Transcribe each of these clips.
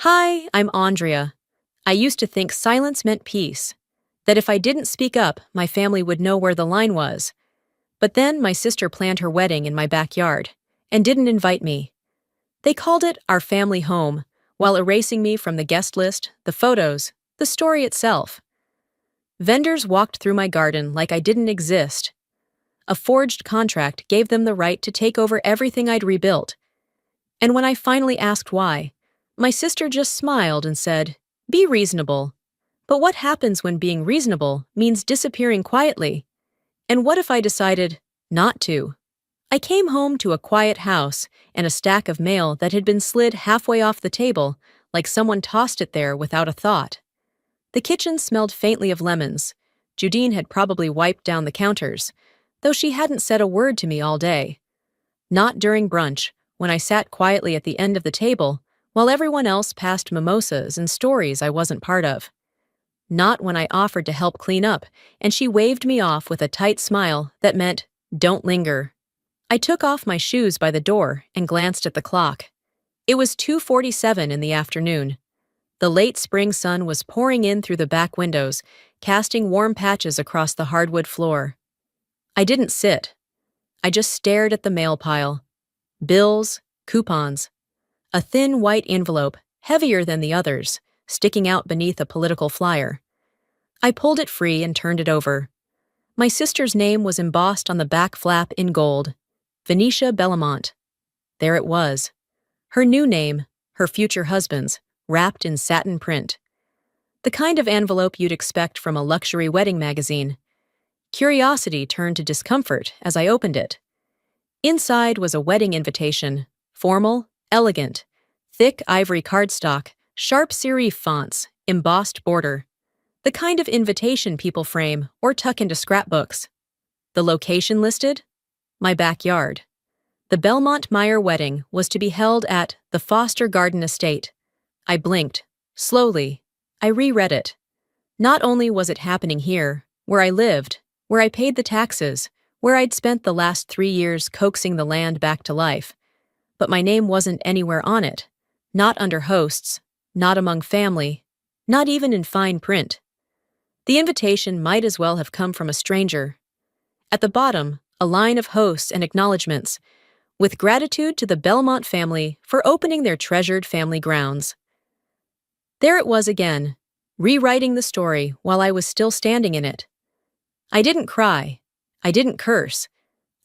Hi, I'm Andrea. I used to think silence meant peace, that if I didn't speak up, my family would know where the line was. But then my sister planned her wedding in my backyard and didn't invite me. They called it our family home, while erasing me from the guest list, the photos, the story itself. Vendors walked through my garden like I didn't exist. A forged contract gave them the right to take over everything I'd rebuilt. And when I finally asked why, my sister just smiled and said, "Be reasonable." But what happens when being reasonable means disappearing quietly? And what if I decided not to? I came home to a quiet house and a stack of mail that had been slid halfway off the table, like someone tossed it there without a thought. The kitchen smelled faintly of lemons. Judine had probably wiped down the counters, though she hadn't said a word to me all day. Not during brunch, when I sat quietly at the end of the table, while everyone else passed mimosas and stories I wasn't part of. Not when I offered to help clean up, and she waved me off with a tight smile that meant, "Don't linger." I took off my shoes by the door and glanced at the clock. It was 2:47 in the afternoon. The late spring sun was pouring in through the back windows, casting warm patches across the hardwood floor. I didn't sit. I just stared at the mail pile. Bills, coupons. A thin white envelope, heavier than the others, sticking out beneath a political flyer. I pulled it free and turned it over. My sister's name was embossed on the back flap in gold. Venetia Bellamont. There it was. Her new name, her future husband's, wrapped in satin print. The kind of envelope you'd expect from a luxury wedding magazine. Curiosity turned to discomfort as I opened it. Inside was a wedding invitation, formal, elegant, thick ivory cardstock, sharp serif fonts, embossed border. The kind of invitation people frame or tuck into scrapbooks. The location listed? My backyard. The Belmont Meyer wedding was to be held at the Foster Garden Estate. I blinked. Slowly. I reread it. Not only was it happening here, where I lived, where I paid the taxes, where I'd spent the last 3 years coaxing the land back to life, but my name wasn't anywhere on it. Not under hosts, not among family, not even in fine print. The invitation might as well have come from a stranger. At the bottom, a line of hosts and acknowledgments, with gratitude to the Belmont family for opening their treasured family grounds. There it was again, rewriting the story while I was still standing in it. I didn't cry. I didn't curse.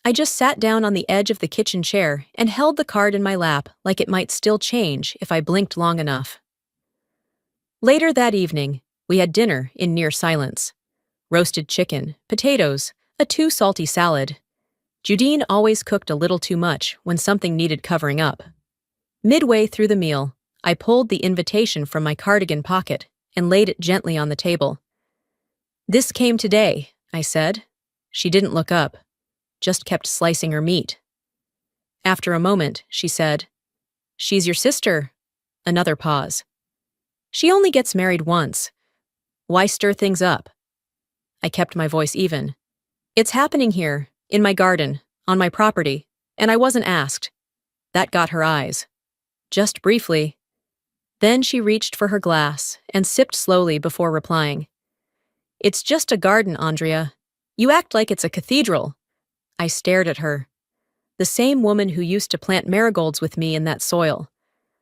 I just sat down on the edge of the kitchen chair and held the card in my lap like it might still change if I blinked long enough. Later that evening, we had dinner in near silence. Roasted chicken, potatoes, a too salty salad. Judine always cooked a little too much when something needed covering up. Midway through the meal, I pulled the invitation from my cardigan pocket and laid it gently on the table. "This came today," I said. She didn't look up, just kept slicing her meat. After a moment, she said, "She's your sister." Another pause. "She only gets married once. Why stir things up?" I kept my voice even. "It's happening here, in my garden, on my property, and I wasn't asked." That got her eyes. Just briefly. Then she reached for her glass and sipped slowly before replying. "It's just a garden, Andrea. You act like it's a cathedral." I stared at her. The same woman who used to plant marigolds with me in that soil.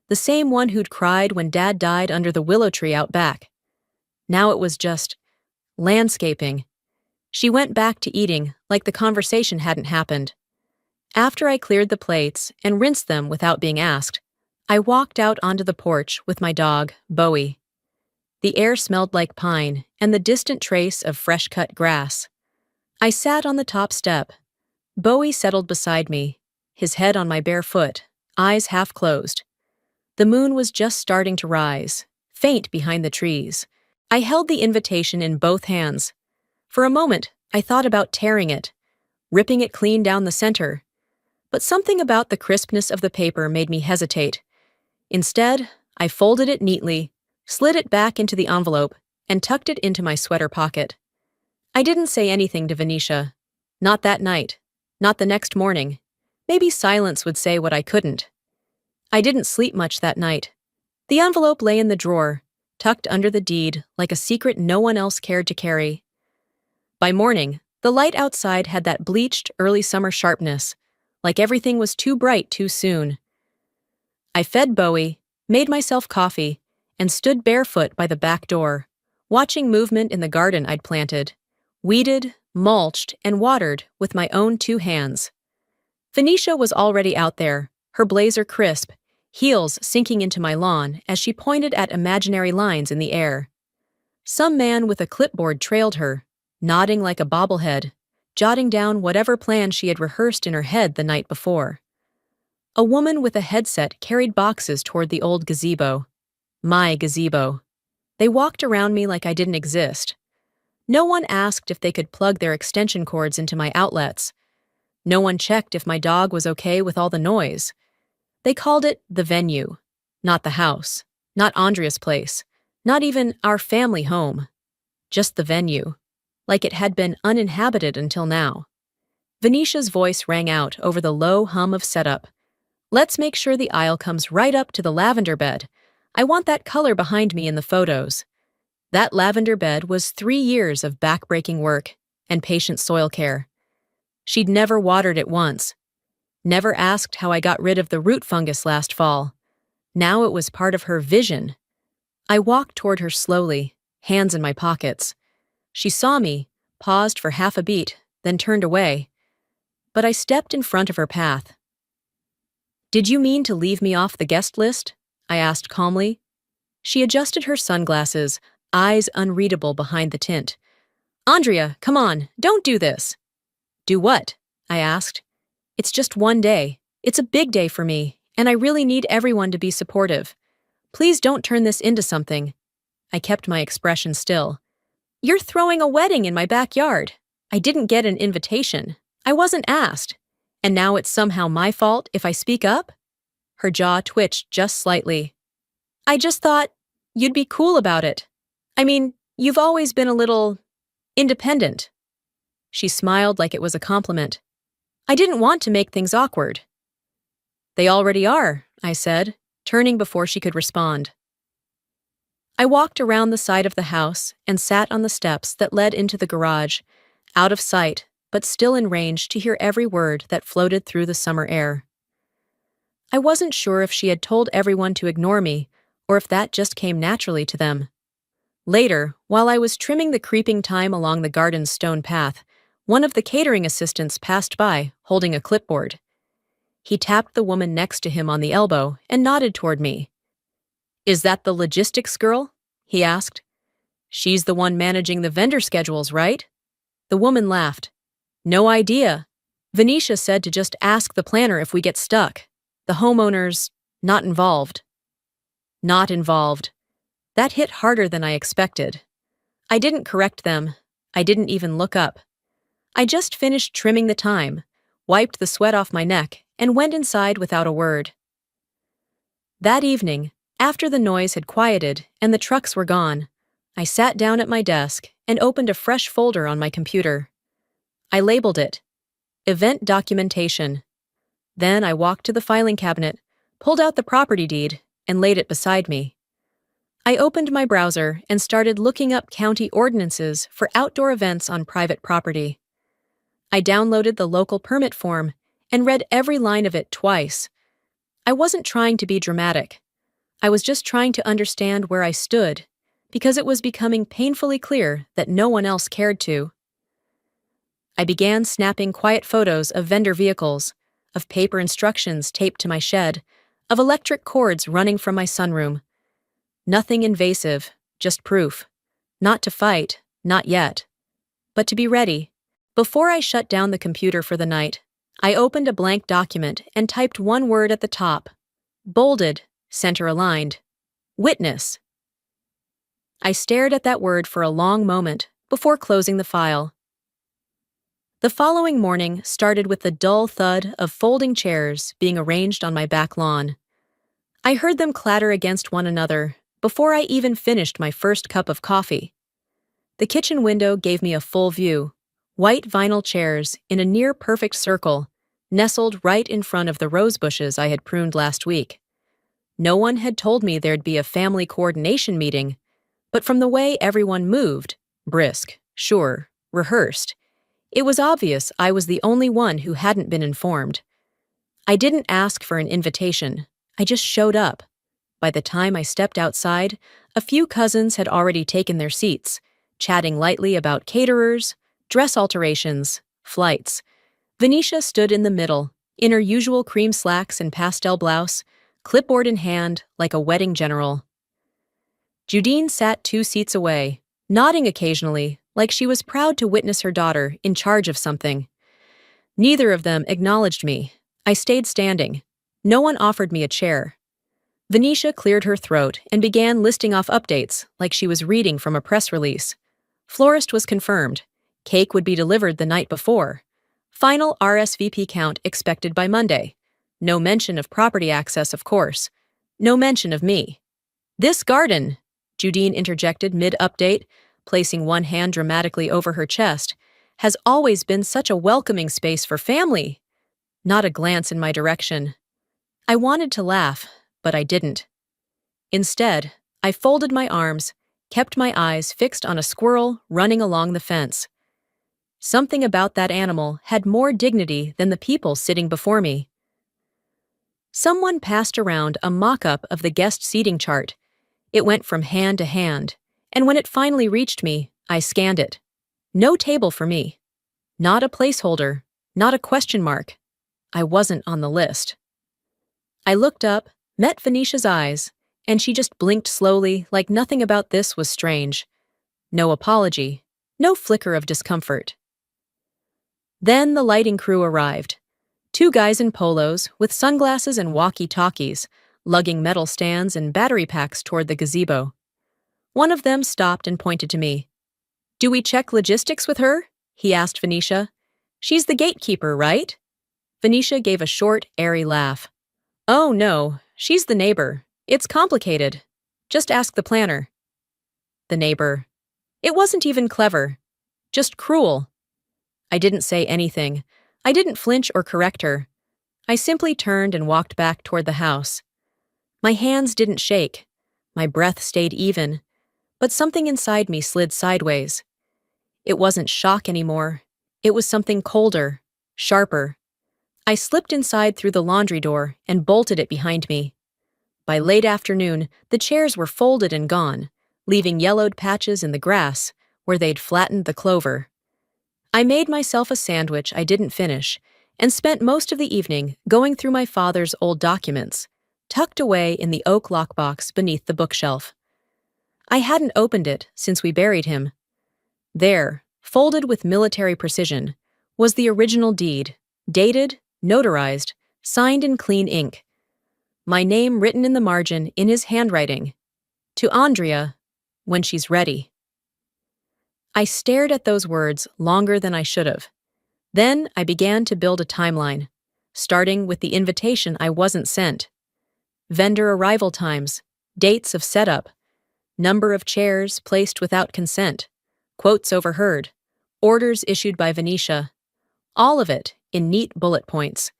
The same one who'd cried when Dad died under the willow tree out back. Now it was just landscaping. She went back to eating like the conversation hadn't happened. After I cleared the plates and rinsed them without being asked, I walked out onto the porch with my dog, Bowie. The air smelled like pine and the distant trace of fresh-cut grass. I sat on the top step. Bowie settled beside me, his head on my bare foot, eyes half closed. The moon was just starting to rise, faint behind the trees. I held the invitation in both hands. For a moment, I thought about tearing it, ripping it clean down the center. But something about the crispness of the paper made me hesitate. Instead, I folded it neatly, slid it back into the envelope, and tucked it into my sweater pocket. I didn't say anything to Venetia. Not that night. Not the next morning. Maybe silence would say what I couldn't. I didn't sleep much that night. The envelope lay in the drawer, tucked under the deed like a secret no one else cared to carry. By morning, the light outside had that bleached, early summer sharpness, like everything was too bright too soon. I fed Bowie, made myself coffee, and stood barefoot by the back door, watching movement in the garden I'd planted, weeded, mulched, and watered with my own 2 hands. Venetia was already out there, her blazer crisp, heels sinking into my lawn as she pointed at imaginary lines in the air. Some man with a clipboard trailed her, nodding like a bobblehead, jotting down whatever plan she had rehearsed in her head the night before. A woman with a headset carried boxes toward the old gazebo. My gazebo. They walked around me like I didn't exist. No one asked if they could plug their extension cords into my outlets. No one checked if my dog was okay with all the noise. They called it the venue, not the house, not Andrea's place, not even our family home. Just the venue, like it had been uninhabited until now. Venetia's voice rang out over the low hum of setup. Let's make sure the aisle comes right up to the lavender bed. I want that color behind me in the photos. That lavender bed was 3 years of back-breaking work and patient soil care. She'd never watered it once. Never asked how I got rid of the root fungus last fall. Now it was part of her vision. I walked toward her slowly, hands in my pockets. She saw me, paused for half a beat, then turned away. But I stepped in front of her path. Did you mean to leave me off the guest list? I asked calmly. She adjusted her sunglasses, eyes unreadable behind the tint. Andrea, come on, don't do this. Do what? I asked. It's just one day. It's a big day for me, and I really need everyone to be supportive. Please don't turn this into something. I kept my expression still. You're throwing a wedding in my backyard. I didn't get an invitation. I wasn't asked. And now it's somehow my fault if I speak up? Her jaw twitched just slightly. I just thought you'd be cool about it. I mean, you've always been a little independent. She smiled like it was a compliment. I didn't want to make things awkward. They already are, I said, turning before she could respond. I walked around the side of the house and sat on the steps that led into the garage, out of sight, but still in range to hear every word that floated through the summer air. I wasn't sure if she had told everyone to ignore me, or if that just came naturally to them. Later, while I was trimming the creeping thyme along the garden's stone path, one of the catering assistants passed by, holding a clipboard. He tapped the woman next to him on the elbow and nodded toward me. Is that the logistics girl? He asked. She's the one managing the vendor schedules, right? The woman laughed. No idea. Venetia said to just ask the planner if we get stuck. The homeowner's not involved. Not involved. That hit harder than I expected. I didn't correct them. I didn't even look up. I just finished trimming the thyme, wiped the sweat off my neck, and went inside without a word. That evening, after the noise had quieted and the trucks were gone, I sat down at my desk and opened a fresh folder on my computer. I labeled it Event Documentation. Then I walked to the filing cabinet, pulled out the property deed, and laid it beside me. I opened my browser and started looking up county ordinances for outdoor events on private property. I downloaded the local permit form and read every line of it twice. I wasn't trying to be dramatic. I was just trying to understand where I stood, because it was becoming painfully clear that no one else cared to. I began snapping quiet photos of vendor vehicles, of paper instructions taped to my shed, of electric cords running from my sunroom. Nothing invasive, just proof. Not to fight, not yet. But to be ready. Before I shut down the computer for the night, I opened a blank document and typed one word at the top. Bolded, center-aligned. Witness. I stared at that word for a long moment before closing the file. The following morning started with the dull thud of folding chairs being arranged on my back lawn. I heard them clatter against one another before I even finished my first cup of coffee. The kitchen window gave me a full view, white vinyl chairs in a near-perfect circle, nestled right in front of the rose bushes I had pruned last week. No one had told me there'd be a family coordination meeting, but from the way everyone moved, brisk, sure, rehearsed, it was obvious I was the only one who hadn't been informed. I didn't ask for an invitation, I just showed up. By the time I stepped outside, a few cousins had already taken their seats, chatting lightly about caterers, dress alterations, flights. Venetia stood in the middle, in her usual cream slacks and pastel blouse, clipboard in hand, like a wedding general. Judine sat 2 seats away, nodding occasionally, like she was proud to witness her daughter in charge of something. Neither of them acknowledged me. I stayed standing. No one offered me a chair. Venetia cleared her throat and began listing off updates like she was reading from a press release. Florist was confirmed. Cake would be delivered the night before. Final RSVP count expected by Monday. No mention of property access, of course. No mention of me. "This garden," Judine interjected mid-update, placing one hand dramatically over her chest, "has always been such a welcoming space for family." Not a glance in my direction. I wanted to laugh, but I didn't. Instead, I folded my arms, kept my eyes fixed on a squirrel running along the fence. Something about that animal had more dignity than the people sitting before me. Someone passed around a mock-up of the guest seating chart. It went from hand to hand, and when it finally reached me, I scanned it. No table for me. Not a placeholder, not a question mark. I wasn't on the list. I looked up, met Venetia's eyes, and she just blinked slowly like nothing about this was strange. No apology, no flicker of discomfort. Then the lighting crew arrived. 2 guys in polos, with sunglasses and walkie-talkies, lugging metal stands and battery packs toward the gazebo. One of them stopped and pointed to me. "Do we check logistics with her?" he asked Venetia. "She's the gatekeeper, right?" Venetia gave a short, airy laugh. "Oh no, she's the neighbor. It's complicated. Just ask the planner." The neighbor. It wasn't even clever. Just cruel. I didn't say anything. I didn't flinch or correct her. I simply turned and walked back toward the house. My hands didn't shake. My breath stayed even. But something inside me slid sideways. It wasn't shock anymore. It was something colder, sharper. I slipped inside through the laundry door and bolted it behind me. By late afternoon, the chairs were folded and gone, leaving yellowed patches in the grass where they'd flattened the clover. I made myself a sandwich I didn't finish and spent most of the evening going through my father's old documents, tucked away in the oak lockbox beneath the bookshelf. I hadn't opened it since we buried him. There, folded with military precision, was the original deed, dated, notarized, signed in clean ink. My name written in the margin in his handwriting. To Andrea, when she's ready. I stared at those words longer than I should have. Then I began to build a timeline, starting with the invitation I wasn't sent. Vendor arrival times, dates of setup, number of chairs placed without consent, quotes overheard, orders issued by Venetia. All of it in neat bullet points.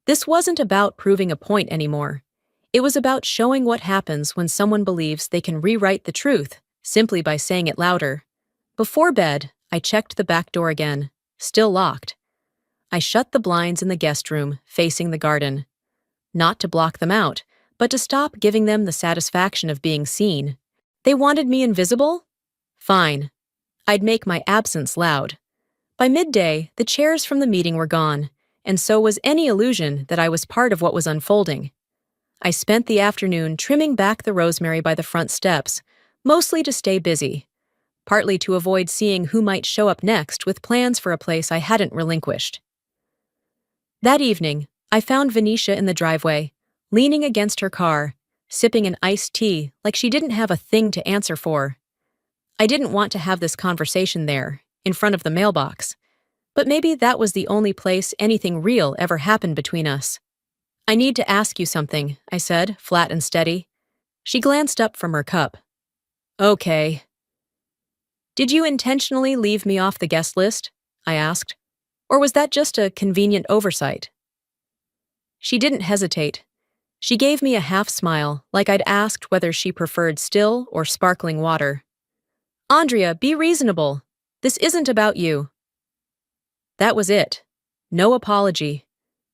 This wasn't about proving a point anymore. It was about showing what happens when someone believes they can rewrite the truth simply by saying it louder. Before bed, I checked the back door again, still locked. I shut the blinds in the guest room, facing the garden. Not to block them out, but to stop giving them the satisfaction of being seen. They wanted me invisible? Fine. I'd make my absence loud. By midday, the chairs from the meeting were gone, and so was any illusion that I was part of what was unfolding. I spent the afternoon trimming back the rosemary by the front steps, mostly to stay busy, partly to avoid seeing who might show up next with plans for a place I hadn't relinquished. That evening, I found Venetia in the driveway, leaning against her car, sipping an iced tea like she didn't have a thing to answer for. I didn't want to have this conversation there, in front of the mailbox, but maybe that was the only place anything real ever happened between us. "I need to ask you something," I said, flat and steady. She glanced up from her cup. "Okay." "Did you intentionally leave me off the guest list?" I asked. "Or was that just a convenient oversight?" She didn't hesitate. She gave me a half smile, like I'd asked whether she preferred still or sparkling water. Andrea, be reasonable. This isn't about you. That was it. No apology.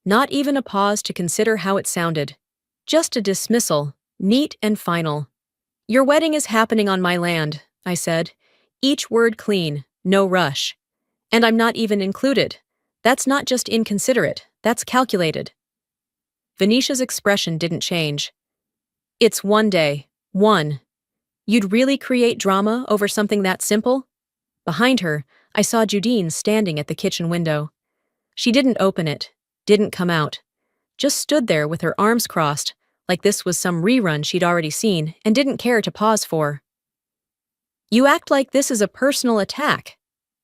Not even a pause to consider how it sounded. Just a dismissal, neat and final. Your wedding is happening on my land, I said. Each word clean, no rush. And I'm not even included. That's not just inconsiderate, that's calculated. Venetia's expression didn't change. It's one day. One. You'd really create drama over something that simple? Behind her, I saw Judine standing at the kitchen window. She didn't open it, didn't come out. Just stood there with her arms crossed, like this was some rerun she'd already seen and didn't care to pause for. You act like this is a personal attack,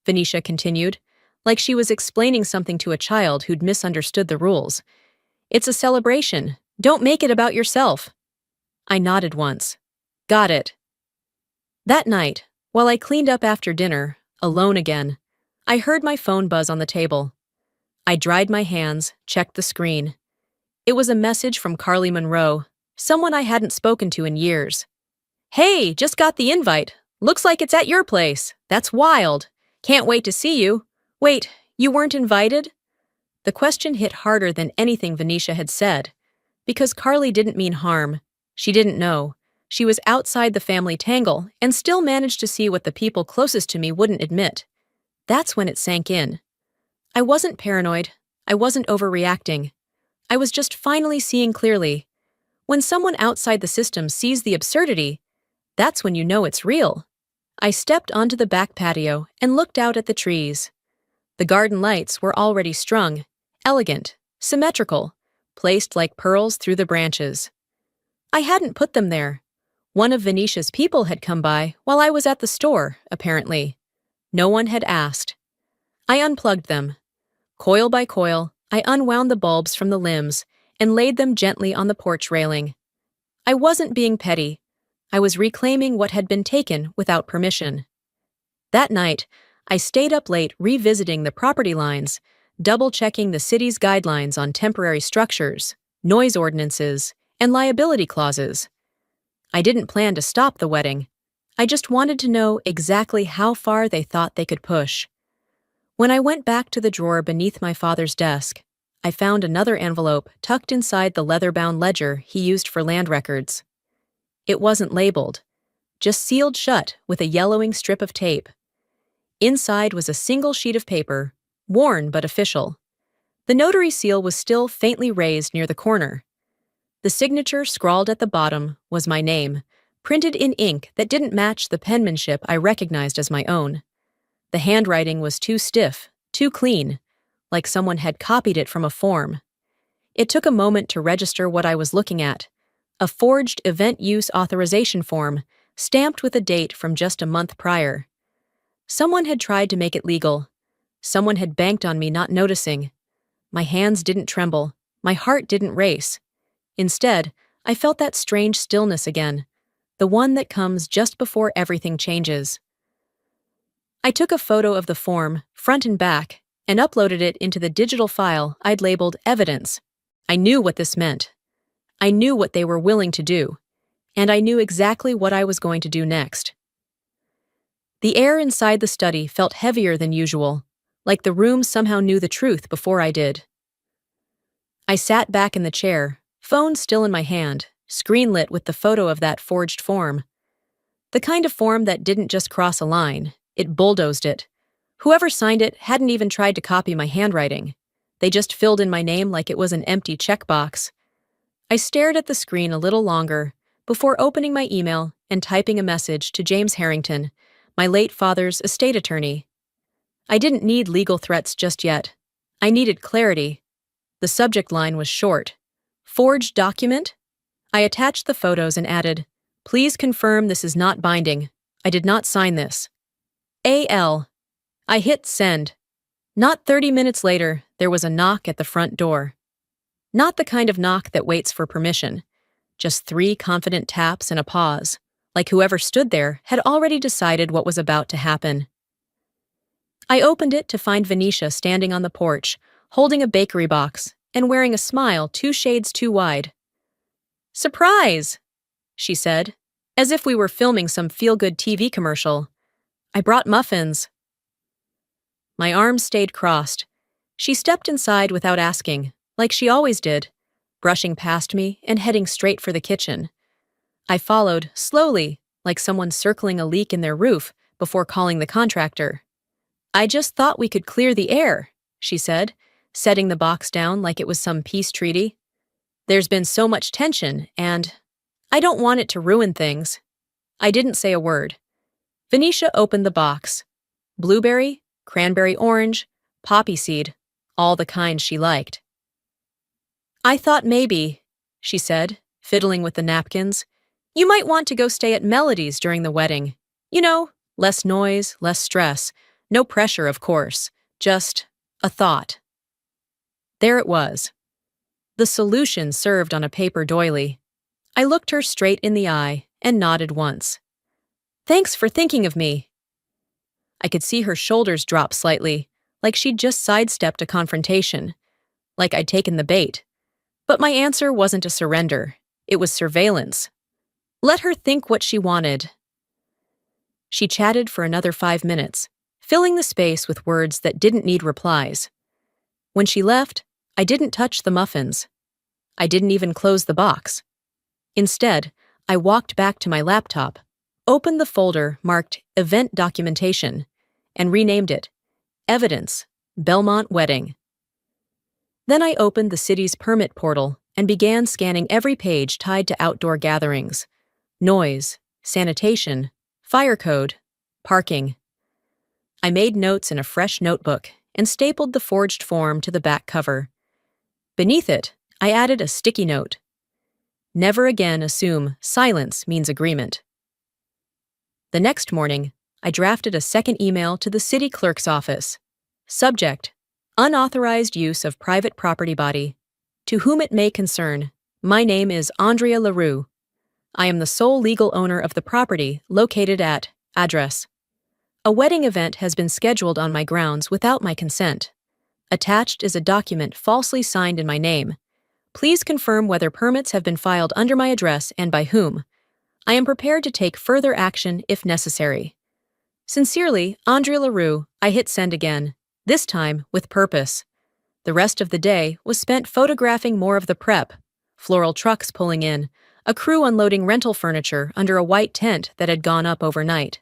Venetia continued, like she was explaining something to a child who'd misunderstood the rules. It's a celebration. Don't make it about yourself. I nodded once. Got it. That night, while I cleaned up after dinner, alone again, I heard my phone buzz on the table. I dried my hands, checked the screen. It was a message from Carly Monroe, someone I hadn't spoken to in years. Hey, just got the invite. Looks like it's at your place. That's wild. Can't wait to see you. Wait, you weren't invited? The question hit harder than anything Venetia had said. Because Carly didn't mean harm. She didn't know. She was outside the family tangle and still managed to see what the people closest to me wouldn't admit. That's when it sank in. I wasn't paranoid. I wasn't overreacting. I was just finally seeing clearly. When someone outside the system sees the absurdity, that's when you know it's real. I stepped onto the back patio and looked out at the trees. The garden lights were already strung, elegant, symmetrical, placed like pearls through the branches. I hadn't put them there. One of Venetia's people had come by while I was at the store, apparently. No one had asked. I unplugged them. Coil by coil, I unwound the bulbs from the limbs and laid them gently on the porch railing. I wasn't being petty. I was reclaiming what had been taken without permission. That night, I stayed up late revisiting the property lines, double-checking the city's guidelines on temporary structures, noise ordinances, and liability clauses. I didn't plan to stop the wedding. I just wanted to know exactly how far they thought they could push. When I went back to the drawer beneath my father's desk, I found another envelope tucked inside the leather-bound ledger he used for land records. It wasn't labeled, just sealed shut with a yellowing strip of tape. Inside was a single sheet of paper, worn but official. The notary seal was still faintly raised near the corner. The signature scrawled at the bottom was my name, printed in ink that didn't match the penmanship I recognized as my own. The handwriting was too stiff, too clean, like someone had copied it from a form. It took a moment to register what I was looking at, a forged event use authorization form, stamped with a date from just a month prior. Someone had tried to make it legal. Someone had banked on me not noticing. My hands didn't tremble. My heart didn't race. Instead, I felt that strange stillness again, the one that comes just before everything changes. I took a photo of the form, front and back, and uploaded it into the digital file I'd labeled evidence. I knew what this meant. I knew what they were willing to do, and I knew exactly what I was going to do next. The air inside the study felt heavier than usual, like the room somehow knew the truth before I did. I sat back in the chair, phone still in my hand, screen lit with the photo of that forged form. The kind of form that didn't just cross a line, it bulldozed it. Whoever signed it hadn't even tried to copy my handwriting. They just filled in my name like it was an empty checkbox. I stared at the screen a little longer before opening my email and typing a message to James Harrington, my late father's estate attorney. I didn't need legal threats just yet. I needed clarity. The subject line was short. Forged document? I attached the photos and added, "Please confirm this is not binding. I did not sign this. A.L." I hit send. Not 30 minutes later, there was a knock at the front door. Not the kind of knock that waits for permission. Just 3 confident taps and a pause, like whoever stood there had already decided what was about to happen. I opened it to find Venetia standing on the porch, holding a bakery box and wearing a smile 2 shades too wide. Surprise, she said, as if we were filming some feel-good TV commercial. I brought muffins. My arms stayed crossed. She stepped inside without asking, like she always did, brushing past me and heading straight for the kitchen. I followed, slowly, like someone circling a leak in their roof before calling the contractor. I just thought we could clear the air, she said, setting the box down like it was some peace treaty. There's been so much tension, and I don't want it to ruin things. I didn't say a word. Venetia opened the box. Blueberry, cranberry orange, poppy seed, all the kinds she liked. I thought maybe, she said, fiddling with the napkins, you might want to go stay at Melody's during the wedding. You know, less noise, less stress, no pressure, of course, just a thought. There it was. The solution served on a paper doily. I looked her straight in the eye and nodded once. Thanks for thinking of me. I could see her shoulders drop slightly, like she'd just sidestepped a confrontation, like I'd taken the bait. But my answer wasn't a surrender. It was surveillance. Let her think what she wanted. She chatted for another 5 minutes, filling the space with words that didn't need replies. When she left, I didn't touch the muffins. I didn't even close the box. Instead, I walked back to my laptop, opened the folder marked Event Documentation, and renamed it Evidence, Belmont Wedding. Then I opened the city's permit portal and began scanning every page tied to outdoor gatherings: noise, sanitation, fire code, parking. I made notes in a fresh notebook and stapled the forged form to the back cover. Beneath it, I added a sticky note. Never again assume silence means agreement. The next morning, I drafted a second email to the city clerk's office. Subject: Unauthorized use of private property body. To whom it may concern, my name is Andrea LaRue. I am the sole legal owner of the property located at address. A wedding event has been scheduled on my grounds without my consent. Attached is a document falsely signed in my name. Please confirm whether permits have been filed under my address and by whom. I am prepared to take further action if necessary. Sincerely, Andrea LaRue. I hit send again, this time with purpose. The rest of the day was spent photographing more of the prep: floral trucks pulling in, a crew unloading rental furniture under a white tent that had gone up overnight.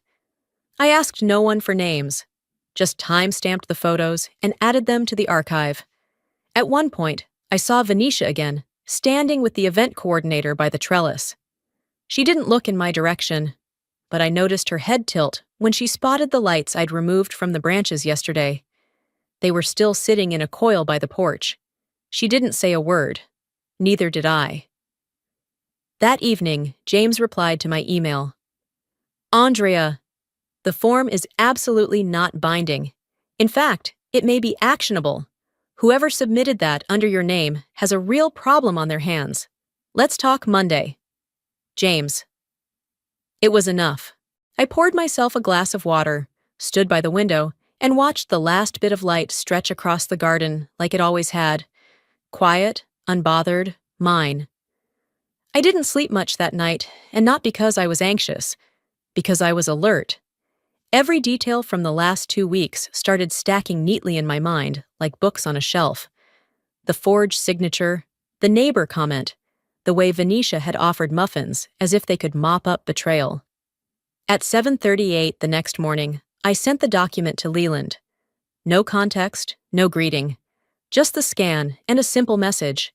I asked no one for names, just time-stamped the photos and added them to the archive. At one point, I saw Venetia again, standing with the event coordinator by the trellis. She didn't look in my direction, but I noticed her head tilt when she spotted the lights I'd removed from the branches yesterday. They were still sitting in a coil by the porch. She didn't say a word. Neither did I. That evening, James replied to my email. Andrea, the form is absolutely not binding. In fact, it may be actionable. Whoever submitted that under your name has a real problem on their hands. Let's talk Monday. James. It was enough. I poured myself a glass of water, stood by the window, and watched the last bit of light stretch across the garden like it always had. Quiet, unbothered, mine. I didn't sleep much that night, and not because I was anxious, because I was alert. Every detail from the last 2 weeks started stacking neatly in my mind, like books on a shelf. The forged signature, the neighbor comment, the way Venetia had offered muffins as if they could mop up betrayal. At 7:38 the next morning, I sent the document to Leland. No context, no greeting. Just the scan and a simple message.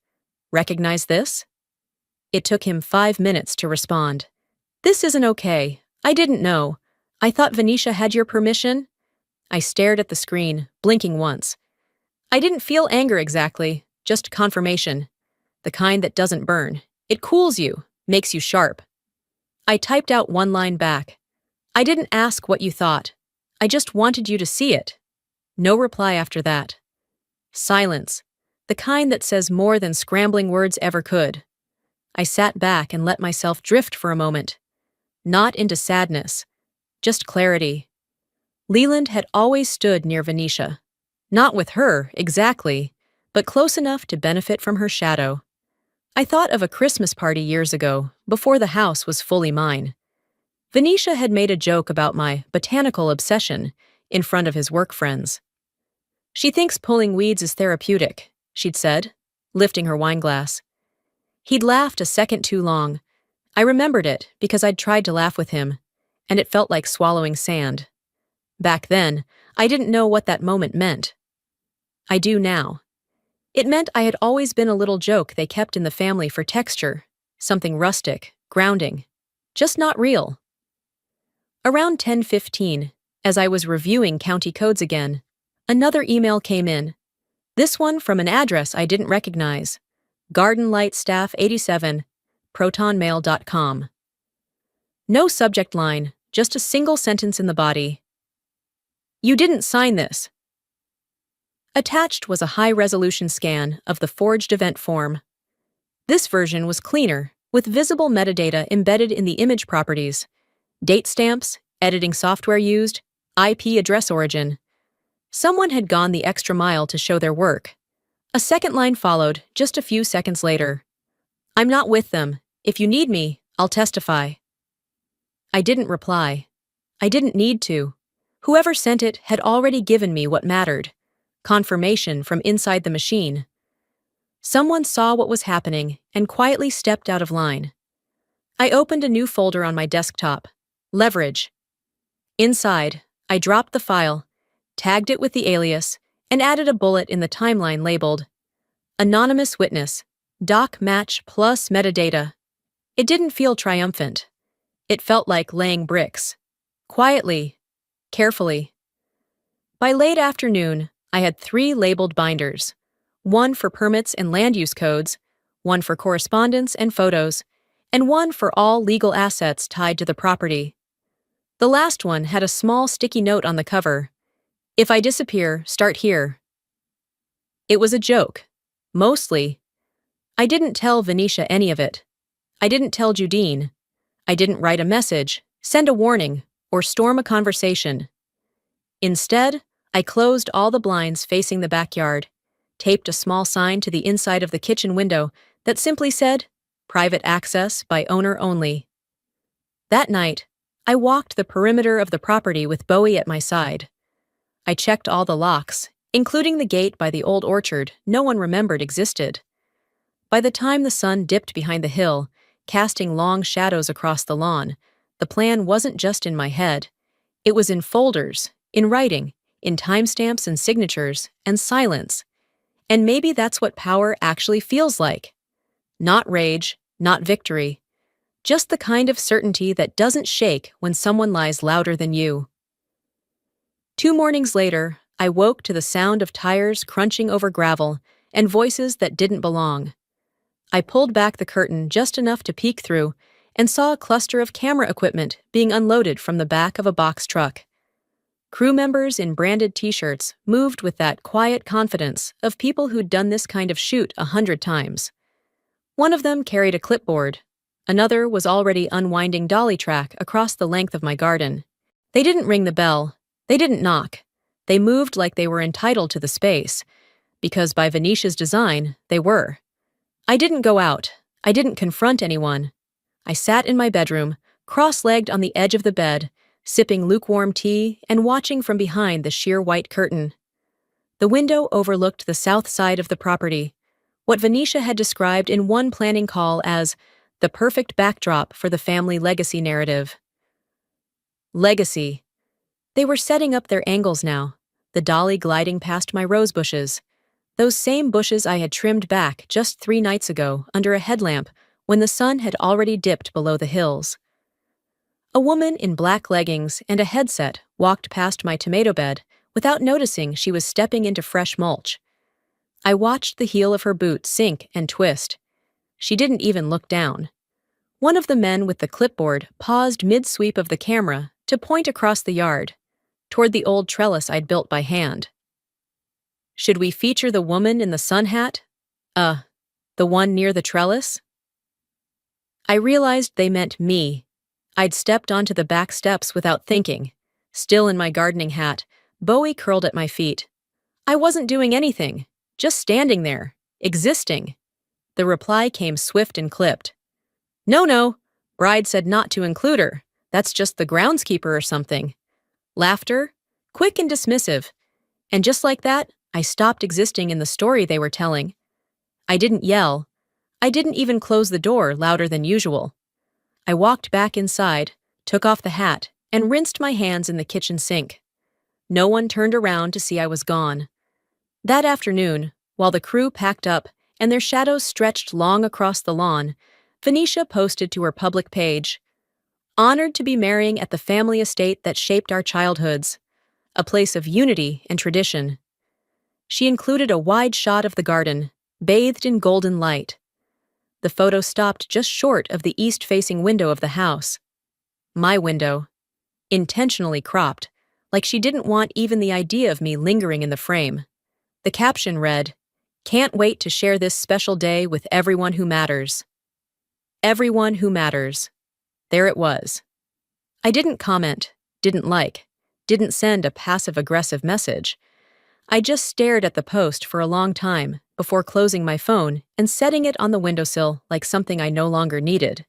Recognize this? It took him 5 minutes to respond. This isn't okay. I didn't know. I thought Venetia had your permission? I stared at the screen, blinking once. I didn't feel anger exactly, just confirmation. The kind that doesn't burn. It cools you, makes you sharp. I typed out one line back. I didn't ask what you thought. I just wanted you to see it. No reply after that. Silence. The kind that says more than scrambling words ever could. I sat back and let myself drift for a moment. Not into sadness. Just clarity. Leland had always stood near Venetia. Not with her, exactly, but close enough to benefit from her shadow. I thought of a Christmas party years ago, before the house was fully mine. Venetia had made a joke about my botanical obsession in front of his work friends. She thinks pulling weeds is therapeutic, she'd said, lifting her wineglass. He'd laughed a second too long. I remembered it because I'd tried to laugh with him, and it felt like swallowing sand. Back then, I didn't know what that moment meant. I do now. It meant I had always been a little joke they kept in the family for texture, something rustic, grounding, just not real. Around 10:15, as I was reviewing county codes again, another email came in. This one from an address I didn't recognize. Garden Light Staff 87, protonmail.com. No subject line, just a single sentence in the body. You didn't sign this. Attached was a high-resolution scan of the forged event form. This version was cleaner, with visible metadata embedded in the image properties. Date stamps, editing software used, IP address origin. Someone had gone the extra mile to show their work. A second line followed just a few seconds later. I'm not with them. If you need me, I'll testify. I didn't reply. I didn't need to. Whoever sent it had already given me what mattered. Confirmation from inside the machine. Someone saw what was happening and quietly stepped out of line. I opened a new folder on my desktop. Leverage. Inside, I dropped the file, tagged it with the alias, and added a bullet in the timeline labeled Anonymous Witness, Doc Match plus Metadata. It didn't feel triumphant. It felt like laying bricks. Quietly, carefully. By late afternoon, I had 3 labeled binders, one for permits and land use codes, one for correspondence and photos, and one for all legal assets tied to the property. The last one had a small sticky note on the cover. If I disappear, start here. It was a joke. Mostly. I didn't tell Venetia any of it. I didn't tell Judine. I didn't write a message, send a warning, or storm a conversation. Instead, I closed all the blinds facing the backyard, taped a small sign to the inside of the kitchen window that simply said, Private access by owner only. That night, I walked the perimeter of the property with Bowie at my side. I checked all the locks, including the gate by the old orchard no one remembered existed. By the time the sun dipped behind the hill, casting long shadows across the lawn, the plan wasn't just in my head. It was in folders, in writing, in timestamps and signatures, and silence. And maybe that's what power actually feels like. Not rage, not victory. Just the kind of certainty that doesn't shake when someone lies louder than you. 2 mornings later, I woke to the sound of tires crunching over gravel and voices that didn't belong. I pulled back the curtain just enough to peek through and saw a cluster of camera equipment being unloaded from the back of a box truck. Crew members in branded t-shirts moved with that quiet confidence of people who'd done this kind of shoot 100 times. One of them carried a clipboard. Another was already unwinding dolly track across the length of my garden. They didn't ring the bell. They didn't knock. They moved like they were entitled to the space, because by Venetia's design, they were. I didn't go out. I didn't confront anyone. I sat in my bedroom, cross-legged on the edge of the bed, sipping lukewarm tea and watching from behind the sheer white curtain. The window overlooked the south side of the property, what Venetia had described in one planning call as the perfect backdrop for the family legacy narrative. Legacy. They were setting up their angles now, the dolly gliding past my rose bushes, those same bushes I had trimmed back just 3 nights ago under a headlamp when the sun had already dipped below the hills. A woman in black leggings and a headset walked past my tomato bed without noticing she was stepping into fresh mulch. I watched the heel of her boot sink and twist. She didn't even look down. One of the men with the clipboard paused mid-sweep of the camera to point across the yard, toward the old trellis I'd built by hand. Should we feature the woman in the sun hat? The one near the trellis? I realized they meant me. I'd stepped onto the back steps without thinking. Still in my gardening hat, Bowie curled at my feet. I wasn't doing anything, just standing there, existing. The reply came swift and clipped. No, no, bride said not to include her. That's just the groundskeeper or something. Laughter, quick and dismissive. And just like that, I stopped existing in the story they were telling. I didn't yell. I didn't even close the door louder than usual. I walked back inside, took off the hat, and rinsed my hands in the kitchen sink. No one turned around to see I was gone. That afternoon, while the crew packed up and their shadows stretched long across the lawn, Venetia posted to her public page, "Honored to be marrying at the family estate that shaped our childhoods, a place of unity and tradition." She included a wide shot of the garden, bathed in golden light. The photo stopped just short of the east-facing window of the house. My window. Intentionally cropped, like she didn't want even the idea of me lingering in the frame. The caption read, "Can't wait to share this special day with everyone who matters." Everyone who matters. There it was. I didn't comment, didn't like, didn't send a passive-aggressive message. I just stared at the post for a long time before closing my phone and setting it on the windowsill like something I no longer needed.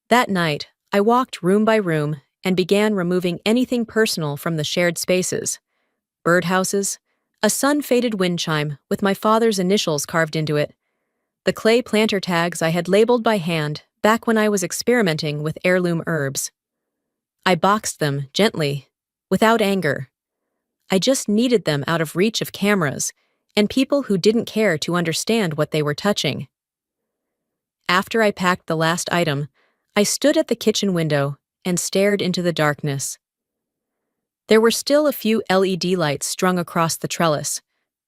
That night, I walked room by room and began removing anything personal from the shared spaces. Birdhouses, a sun-faded wind chime with my father's initials carved into it, the clay planter tags I had labeled by hand back when I was experimenting with heirloom herbs. I boxed them gently, without anger. I just needed them out of reach of cameras and people who didn't care to understand what they were touching. After I packed the last item, I stood at the kitchen window and stared into the darkness. There were still a few LED lights strung across the trellis.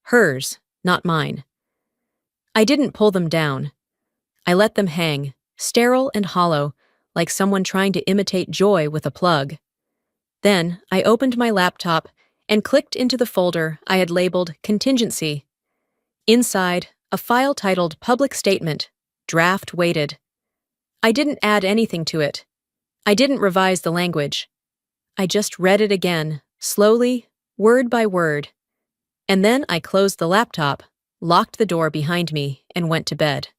Hers, not mine. I didn't pull them down. I let them hang, sterile and hollow, like someone trying to imitate joy with a plug. Then I opened my laptop and clicked into the folder I had labeled Contingency. Inside, a file titled Public Statement, Draft Waited. I didn't add anything to it. I didn't revise the language. I just read it again, slowly, word by word. And then I closed the laptop, locked the door behind me, and went to bed.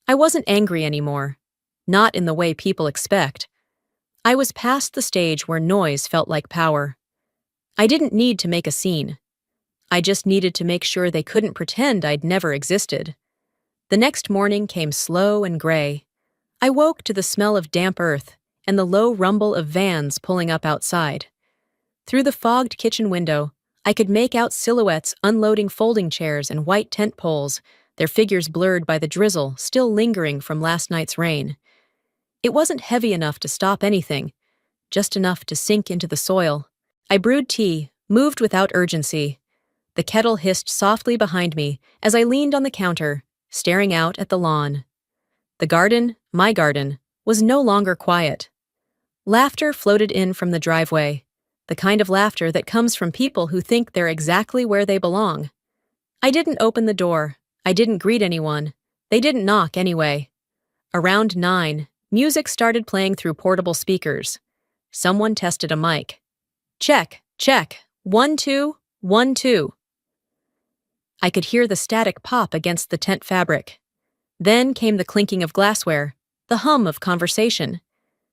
I wasn't angry anymore. Not in the way people expect. I was past the stage where noise felt like power. I didn't need to make a scene. I just needed to make sure they couldn't pretend I'd never existed. The next morning came slow and gray. I woke to the smell of damp earth and the low rumble of vans pulling up outside. Through the fogged kitchen window, I could make out silhouettes unloading folding chairs and white tent poles, their figures blurred by the drizzle still lingering from last night's rain. It wasn't heavy enough to stop anything, just enough to sink into the soil. I brewed tea, moved without urgency. The kettle hissed softly behind me as I leaned on the counter, staring out at the lawn. The garden, my garden, was no longer quiet. Laughter floated in from the driveway, the kind of laughter that comes from people who think they're exactly where they belong. I didn't open the door. I didn't greet anyone. They didn't knock anyway. Around 9, music started playing through portable speakers. Someone tested a mic. Check, check, 1, 2, 1, 2. I could hear the static pop against the tent fabric. Then came the clinking of glassware, the hum of conversation.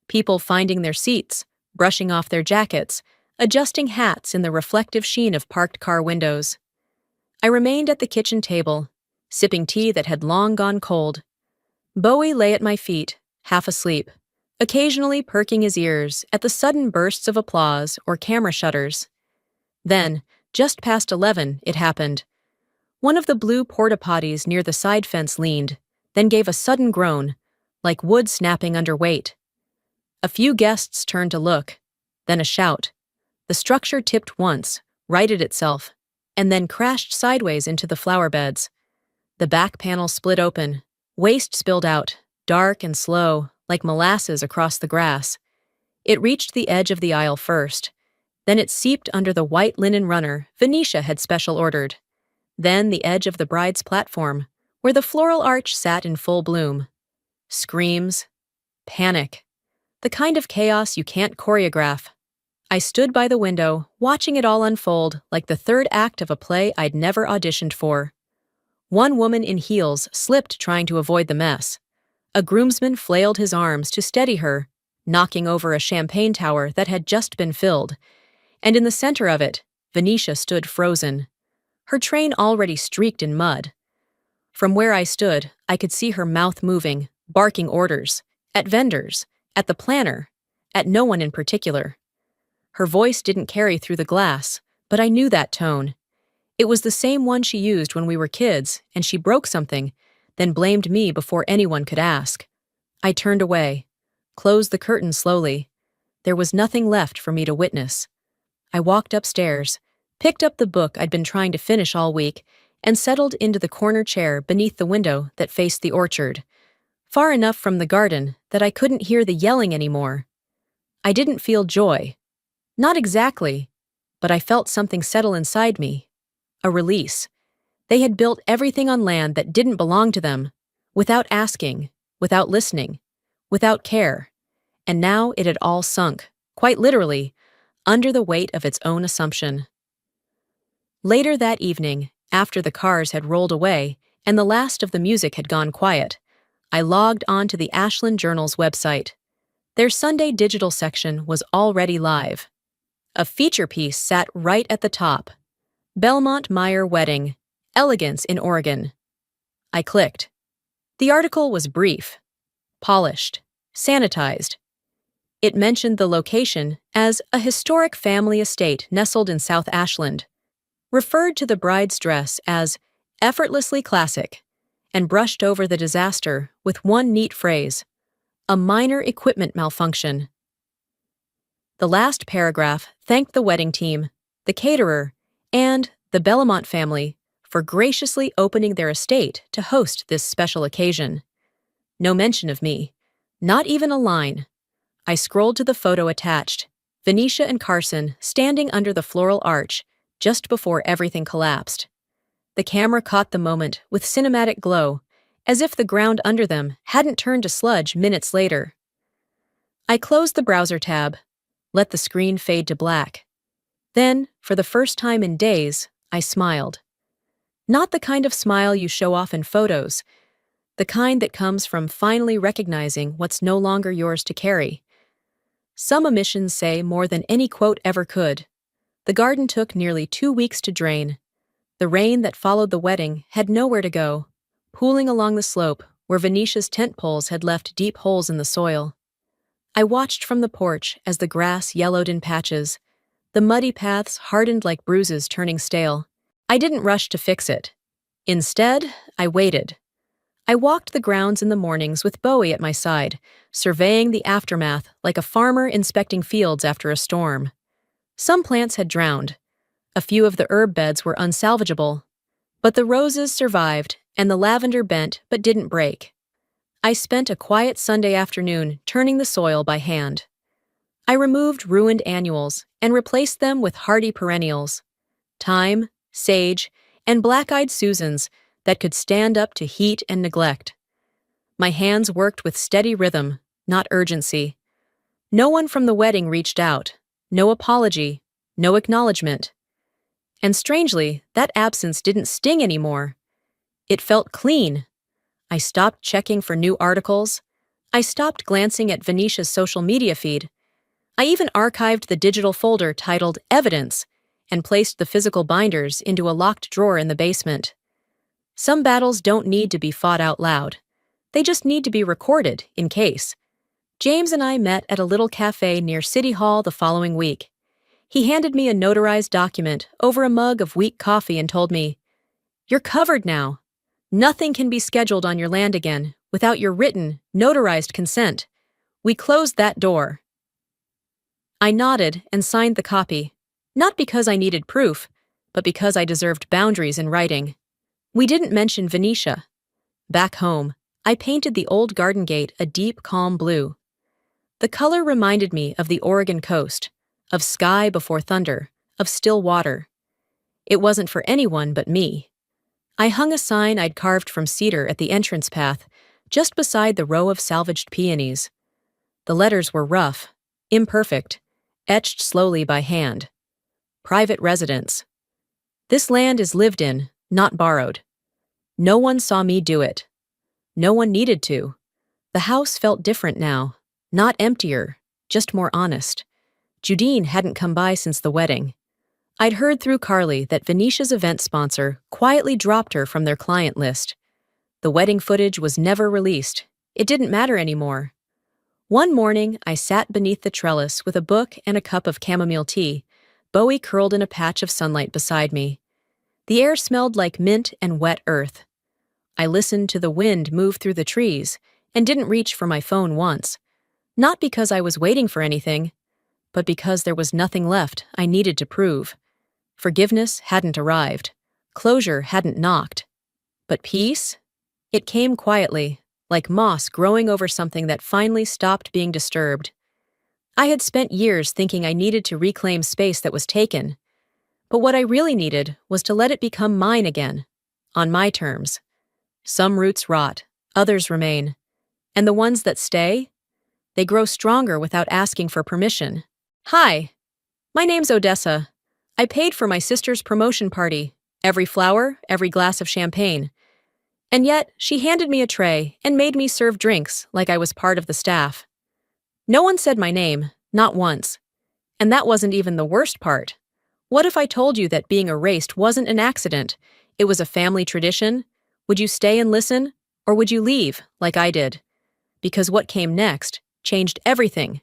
People finding their seats, brushing off their jackets, adjusting hats in the reflective sheen of parked car windows. I remained at the kitchen table, sipping tea that had long gone cold. Bowie lay at my feet, half asleep, occasionally perking his ears at the sudden bursts of applause or camera shutters. Then, just past 11, it happened. One of the blue porta-potties near the side fence leaned, then gave a sudden groan, like wood snapping under weight. A few guests turned to look, then a shout. The structure tipped once, righted itself, and then crashed sideways into the flower beds. The back panel split open, waste spilled out, dark and slow, like molasses across the grass. It reached the edge of the aisle first. Then it seeped under the white linen runner Venetia had special ordered. Then the edge of the bride's platform, where the floral arch sat in full bloom. Screams. Panic. The kind of chaos you can't choreograph. I stood by the window, watching it all unfold like the third act of a play I'd never auditioned for. One woman in heels slipped trying to avoid the mess. A groomsman flailed his arms to steady her, knocking over a champagne tower that had just been filled. And in the center of it, Venetia stood frozen, her train already streaked in mud. From where I stood, I could see her mouth moving, barking orders, at vendors, at the planner, at no one in particular. Her voice didn't carry through the glass, but I knew that tone. It was the same one she used when we were kids, and she broke something, then blamed me before anyone could ask. I turned away, closed the curtain slowly. There was nothing left for me to witness. I walked upstairs, picked up the book I'd been trying to finish all week, and settled into the corner chair beneath the window that faced the orchard, far enough from the garden that I couldn't hear the yelling anymore. I didn't feel joy. Not exactly, but I felt something settle inside me. A release. They had built everything on land that didn't belong to them, without asking, without listening, without care. And now it had all sunk, quite literally, under the weight of its own assumption. Later that evening, after the cars had rolled away and the last of the music had gone quiet, I logged on to the Ashland Journal's website. Their Sunday digital section was already live. A feature piece sat right at the top. Belmont Meyer Wedding, Elegance in Oregon. I clicked. The article was brief, polished, sanitized. It mentioned the location as a historic family estate nestled in South Ashland, referred to the bride's dress as effortlessly classic, and brushed over the disaster with one neat phrase: a minor equipment malfunction. The last paragraph thanked the wedding team, the caterer, and the Belmont family for graciously opening their estate to host this special occasion. No mention of me, not even a line. I scrolled to the photo attached, Venetia and Carson standing under the floral arch just before everything collapsed. The camera caught the moment with cinematic glow, as if the ground under them hadn't turned to sludge minutes later. I closed the browser tab, let the screen fade to black. Then, for the first time in days, I smiled. Not the kind of smile you show off in photos, the kind that comes from finally recognizing what's no longer yours to carry. Some omissions say more than any quote ever could. The garden took nearly 2 weeks to drain. The rain that followed the wedding had nowhere to go, pooling along the slope where Venetia's tent poles had left deep holes in the soil. I watched from the porch as the grass yellowed in patches, the muddy paths hardened like bruises turning stale. I didn't rush to fix it. Instead, I waited. I walked the grounds in the mornings with Bowie at my side, surveying the aftermath like a farmer inspecting fields after a storm. Some plants had drowned. A few of the herb beds were unsalvageable. But the roses survived, and the lavender bent but didn't break. I spent a quiet Sunday afternoon turning the soil by hand. I removed ruined annuals and replaced them with hardy perennials. Thyme, sage, and black-eyed Susans that could stand up to heat and neglect. My hands worked with steady rhythm, not urgency. No one from the wedding reached out. No apology, no acknowledgement. And strangely, that absence didn't sting anymore. It felt clean. I stopped checking for new articles. I stopped glancing at Venetia's social media feed. I even archived the digital folder titled Evidence and placed the physical binders into a locked drawer in the basement. Some battles don't need to be fought out loud. They just need to be recorded, in case. James and I met at a little cafe near City Hall the following week. He handed me a notarized document over a mug of weak coffee and told me, "You're covered now. Nothing can be scheduled on your land again without your written, notarized consent. We closed that door." I nodded and signed the copy, not because I needed proof, but because I deserved boundaries in writing. We didn't mention Venetia. Back home, I painted the old garden gate a deep, calm blue. The color reminded me of the Oregon coast, of sky before thunder, of still water. It wasn't for anyone but me. I hung a sign I'd carved from cedar at the entrance path, just beside the row of salvaged peonies. The letters were rough, imperfect, etched slowly by hand. Private residence. This land is lived in, not borrowed. No one saw me do it. No one needed to. The house felt different now. Not emptier, just more honest. Judine hadn't come by since the wedding. I'd heard through Carly that Venetia's event sponsor quietly dropped her from their client list. The wedding footage was never released. It didn't matter anymore. One morning, I sat beneath the trellis with a book and a cup of chamomile tea, Bowie curled in a patch of sunlight beside me. The air smelled like mint and wet earth. I listened to the wind move through the trees and didn't reach for my phone once. Not because I was waiting for anything, but because there was nothing left I needed to prove. Forgiveness hadn't arrived. Closure hadn't knocked. But peace? It came quietly, like moss growing over something that finally stopped being disturbed. I had spent years thinking I needed to reclaim space that was taken. But what I really needed was to let it become mine again, on my terms. Some roots rot, others remain. And the ones that stay? They grow stronger without asking for permission. Hi, my name's Odessa. I paid for my sister's promotion party, every flower, every glass of champagne. And yet, she handed me a tray and made me serve drinks like I was part of the staff. No one said my name, not once. And that wasn't even the worst part. What if I told you that being erased wasn't an accident? It was a family tradition? Would you stay and listen? Or would you leave, like I did? Because what came next changed everything.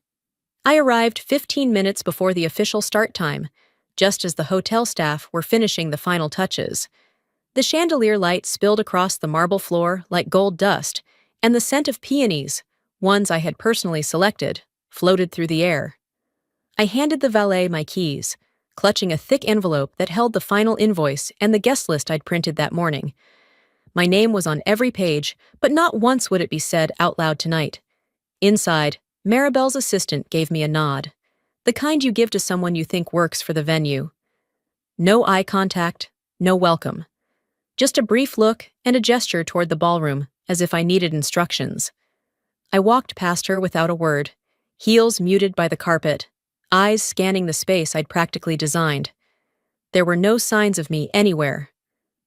I arrived 15 minutes before the official start time, just as the hotel staff were finishing the final touches. The chandelier light spilled across the marble floor like gold dust, and the scent of peonies, ones I had personally selected, floated through the air. I handed the valet my keys, clutching a thick envelope that held the final invoice and the guest list I'd printed that morning. My name was on every page, but not once would it be said out loud tonight. Inside, Maribel's assistant gave me a nod, the kind you give to someone you think works for the venue. No eye contact, no welcome. Just a brief look and a gesture toward the ballroom, as if I needed instructions. I walked past her without a word, heels muted by the carpet, eyes scanning the space I'd practically designed. There were no signs of me anywhere.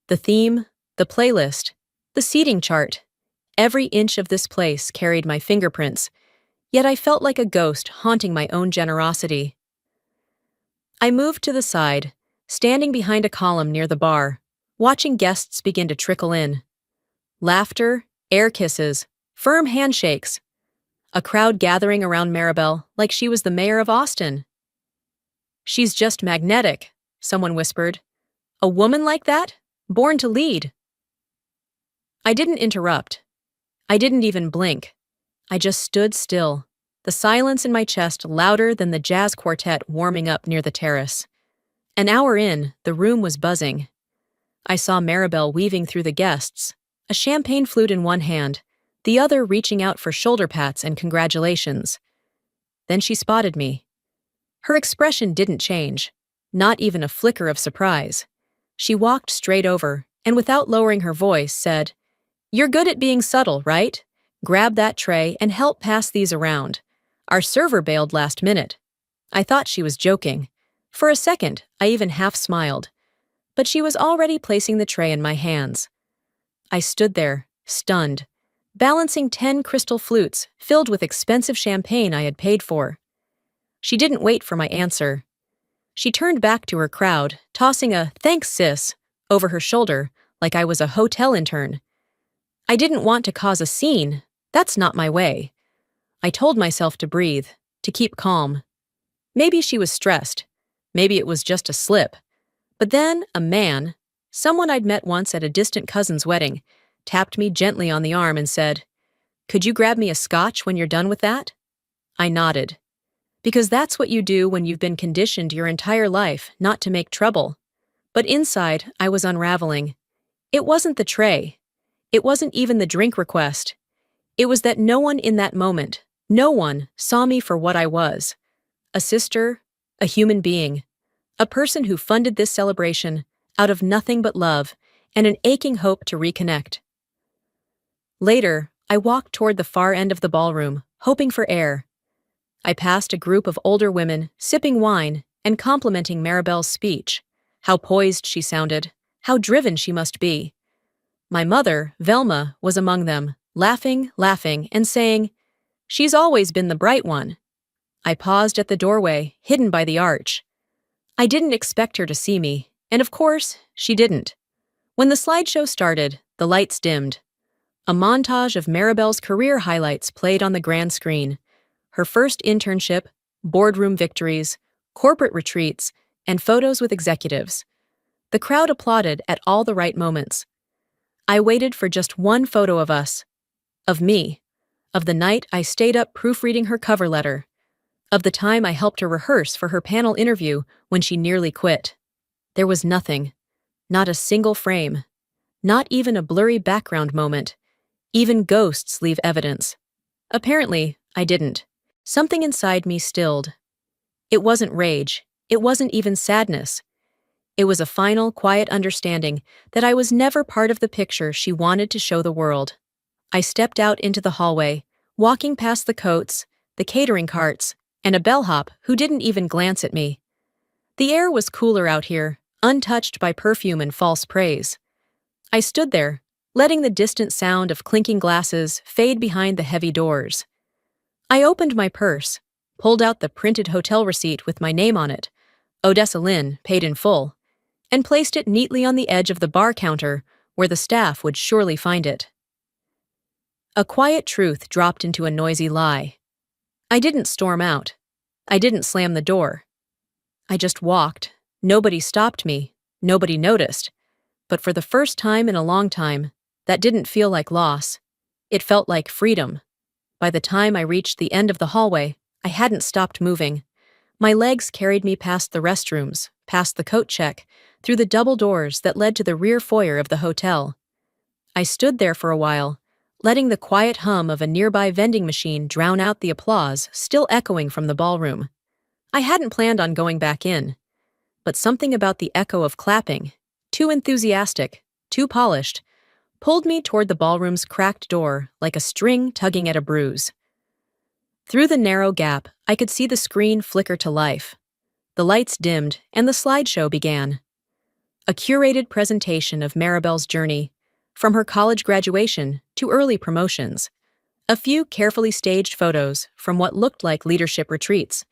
The theme, the playlist, the seating chart. Every inch of this place carried my fingerprints, yet I felt like a ghost haunting my own generosity. I moved to the side, standing behind a column near the bar, watching guests begin to trickle in. Laughter, air kisses, firm handshakes. A crowd gathering around Maribel like she was the mayor of Austin. "She's just magnetic," someone whispered. "A woman like that? Born to lead." I didn't interrupt. I didn't even blink. I just stood still, the silence in my chest louder than the jazz quartet warming up near the terrace. An hour in, the room was buzzing. I saw Maribel weaving through the guests, a champagne flute in one hand, the other reaching out for shoulder pats and congratulations. Then she spotted me. Her expression didn't change, not even a flicker of surprise. She walked straight over, and without lowering her voice, said, "You're good at being subtle, right? Grab that tray and help pass these around. Our server bailed last minute." I thought she was joking. For a second, I even half smiled. But she was already placing the tray in my hands. I stood there, stunned, balancing 10 crystal flutes filled with expensive champagne I had paid for. She didn't wait for my answer. She turned back to her crowd, tossing a "thanks, sis" over her shoulder like I was a hotel intern. I didn't want to cause a scene. That's not my way. I told myself to breathe, to keep calm. Maybe she was stressed. Maybe it was just a slip. But then a man, someone I'd met once at a distant cousin's wedding, tapped me gently on the arm and said, "Could you grab me a scotch when you're done with that?" I nodded. Because that's what you do when you've been conditioned your entire life not to make trouble. But inside, I was unraveling. It wasn't the tray. It wasn't even the drink request. It was that no one in that moment, no one, saw me for what I was. A sister, a human being, a person who funded this celebration out of nothing but love and an aching hope to reconnect. Later, I walked toward the far end of the ballroom, hoping for air. I passed a group of older women sipping wine and complimenting Maribel's speech. How poised she sounded, how driven she must be. My mother, Velma, was among them, laughing, and saying, "She's always been the bright one." I paused at the doorway, hidden by the arch. I didn't expect her to see me, and of course, she didn't. When the slideshow started, the lights dimmed. A montage of Maribel's career highlights played on the grand screen. Her first internship, boardroom victories, corporate retreats, and photos with executives. The crowd applauded at all the right moments. I waited for just one photo of us. Of me. Of the night I stayed up proofreading her cover letter. Of the time I helped her rehearse for her panel interview when she nearly quit. There was nothing. Not a single frame. Not even a blurry background moment. Even ghosts leave evidence. Apparently, I didn't. Something inside me stilled. It wasn't rage. It wasn't even sadness. It was a final, quiet understanding that I was never part of the picture she wanted to show the world. I stepped out into the hallway, walking past the coats, the catering carts, and a bellhop who didn't even glance at me. The air was cooler out here, untouched by perfume and false praise. I stood there, letting the distant sound of clinking glasses fade behind the heavy doors. I opened my purse, pulled out the printed hotel receipt with my name on it, Odessa Lynn, paid in full, and placed it neatly on the edge of the bar counter where the staff would surely find it. A quiet truth dropped into a noisy lie. I didn't storm out. I didn't slam the door. I just walked. Nobody stopped me. Nobody noticed. But for the first time in a long time, that didn't feel like loss. It felt like freedom. By the time I reached the end of the hallway, I hadn't stopped moving. My legs carried me past the restrooms, past the coat check, through the double doors that led to the rear foyer of the hotel. I stood there for a while, letting the quiet hum of a nearby vending machine drown out the applause still echoing from the ballroom. I hadn't planned on going back in, but something about the echo of clapping, too enthusiastic, too polished, pulled me toward the ballroom's cracked door like a string tugging at a bruise. Through the narrow gap, I could see the screen flicker to life. The lights dimmed, and the slideshow began. A curated presentation of Maribel's journey, from her college graduation to early promotions. A few carefully staged photos from what looked like leadership retreats,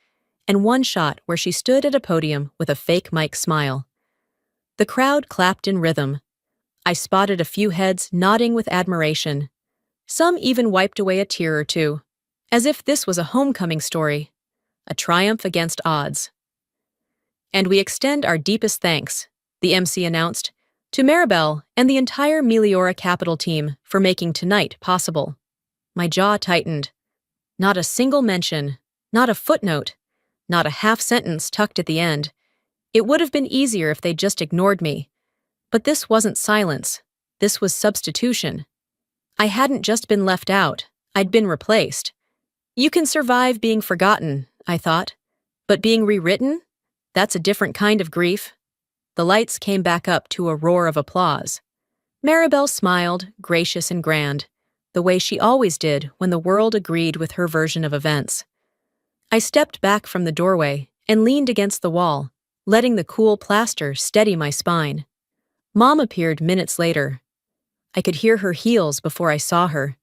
and one shot where she stood at a podium with a fake mic smile. The crowd clapped in rhythm. I spotted a few heads nodding with admiration. Some even wiped away a tear or two, as if this was a homecoming story, a triumph against odds. "And we extend our deepest thanks," the MC announced, "to Maribel and the entire Meliora Capital team for making tonight possible." My jaw tightened. Not a single mention, not a footnote, not a half sentence tucked at the end. It would have been easier if they'd just ignored me. But this wasn't silence. This was substitution. I hadn't just been left out. I'd been replaced. You can survive being forgotten, I thought. But being rewritten? That's a different kind of grief. The lights came back up to a roar of applause. Maribel smiled, gracious and grand, the way she always did when the world agreed with her version of events. I stepped back from the doorway and leaned against the wall, letting the cool plaster steady my spine. Mom appeared minutes later. I could hear her heels before I saw her.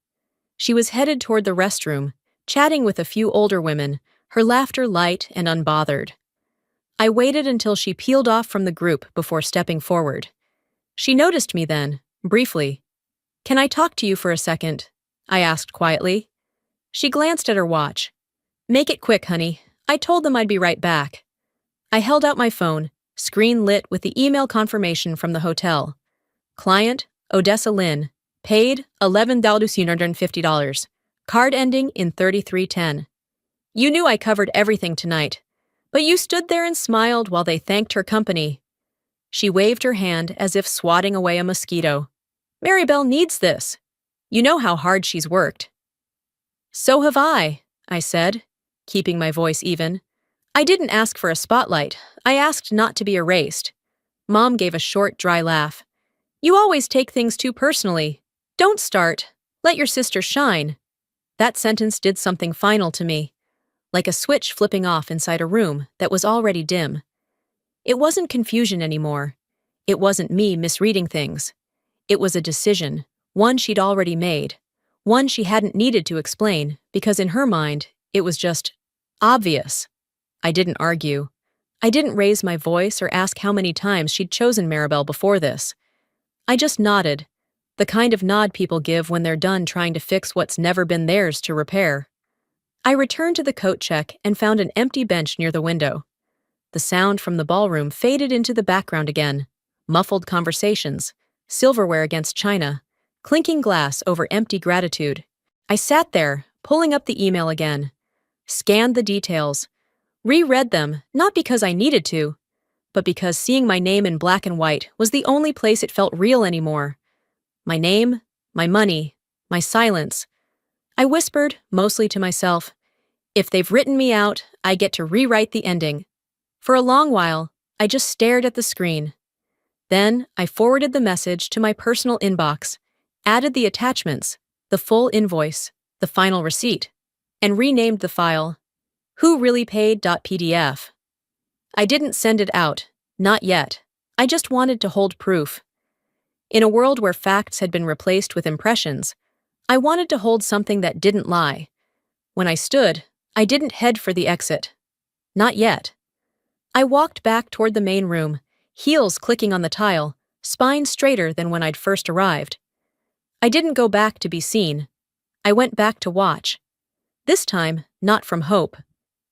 She was headed toward the restroom, chatting with a few older women, her laughter light and unbothered. I waited until she peeled off from the group before stepping forward. She noticed me then, briefly. "Can I talk to you for a second?" I asked quietly. She glanced at her watch. "Make it quick, honey. I told them I'd be right back." I held out my phone, screen lit with the email confirmation from the hotel. Client, Odessa Lynn. Paid, $11,150. Card ending in 3310. "You knew I covered everything tonight, but you stood there and smiled while they thanked her company." She waved her hand as if swatting away a mosquito. "Maribel needs this. You know how hard she's worked." "So have I," said, keeping my voice even. "I didn't ask for a spotlight. I asked not to be erased." Mom gave a short, dry laugh. "You always take things too personally. Don't start. Let your sister shine." That sentence did something final to me, like a switch flipping off inside a room that was already dim. It wasn't confusion anymore. It wasn't me misreading things. It was a decision, one she'd already made, one she hadn't needed to explain, because in her mind, it was just obvious. I didn't argue. I didn't raise my voice or ask how many times she'd chosen Maribel before this. I just nodded, the kind of nod people give when they're done trying to fix what's never been theirs to repair. I returned to the coat check and found an empty bench near the window. The sound from the ballroom faded into the background again. Muffled conversations, silverware against china, clinking glass over empty gratitude. I sat there, pulling up the email again, scanned the details, reread them, not because I needed to, but because seeing my name in black and white was the only place it felt real anymore. My name, my money, my silence. I whispered, mostly to myself, if they've written me out, I get to rewrite the ending. For a long while, I just stared at the screen. Then, I forwarded the message to my personal inbox, added the attachments, the full invoice, the final receipt, and renamed the file whoreallypaid.pdf. I didn't send it out, not yet. I just wanted to hold proof. In a world where facts had been replaced with impressions, I wanted to hold something that didn't lie. When I stood, I didn't head for the exit. Not yet. I walked back toward the main room, heels clicking on the tile, spine straighter than when I'd first arrived. I didn't go back to be seen. I went back to watch. This time, not from hope,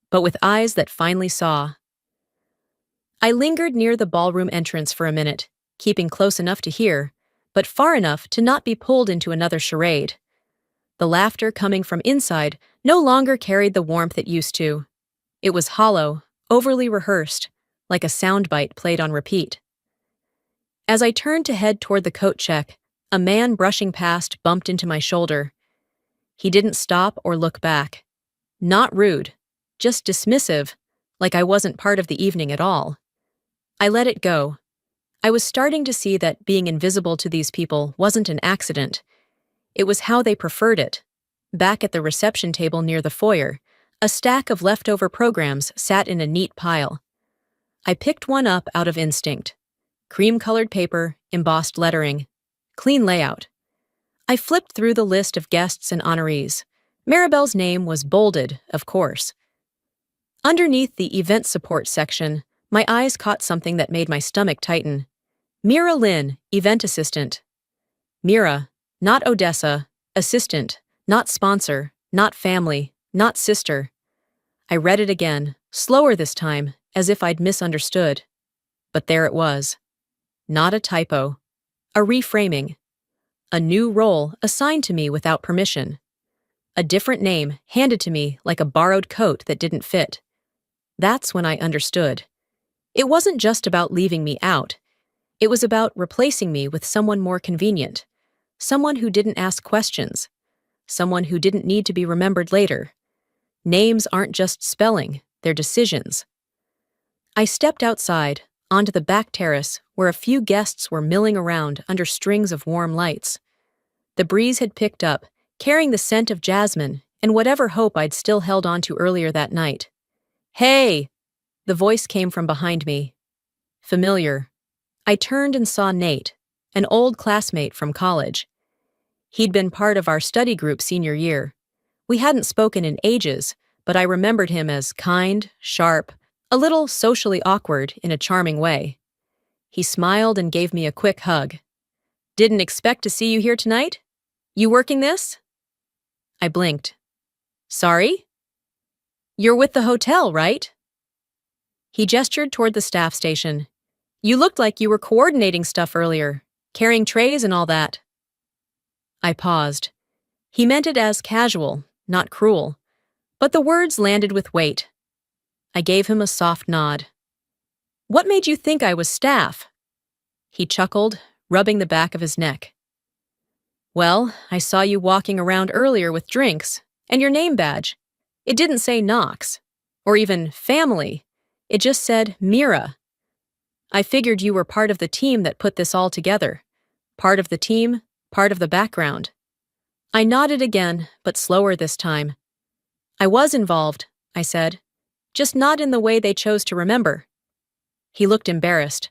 but with eyes that finally saw. I lingered near the ballroom entrance for a minute, keeping close enough to hear, but far enough to not be pulled into another charade. The laughter coming from inside no longer carried the warmth it used to. It was hollow, overly rehearsed, like a soundbite played on repeat. As I turned to head toward the coat check, a man brushing past bumped into my shoulder. He didn't stop or look back. Not rude, just dismissive, like I wasn't part of the evening at all. I let it go. I was starting to see that being invisible to these people wasn't an accident. It was how they preferred it. Back at the reception table near the foyer, a stack of leftover programs sat in a neat pile. I picked one up out of instinct. Cream-colored paper, embossed lettering, clean layout. I flipped through the list of guests and honorees. Maribel's name was bolded, of course. Underneath the event support section, my eyes caught something that made my stomach tighten. Mira Lynn, event assistant. Mira, not Odessa, assistant, not sponsor, not family, not sister. I read it again, slower this time, as if I'd misunderstood. But there it was. Not a typo. A reframing. A new role assigned to me without permission. A different name handed to me like a borrowed coat that didn't fit. That's when I understood. It wasn't just about leaving me out. It was about replacing me with someone more convenient. Someone who didn't ask questions. Someone who didn't need to be remembered later. Names aren't just spelling, they're decisions. I stepped outside, onto the back terrace where a few guests were milling around under strings of warm lights. The breeze had picked up, carrying the scent of jasmine and whatever hope I'd still held on to earlier that night. "Hey!" The voice came from behind me. Familiar. I turned and saw Nate, an old classmate from college. He'd been part of our study group senior year. We hadn't spoken in ages, but I remembered him as kind, sharp, a little socially awkward in a charming way. He smiled and gave me a quick hug. "Didn't expect to see you here tonight? You working this?" I blinked. "Sorry?" "You're with the hotel, right?" He gestured toward the staff station. "You looked like you were coordinating stuff earlier, carrying trays and all that." I paused. He meant it as casual, not cruel, but the words landed with weight. I gave him a soft nod. "What made you think I was staff?" He chuckled, rubbing the back of his neck. "Well, I saw you walking around earlier with drinks, and your name badge. It didn't say Knox, or even family. It just said Mira. I figured you were part of the team that put this all together. Part of the team, part of the background." I nodded again, but slower this time. "I was involved," I said, "just not in the way they chose to remember." He looked embarrassed.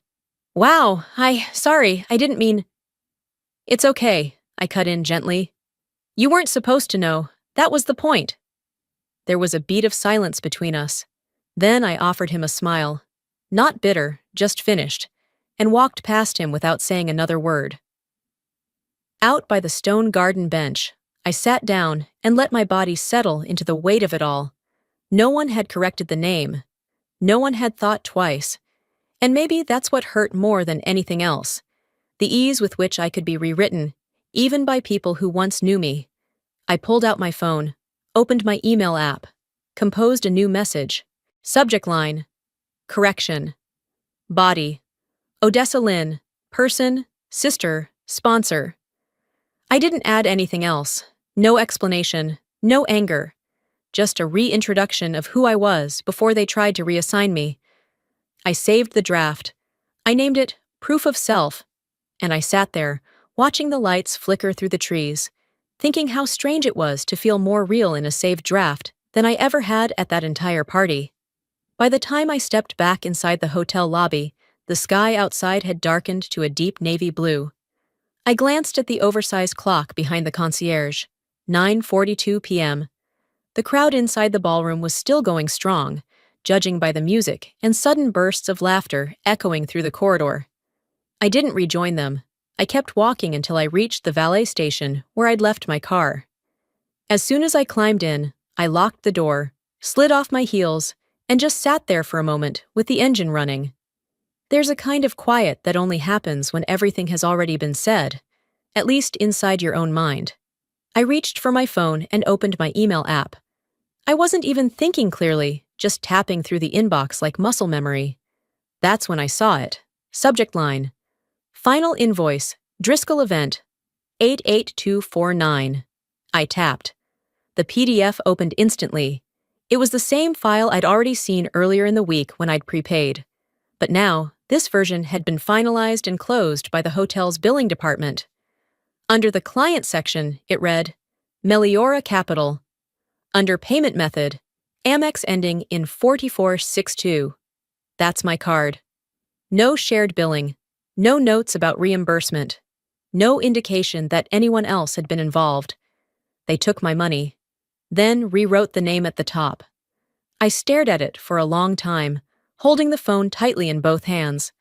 "Wow, sorry, I didn't mean..." It's okay, I cut in gently. You weren't supposed to know. That was the point. There was a beat of silence between us. Then I offered him a smile. Not bitter, just finished, and walked past him without saying another word. Out by the stone garden bench, I sat down and let my body settle into the weight of it all. No one had corrected the name. No one had thought twice. And maybe that's what hurt more than anything else. The ease with which I could be rewritten, even by people who once knew me. I pulled out my phone, opened my email app, composed a new message. Subject line: correction. Body: Odessa Lynn, person, sister, sponsor. I didn't add anything else. No explanation, no anger. Just a reintroduction of who I was before they tried to reassign me. I saved the draft. I named it Proof of Self. And I sat there, watching the lights flicker through the trees, thinking how strange it was to feel more real in a saved draft than I ever had at that entire party. By the time I stepped back inside the hotel lobby, the sky outside had darkened to a deep navy blue. I glanced at the oversized clock behind the concierge. 9:42 p.m. The crowd inside the ballroom was still going strong, judging by the music and sudden bursts of laughter echoing through the corridor. I didn't rejoin them. I kept walking until I reached the valet station where I'd left my car. As soon as I climbed in, I locked the door, slid off my heels, and just sat there for a moment with the engine running. There's a kind of quiet that only happens when everything has already been said, at least inside your own mind. I reached for my phone and opened my email app. I wasn't even thinking clearly, just tapping through the inbox like muscle memory. That's when I saw it. Subject line: Final invoice, Driscoll event, 88249. I tapped. The PDF opened instantly. It was the same file I'd already seen earlier in the week when I'd prepaid. But now, this version had been finalized and closed by the hotel's billing department. Under the client section, it read, Meliora Capital. Under payment method, Amex ending in 4462. That's my card. No shared billing. No notes about reimbursement. No indication that anyone else had been involved. They took my money, then rewrote the name at the top. I stared at it for a long time, holding the phone tightly in both hands.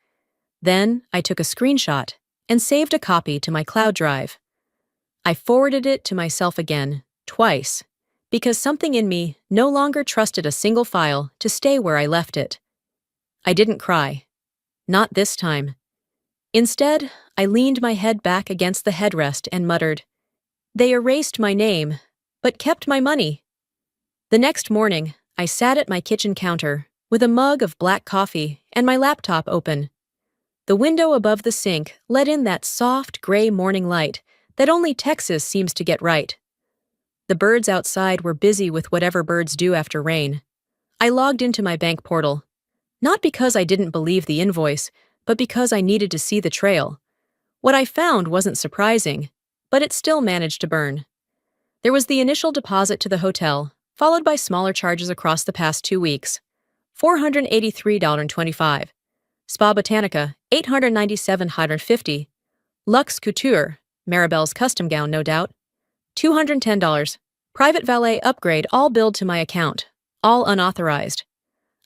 Then I took a screenshot and saved a copy to my cloud drive. I forwarded it to myself again, twice, because something in me no longer trusted a single file to stay where I left it. I didn't cry. Not this time. Instead, I leaned my head back against the headrest and muttered, They erased my name, but kept my money. The next morning, I sat at my kitchen counter with a mug of black coffee and my laptop open. The window above the sink let in that soft, gray morning light that only Texas seems to get right. The birds outside were busy with whatever birds do after rain. I logged into my bank portal, not because I didn't believe the invoice, but because I needed to see the trail. What I found wasn't surprising, but it still managed to burn. There was the initial deposit to the hotel, followed by smaller charges across the past 2 weeks. $483.25. Spa Botanica, $897.50. Luxe Couture, Maribel's custom gown, no doubt, $210. Private valet upgrade, all billed to my account, all unauthorized.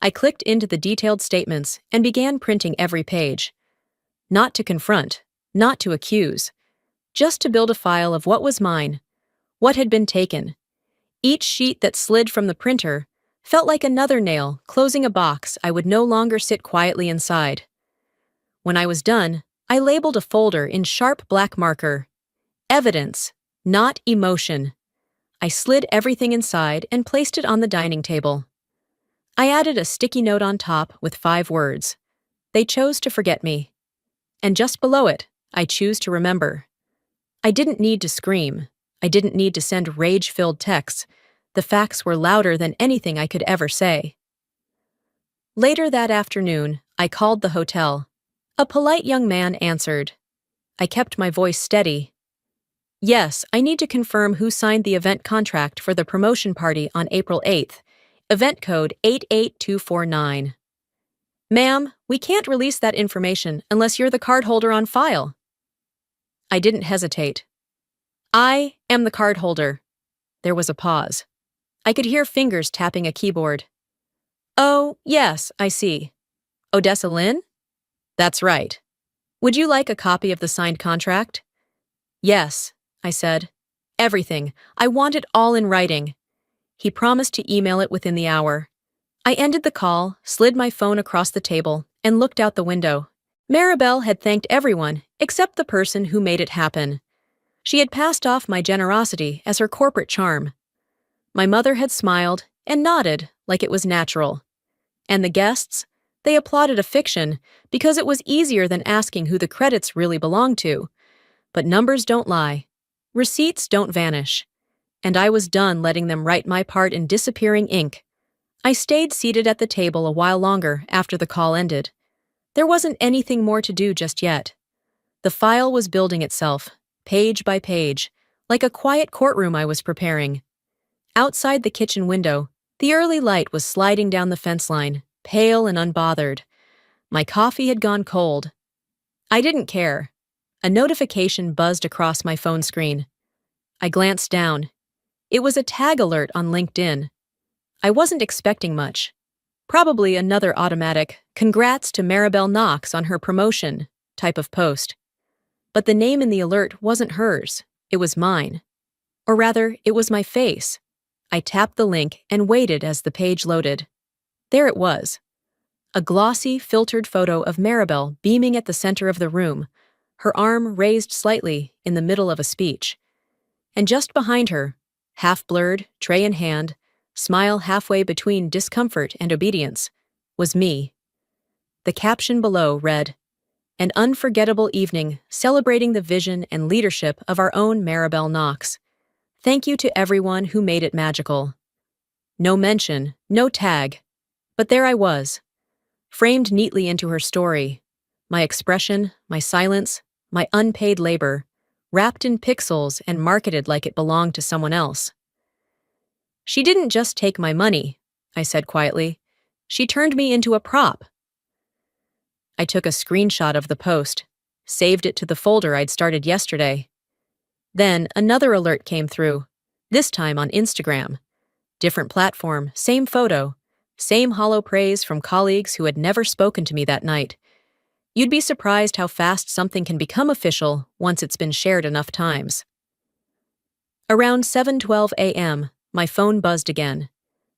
I clicked into the detailed statements and began printing every page. Not to confront, not to accuse, just to build a file of what was mine, what had been taken. Each sheet that slid from the printer felt like another nail closing a box I would no longer sit quietly inside. When I was done, I labeled a folder in sharp black marker. Evidence, not emotion. I slid everything inside and placed it on the dining table. I added a sticky note on top with 5 words. They chose to forget me. And just below it, I choose to remember. I didn't need to scream. I didn't need to send rage-filled texts. The facts were louder than anything I could ever say. Later that afternoon, I called the hotel. A polite young man answered. I kept my voice steady. Yes, I need to confirm who signed the event contract for the promotion party on April 8th. Event code 88249. Ma'am, we can't release that information unless you're the cardholder on file. I didn't hesitate. I am the cardholder. There was a pause. I could hear fingers tapping a keyboard. Oh, yes, I see. Odessa Lynn? That's right. Would you like a copy of the signed contract? Yes, I said. Everything. I want it all in writing. He promised to email it within the hour. I ended the call, slid my phone across the table, and looked out the window. Maribel had thanked everyone except the person who made it happen. She had passed off my generosity as her corporate charm. My mother had smiled and nodded like it was natural. And the guests? They applauded a fiction because it was easier than asking who the credits really belonged to. But numbers don't lie. Receipts don't vanish. And I was done letting them write my part in disappearing ink. I stayed seated at the table a while longer after the call ended. There wasn't anything more to do just yet. The file was building itself, page by page, like a quiet courtroom I was preparing. Outside the kitchen window, the early light was sliding down the fence line, pale and unbothered. My coffee had gone cold. I didn't care. A notification buzzed across my phone screen. I glanced down. It was a tag alert on LinkedIn. I wasn't expecting much. Probably another automatic, "Congrats to Maribel Knox on her promotion" type of post. But the name in the alert wasn't hers. It was mine. Or rather, it was my face. I tapped the link and waited as the page loaded. There it was. A glossy, filtered photo of Maribel beaming at the center of the room, her arm raised slightly in the middle of a speech. And just behind her, half-blurred, tray in hand, smile halfway between discomfort and obedience, was me. The caption below read, "An unforgettable evening celebrating the vision and leadership of our own Maribel Knox. Thank you to everyone who made it magical." No mention, no tag, but there I was, framed neatly into her story. My expression, my silence, my unpaid labor, wrapped in pixels and marketed like it belonged to someone else. "She didn't just take my money," I said quietly. "She turned me into a prop." I took a screenshot of the post, saved it to the folder I'd started yesterday. Then another alert came through, this time on Instagram. Different platform, same photo, same hollow praise from colleagues who had never spoken to me that night. You'd be surprised how fast something can become official once it's been shared enough times. Around 7:12 a.m., my phone buzzed again.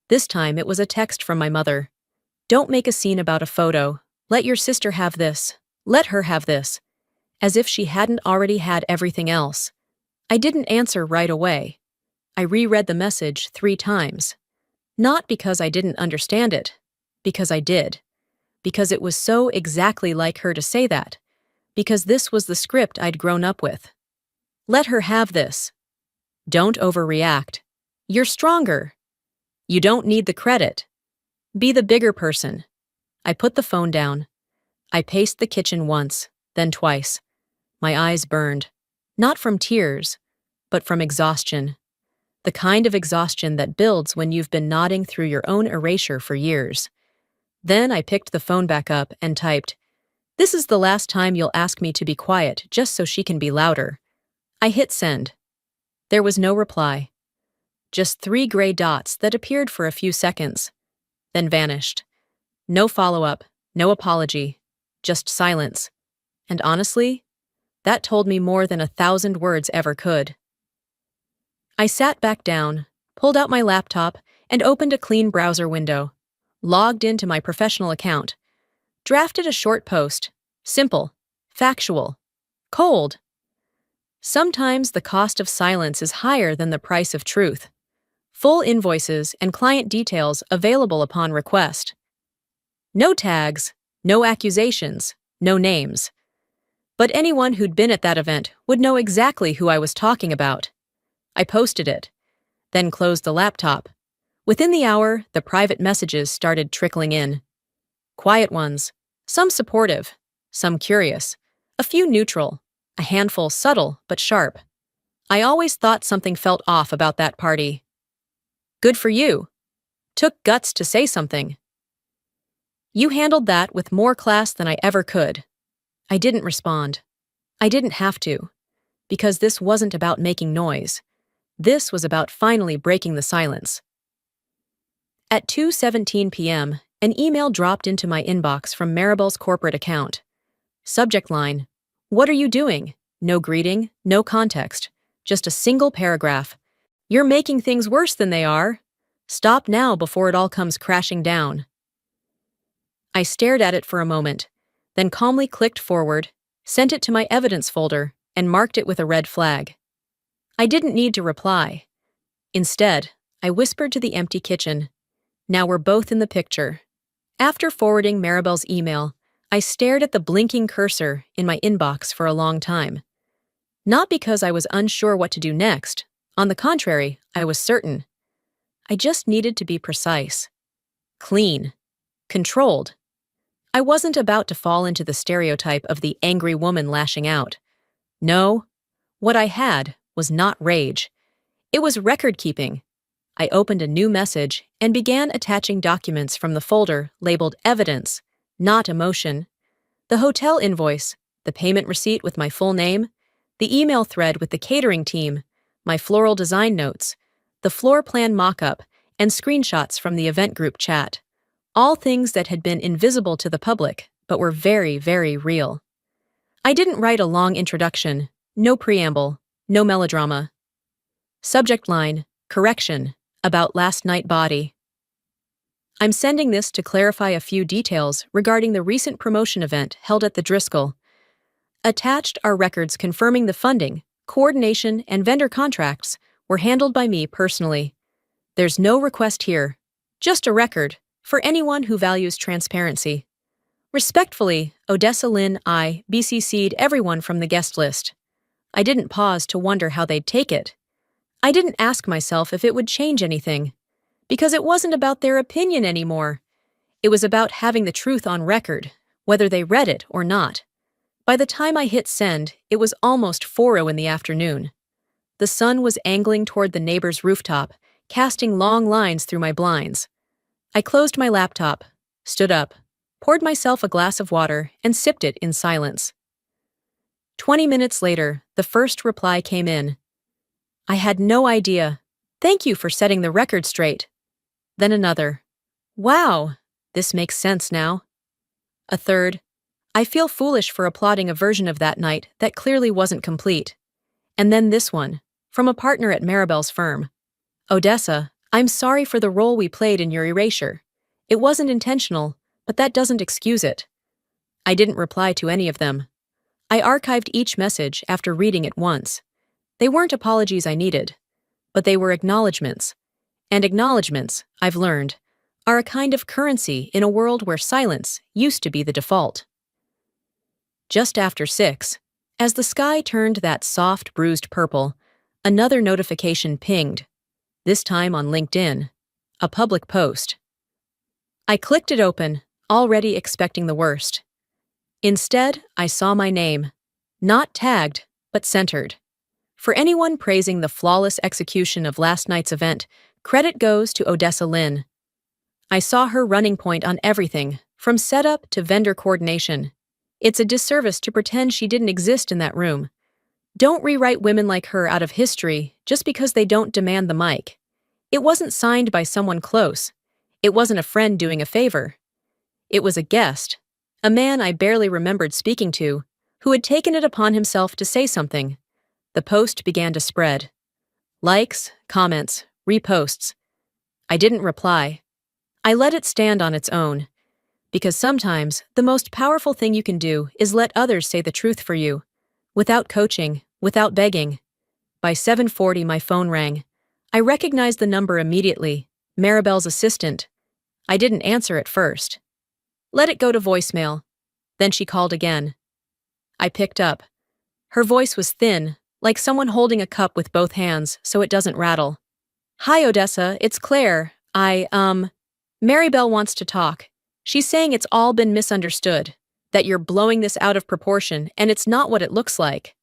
This time it was a text from my mother. "Don't make a scene about a photo. Let your sister have this. Let her have this." As if she hadn't already had everything else. I didn't answer right away. I reread the message 3 times. Not because I didn't understand it. Because I did. Because it was so exactly like her to say that. Because this was the script I'd grown up with. Let her have this. Don't overreact. You're stronger. You don't need the credit. Be the bigger person. I put the phone down. I paced the kitchen once, then twice. My eyes burned. Not from tears, but from exhaustion. The kind of exhaustion that builds when you've been nodding through your own erasure for years. Then I picked the phone back up and typed, "This is the last time you'll ask me to be quiet just so she can be louder." I hit send. There was no reply. Just 3 gray dots that appeared for a few seconds, then vanished. No follow-up, no apology, just silence. And honestly, that told me more than 1,000 words ever could. I sat back down, pulled out my laptop, and opened a clean browser window. Logged into my professional account. Drafted a short post. Simple. Factual. Cold. Sometimes the cost of silence is higher than the price of truth. Full invoices and client details available upon request. No tags, no accusations, no names. But anyone who'd been at that event would know exactly who I was talking about. I posted it, then closed the laptop. Within the hour, the private messages started trickling in. Quiet ones, some supportive, some curious, a few neutral, a handful subtle but sharp. I always thought something felt off about that party. Good for you. Took guts to say something. You handled that with more class than I ever could. I didn't respond. I didn't have to. because this wasn't about making noise. This was about finally breaking the silence. At 2:17 p.m., an email dropped into my inbox from Maribel's corporate account. Subject line: "What are you doing?" No greeting, no context, just a single paragraph. "You're making things worse than they are. Stop now before it all comes crashing down." I stared at it for a moment, then calmly clicked forward, sent it to my evidence folder, and marked it with a red flag. I didn't need to reply. Instead, I whispered to the empty kitchen, "Now we're both in the picture." After forwarding Maribel's email, I stared at the blinking cursor in my inbox for a long time. Not because I was unsure what to do next. On the contrary, I was certain. I just needed to be precise. Clean. Controlled. I wasn't about to fall into the stereotype of the angry woman lashing out. No, what I had was not rage. It was record-keeping. I opened a new message and began attaching documents from the folder labeled Evidence, not Emotion. The hotel invoice, the payment receipt with my full name, the email thread with the catering team, my floral design notes, the floor plan mock-up, and screenshots from the event group chat. All things that had been invisible to the public, but were very, very real. I didn't write a long introduction, no preamble, no melodrama. Subject line: correction, about last night body. I'm sending this to clarify a few details regarding the recent promotion event held at the Driscoll. Attached are records confirming the funding, coordination, and vendor contracts were handled by me personally. There's no request here, just a record, for anyone who values transparency. Respectfully, Odessa Lynn I BCC'd everyone from the guest list. I didn't pause to wonder how they'd take it. I didn't ask myself if it would change anything, because it wasn't about their opinion anymore. It was about having the truth on record, whether they read it or not. By the time I hit send, it was almost 4:00 in the afternoon. The sun was angling toward the neighbor's rooftop, casting long lines through my blinds. I closed my laptop, stood up, poured myself a glass of water, and sipped it in silence. 20 minutes later, the first reply came in. I had no idea. Thank you for setting the record straight. Then another. Wow, this makes sense now. A third. I feel foolish for applauding a version of that night that clearly wasn't complete. And then this one, from a partner at Maribel's firm. Odessa, I'm sorry for the role we played in your erasure. It wasn't intentional, but that doesn't excuse it. I didn't reply to any of them. I archived each message after reading it once. They weren't apologies I needed, but they were acknowledgments. And acknowledgments, I've learned, are a kind of currency in a world where silence used to be the default. Just after 6, as the sky turned that soft, bruised purple, another notification pinged, this time on LinkedIn, a public post. I clicked it open, already expecting the worst. Instead, I saw my name, not tagged, but centered. For anyone praising the flawless execution of last night's event, credit goes to Odessa Lynn. I saw her running point on everything, from setup to vendor coordination. It's a disservice to pretend she didn't exist in that room. Don't rewrite women like her out of history just because they don't demand the mic. It wasn't signed by someone close. It wasn't a friend doing a favor. It was a guest, a man I barely remembered speaking to, who had taken it upon himself to say something. The post began to spread. Likes, comments, reposts. I didn't reply. I let it stand on its own. Because sometimes, the most powerful thing you can do is let others say the truth for you. Without coaching, without begging. By 7:40 my phone rang. I recognized the number immediately, Maribel's assistant. I didn't answer at first. Let it go to voicemail. Then she called again. I picked up. Her voice was thin, like someone holding a cup with both hands so it doesn't rattle. Hi Odessa, it's Claire. Maribel wants to talk. She's saying it's all been misunderstood, that you're blowing this out of proportion and it's not what it looks like.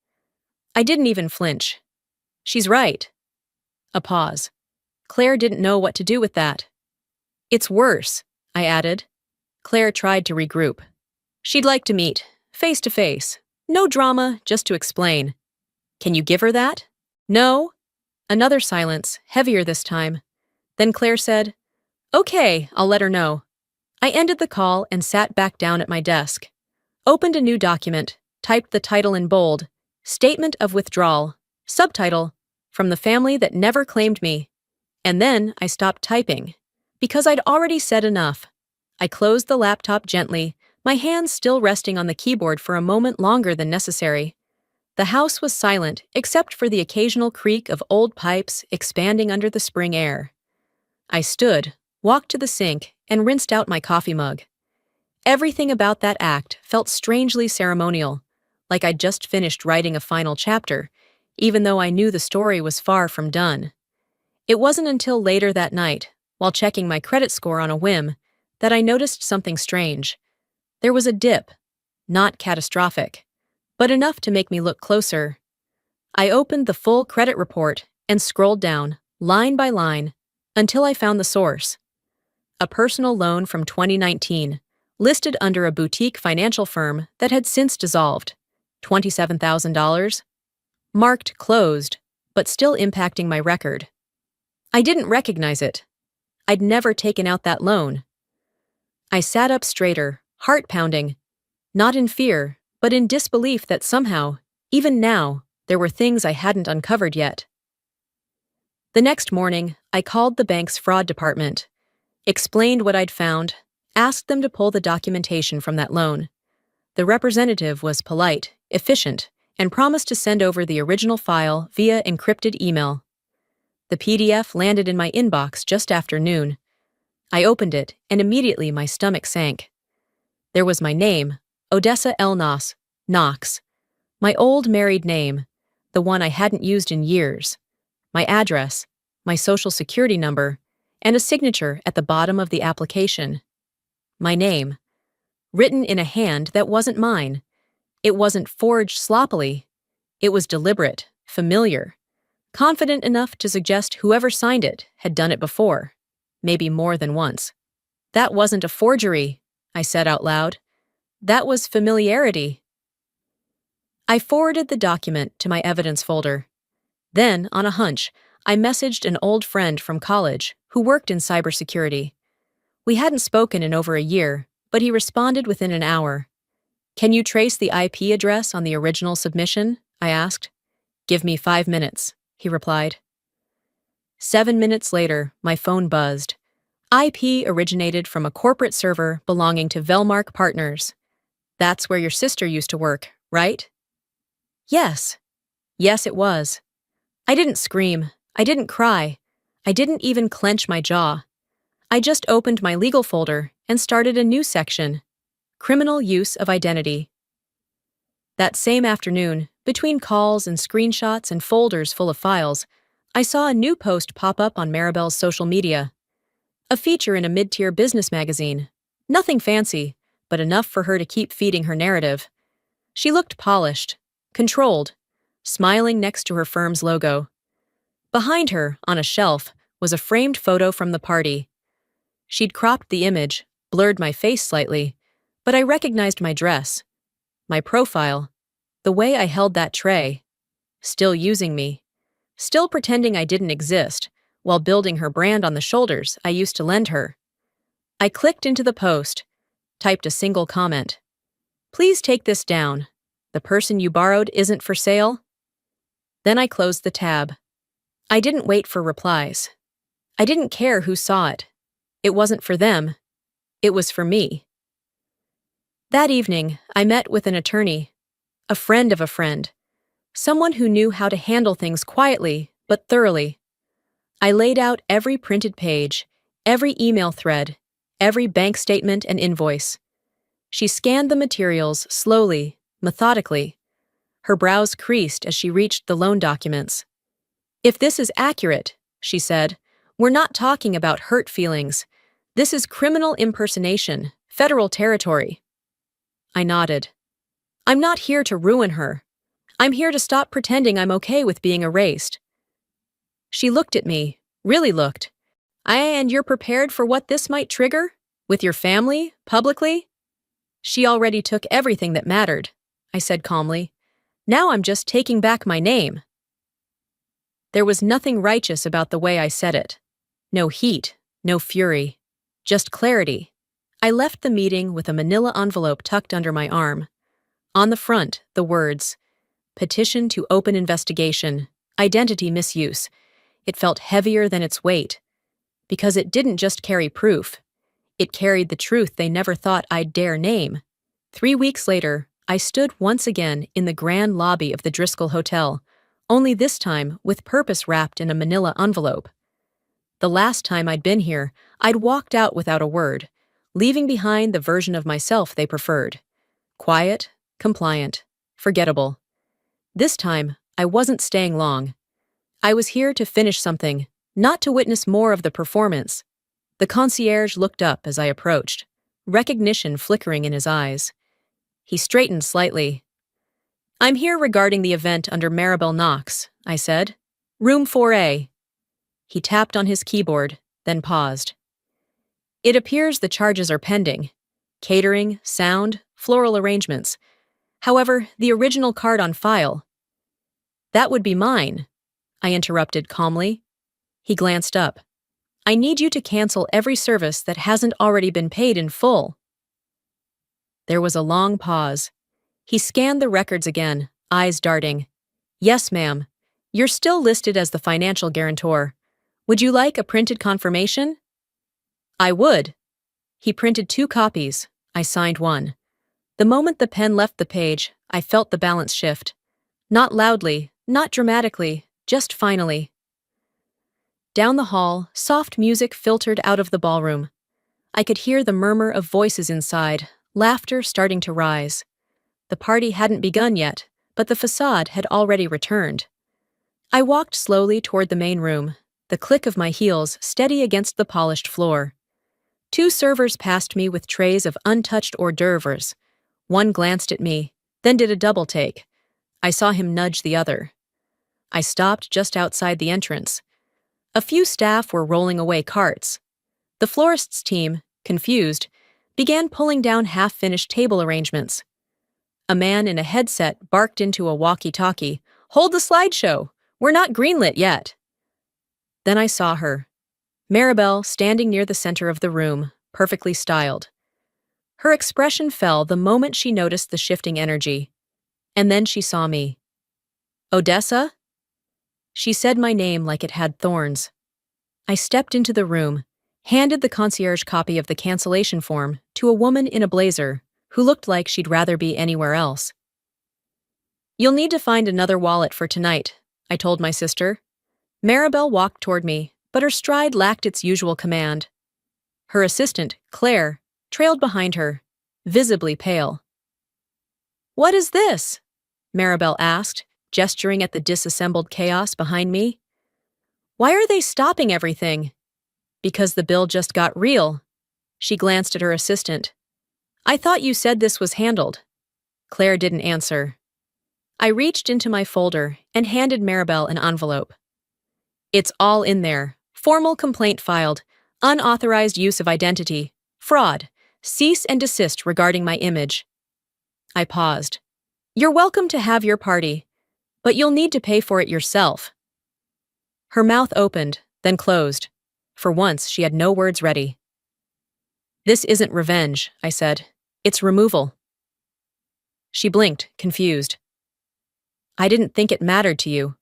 I didn't even flinch. She's right. A pause. Claire didn't know what to do with that. It's worse, I added. Claire tried to regroup. She'd like to meet, face to face. No drama, just to explain. Can you give her that? No. Another silence, heavier this time. Then Claire said, Okay, I'll let her know. I ended the call and sat back down at my desk. Opened a new document, typed the title in bold, Statement of Withdrawal, subtitle, From the Family That Never Claimed Me. And then I stopped typing, because I'd already said enough. I closed the laptop gently, my hands still resting on the keyboard for a moment longer than necessary. The house was silent except for the occasional creak of old pipes expanding under the spring air. I stood, walked to the sink, and rinsed out my coffee mug. Everything about that act felt strangely ceremonial, like I'd just finished writing a final chapter, even though I knew the story was far from done. It wasn't until later that night, while checking my credit score on a whim, that I noticed something strange. There was a dip, not catastrophic, but enough to make me look closer. I opened the full credit report and scrolled down, line by line, until I found the source. A personal loan from 2019, listed under a boutique financial firm that had since dissolved. $27,000. Marked closed, but still impacting my record. I didn't recognize it. I'd never taken out that loan. I sat up straighter, heart pounding, not in fear, but in disbelief that somehow, even now, there were things I hadn't uncovered yet. The next morning, I called the bank's fraud department, explained what I'd found, asked them to pull the documentation from that loan. The representative was polite, efficient, and promised to send over the original file via encrypted email. The PDF landed in my inbox just after noon. I opened it, and immediately my stomach sank. There was my name, Odessa L. Knox. My old married name, the one I hadn't used in years. My address, my social security number, and a signature at the bottom of the application. My name, written in a hand that wasn't mine. It wasn't forged sloppily. It was deliberate, familiar, confident enough to suggest whoever signed it had done it before, maybe more than once. That wasn't a forgery, I said out loud. That was familiarity. I forwarded the document to my evidence folder. Then, on a hunch, I messaged an old friend from college who worked in cybersecurity. We hadn't spoken in over a year, but he responded within an hour. Can you trace the IP address on the original submission? I asked. Give me 5 minutes, he replied. 7 minutes later, my phone buzzed. IP originated from a corporate server belonging to Velmark Partners. That's where your sister used to work, right? Yes. Yes, it was. I didn't scream. I didn't cry. I didn't even clench my jaw. I just opened my legal folder and started a new section, Criminal Use of Identity. That same afternoon, between calls and screenshots and folders full of files, I saw a new post pop up on Maribel's social media. A feature in a mid-tier business magazine. Nothing fancy, but enough for her to keep feeding her narrative. She looked polished, controlled, smiling next to her firm's logo. Behind her, on a shelf, was a framed photo from the party. She'd cropped the image, blurred my face slightly, but I recognized my dress, my profile, the way I held that tray. Still using me. Still pretending I didn't exist, while building her brand on the shoulders I used to lend her. I clicked into the post, typed a single comment. Please take this down. The person you borrowed isn't for sale. Then I closed the tab. I didn't wait for replies. I didn't care who saw it. It wasn't for them. It was for me. That evening, I met with an attorney, a friend of a friend, someone who knew how to handle things quietly but thoroughly. I laid out every printed page, every email thread, every bank statement and invoice. She scanned the materials slowly, methodically. Her brows creased as she reached the loan documents. If this is accurate, she said, we're not talking about hurt feelings. This is criminal impersonation, federal territory. I nodded. I'm not here to ruin her. I'm here to stop pretending I'm okay with being erased. She looked at me, really looked. And you're prepared for what this might trigger? With your family, publicly? She already took everything that mattered, I said calmly. Now I'm just taking back my name. There was nothing righteous about the way I said it. No heat, no fury, just clarity. I left the meeting with a manila envelope tucked under my arm. On the front, the words, "Petition to open investigation, identity misuse." It felt heavier than its weight, because it didn't just carry proof. It carried the truth they never thought I'd dare name. 3 weeks later, I stood once again in the grand lobby of the Driscoll Hotel, only this time with purpose wrapped in a manila envelope. The last time I'd been here, I'd walked out without a word, leaving behind the version of myself they preferred. Quiet, compliant, forgettable. This time, I wasn't staying long. I was here to finish something, not to witness more of the performance. The concierge looked up as I approached, recognition flickering in his eyes. He straightened slightly. "I'm here regarding the event under Maribel Knox," I said. "Room 4A. He tapped on his keyboard, then paused. "It appears the charges are pending. Catering, sound, floral arrangements. However, the original card on file—" "That would be mine," I interrupted calmly. He glanced up. "I need you to cancel every service that hasn't already been paid in full." There was a long pause. He scanned the records again, eyes darting. "Yes, ma'am. You're still listed as the financial guarantor. Would you like a printed confirmation?" "I would." He printed 2 copies. I signed one. The moment the pen left the page, I felt the balance shift. Not loudly, not dramatically, just finally. Down the hall, soft music filtered out of the ballroom. I could hear the murmur of voices inside, laughter starting to rise. The party hadn't begun yet, but the facade had already returned. I walked slowly toward the main room, the click of my heels steady against the polished floor. 2 servers passed me with trays of untouched hors d'oeuvres. One glanced at me, then did a double take. I saw him nudge the other. I stopped just outside the entrance. A few staff were rolling away carts. The florist's team, confused, began pulling down half-finished table arrangements. A man in a headset barked into a walkie-talkie, "Hold the slideshow! We're not greenlit yet!" Then I saw her. Maribel standing near the center of the room, perfectly styled. Her expression fell the moment she noticed the shifting energy. And then she saw me. "Odessa?" She said my name like it had thorns. I stepped into the room, handed the concierge copy of the cancellation form to a woman in a blazer who looked like she'd rather be anywhere else. "You'll need to find another wallet for tonight," I told my sister. Maribel walked toward me, but her stride lacked its usual command. Her assistant, Claire, trailed behind her, visibly pale. "What is this?" Maribel asked, gesturing at the disassembled chaos behind me. "Why are they stopping everything?" "Because the bill just got real." She glanced at her assistant. "I thought you said this was handled." Claire didn't answer. I reached into my folder and handed Maribel an envelope. "It's all in there. Formal complaint filed. Unauthorized use of identity. Fraud. Cease and desist regarding my image." I paused. "You're welcome to have your party, but you'll need to pay for it yourself." Her mouth opened, then closed. For once, she had no words ready. "This isn't revenge," I said. "It's removal." She blinked, confused. "I didn't think it mattered to you."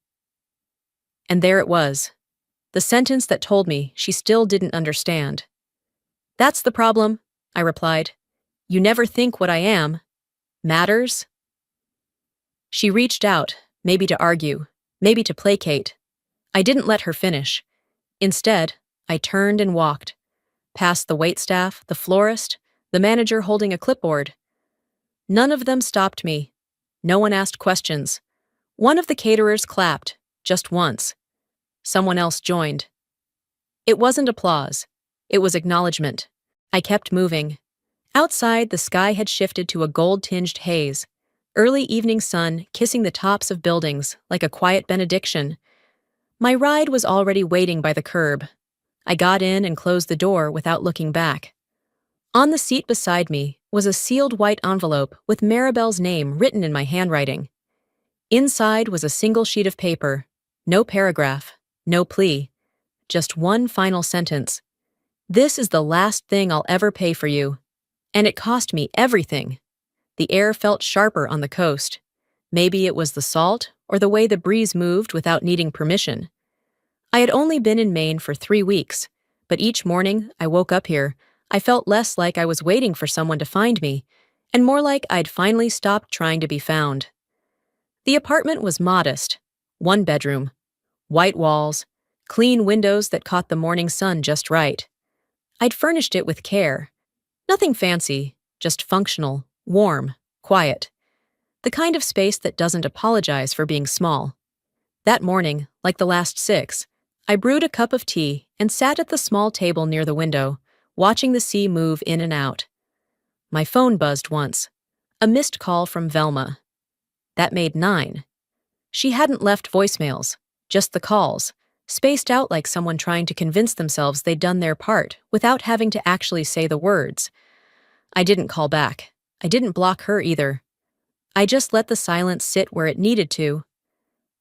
And there it was. The sentence that told me she still didn't understand. "That's the problem," I replied. "You never think what I am matters." She reached out, maybe to argue, maybe to placate. I didn't let her finish. Instead, I turned and walked, past the waitstaff, the florist, the manager holding a clipboard. None of them stopped me. No one asked questions. One of the caterers clapped, just once. Someone else joined. It wasn't applause. It was acknowledgement. I kept moving. Outside, the sky had shifted to a gold-tinged haze. Early evening sun kissing the tops of buildings like a quiet benediction. My ride was already waiting by the curb. I got in and closed the door without looking back. On the seat beside me was a sealed white envelope with Maribel's name written in my handwriting. Inside was a single sheet of paper, no paragraph, no plea, just one final sentence. This is the last thing I'll ever pay for you. And it cost me everything. The air felt sharper on the coast. Maybe it was the salt or the way the breeze moved without needing permission. I had only been in Maine for 3 weeks, but each morning I woke up here, I felt less like I was waiting for someone to find me, and more like I'd finally stopped trying to be found. The apartment was modest. 1 bedroom, white walls, clean windows that caught the morning sun just right. I'd furnished it with care. Nothing fancy, just functional, warm, quiet. The kind of space that doesn't apologize for being small. That morning, like the last 6, I brewed a cup of tea and sat at the small table near the window, watching the sea move in and out. My phone buzzed once. A missed call from Velma. That made 9. She hadn't left voicemails, just the calls, spaced out like someone trying to convince themselves they'd done their part without having to actually say the words. I didn't call back. I didn't block her either. I just let the silence sit where it needed to.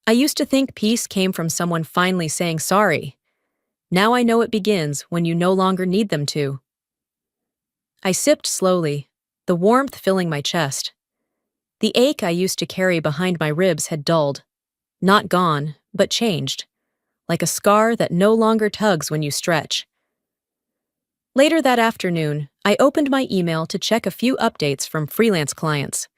I used to think peace came from someone finally saying sorry. Now I know it begins when you no longer need them to. I sipped slowly, the warmth filling my chest. The ache I used to carry behind my ribs had dulled. Not gone, but changed. Like a scar that no longer tugs when you stretch. Later that afternoon, I opened my email to check a few updates from freelance clients.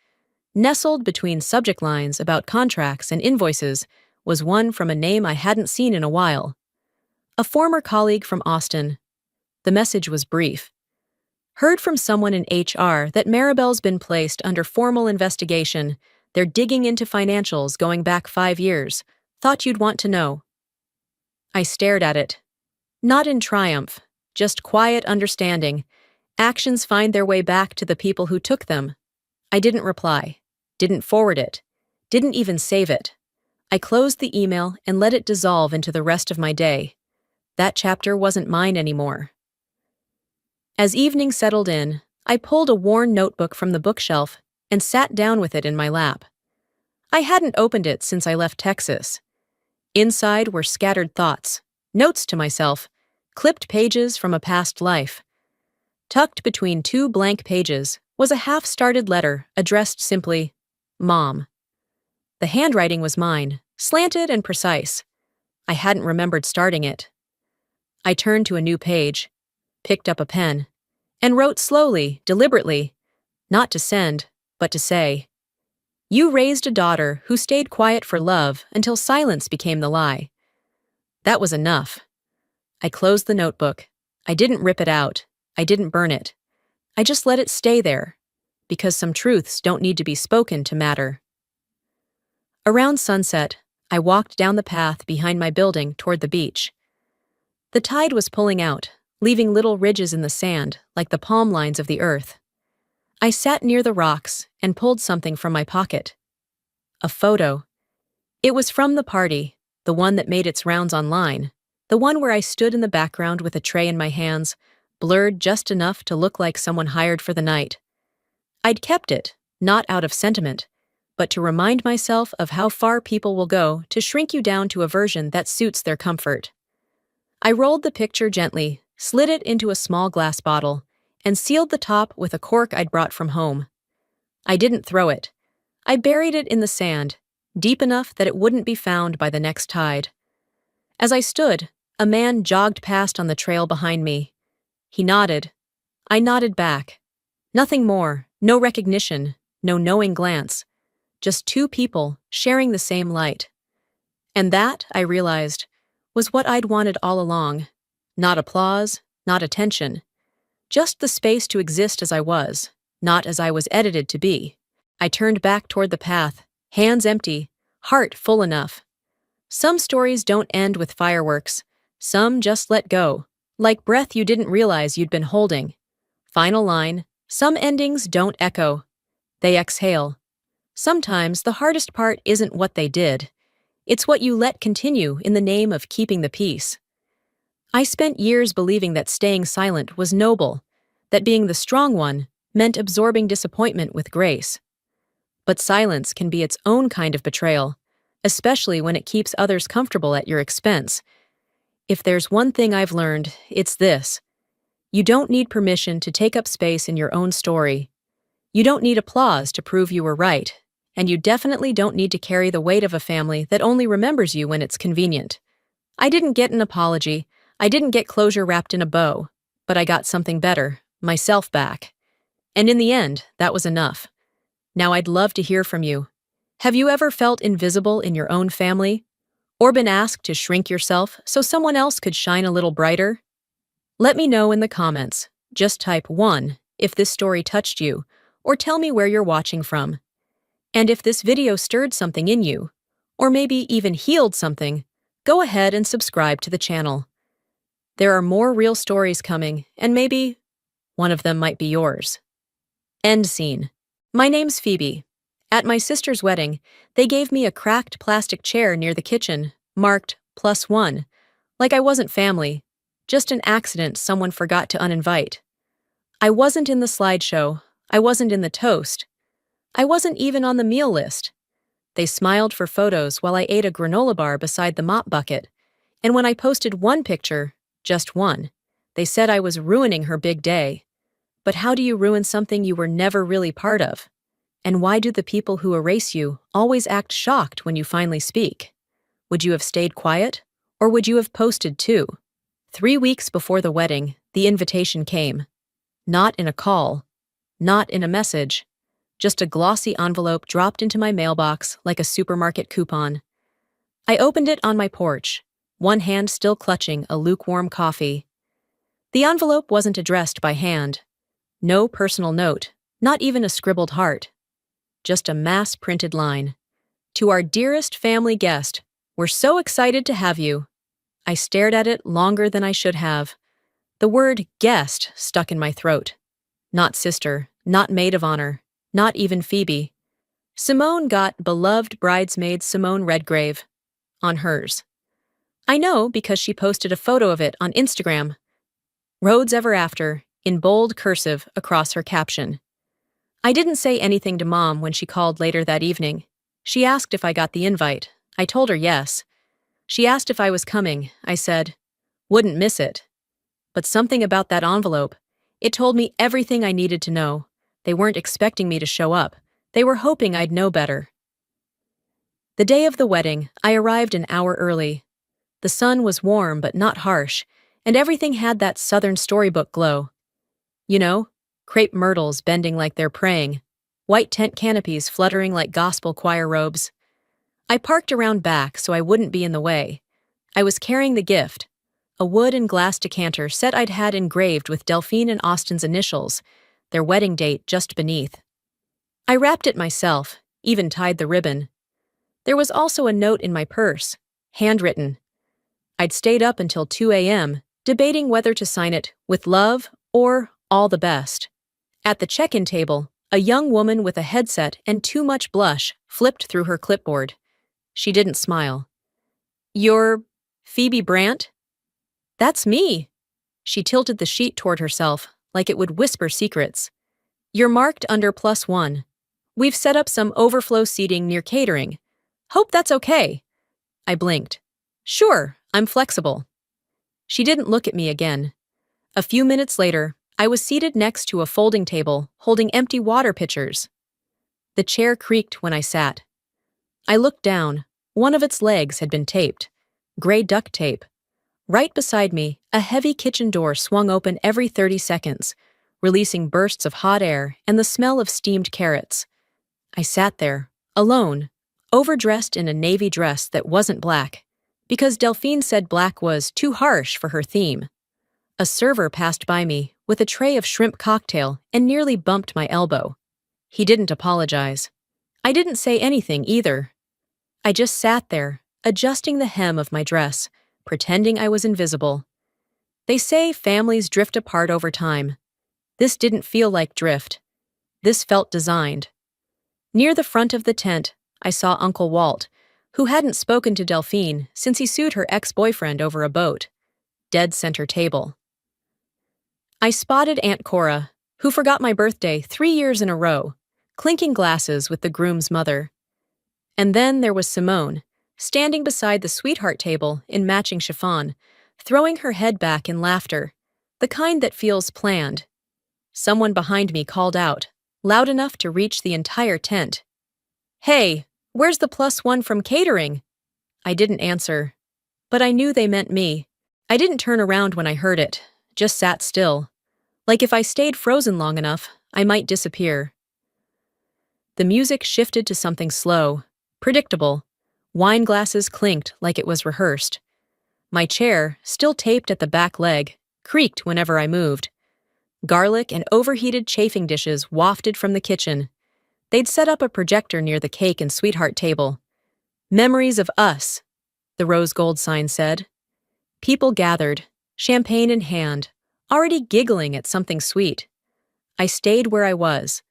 Nestled between subject lines about contracts and invoices was one from a name I hadn't seen in a while. A former colleague from Austin. The message was brief. Heard from someone in HR that Maribel's been placed under formal investigation. They're digging into financials going back 5 years. Thought you'd want to know. I stared at it. Not in triumph, just quiet understanding. Actions find their way back to the people who took them. I didn't reply. Didn't forward it. Didn't even save it. I closed the email and let it dissolve into the rest of my day. That chapter wasn't mine anymore. As evening settled in, I pulled a worn notebook from the bookshelf and sat down with it in my lap. I hadn't opened it since I left Texas. Inside were scattered thoughts, notes to myself, clipped pages from a past life. Tucked between 2 blank pages was a half-started letter addressed simply, Mom. The handwriting was mine, slanted and precise. I hadn't remembered starting it. I turned to a new page, picked up a pen, and wrote slowly, deliberately, not to send, but to say, You raised a daughter who stayed quiet for love until silence became the lie. That was enough. I closed the notebook. I didn't rip it out. I didn't burn it. I just let it stay there, because some truths don't need to be spoken to matter. Around sunset, I walked down the path behind my building toward the beach. The tide was pulling out, leaving little ridges in the sand like the palm lines of the earth. I sat near the rocks and pulled something from my pocket. A photo. It was from the party, the one that made its rounds online, the one where I stood in the background with a tray in my hands, blurred just enough to look like someone hired for the night. I'd kept it, not out of sentiment, but to remind myself of how far people will go to shrink you down to a version that suits their comfort. I rolled the picture gently, slid it into a small glass bottle, and sealed the top with a cork I'd brought from home. I didn't throw it. I buried it in the sand, deep enough that it wouldn't be found by the next tide. As I stood, a man jogged past on the trail behind me. He nodded. I nodded back. Nothing more, no recognition, no knowing glance. Just 2 people sharing the same light. And that, I realized, was what I'd wanted all along. Not applause, not attention. Just the space to exist as I was, not as I was edited to be. I turned back toward the path, hands empty, heart full enough. Some stories don't end with fireworks. Some just let go, like breath you didn't realize you'd been holding. Final line, some endings don't echo. They exhale. Sometimes the hardest part isn't what they did. It's what you let continue in the name of keeping the peace. I spent years believing that staying silent was noble, that being the strong one meant absorbing disappointment with grace. But silence can be its own kind of betrayal, especially when it keeps others comfortable at your expense. If there's one thing I've learned, it's this. You don't need permission to take up space in your own story. You don't need applause to prove you were right, and you definitely don't need to carry the weight of a family that only remembers you when it's convenient. I didn't get an apology, I didn't get closure wrapped in a bow, but I got something better, myself back. And in the end, that was enough. Now I'd love to hear from you. Have you ever felt invisible in your own family? Or been asked to shrink yourself so someone else could shine a little brighter? Let me know in the comments. Just type 1 if this story touched you, or tell me where you're watching from. And if this video stirred something in you, or maybe even healed something, go ahead and subscribe to the channel. There are more real stories coming, and maybe one of them might be yours. End scene. My name's Phoebe. At my sister's wedding, they gave me a cracked plastic chair near the kitchen, marked +1, like I wasn't family, just an accident someone forgot to uninvite. I wasn't in the slideshow, I wasn't in the toast, I wasn't even on the meal list. They smiled for photos while I ate a granola bar beside the mop bucket, and when I posted one picture, just one, they said I was ruining her big day. But how do you ruin something you were never really part of? And why do the people who erase you always act shocked when you finally speak? Would you have stayed quiet? Or would you have posted too? 3 weeks before the wedding, the invitation came. Not in a call, not in a message, just a glossy envelope dropped into my mailbox like a supermarket coupon. I opened it on my porch, one hand still clutching a lukewarm coffee. The envelope wasn't addressed by hand. No personal note, not even a scribbled heart. Just a mass-printed line. To our dearest family guest, we're so excited to have you. I stared at it longer than I should have. The word guest stuck in my throat. Not sister, not maid of honor, not even Phoebe. Simone got beloved bridesmaid Simone Redgrave on hers. I know because she posted a photo of it on Instagram. Rhodes Ever After, in bold cursive across her caption. I didn't say anything to Mom when she called later that evening. She asked if I got the invite. I told her yes. She asked if I was coming. I said, wouldn't miss it. But something about that envelope, it told me everything I needed to know. They weren't expecting me to show up. They were hoping I'd know better. The day of the wedding, I arrived an hour early. The sun was warm but not harsh, and everything had that Southern storybook glow. You know, crepe myrtles bending like they're praying, white tent canopies fluttering like gospel choir robes. I parked around back so I wouldn't be in the way. I was carrying the gift, a wood and glass decanter set I'd had engraved with Delphine and Austin's initials, their wedding date just beneath. I wrapped it myself, even tied the ribbon. There was also a note in my purse, handwritten. I'd stayed up until 2 a.m., debating whether to sign it with love or all the best. At the check-in table, a young woman with a headset and too much blush flipped through her clipboard. She didn't smile. You're Phoebe Brandt? That's me. She tilted the sheet toward herself, like it would whisper secrets. You're marked under +1. We've set up some overflow seating near catering. Hope that's okay. I blinked. Sure, I'm flexible. She didn't look at me again. A few minutes later, I was seated next to a folding table, holding empty water pitchers. The chair creaked when I sat. I looked down. One of its legs had been taped. Gray duct tape. Right beside me, a heavy kitchen door swung open every 30 seconds, releasing bursts of hot air and the smell of steamed carrots. I sat there, alone, overdressed in a navy dress that wasn't black, because Delphine said black was too harsh for her theme. A server passed by me with a tray of shrimp cocktail and nearly bumped my elbow. He didn't apologize. I didn't say anything either. I just sat there, adjusting the hem of my dress, pretending I was invisible. They say families drift apart over time. This didn't feel like drift. This felt designed. Near the front of the tent, I saw Uncle Walt, who hadn't spoken to Delphine since he sued her ex-boyfriend over a boat. Dead center table. I spotted Aunt Cora, who forgot my birthday 3 years in a row, clinking glasses with the groom's mother. And then there was Simone, standing beside the sweetheart table in matching chiffon, throwing her head back in laughter, the kind that feels planned. Someone behind me called out, loud enough to reach the entire tent. "Hey, where's the +1 from catering?" I didn't answer, but I knew they meant me. I didn't turn around when I heard it, just sat still. Like if I stayed frozen long enough, I might disappear. The music shifted to something slow, predictable. Wine glasses clinked like it was rehearsed. My chair, still taped at the back leg, creaked whenever I moved. Garlic and overheated chafing dishes wafted from the kitchen. They'd set up a projector near the cake and sweetheart table. "Memories of us," the rose gold sign said. People gathered, champagne in hand, already giggling at something sweet. I stayed where I was,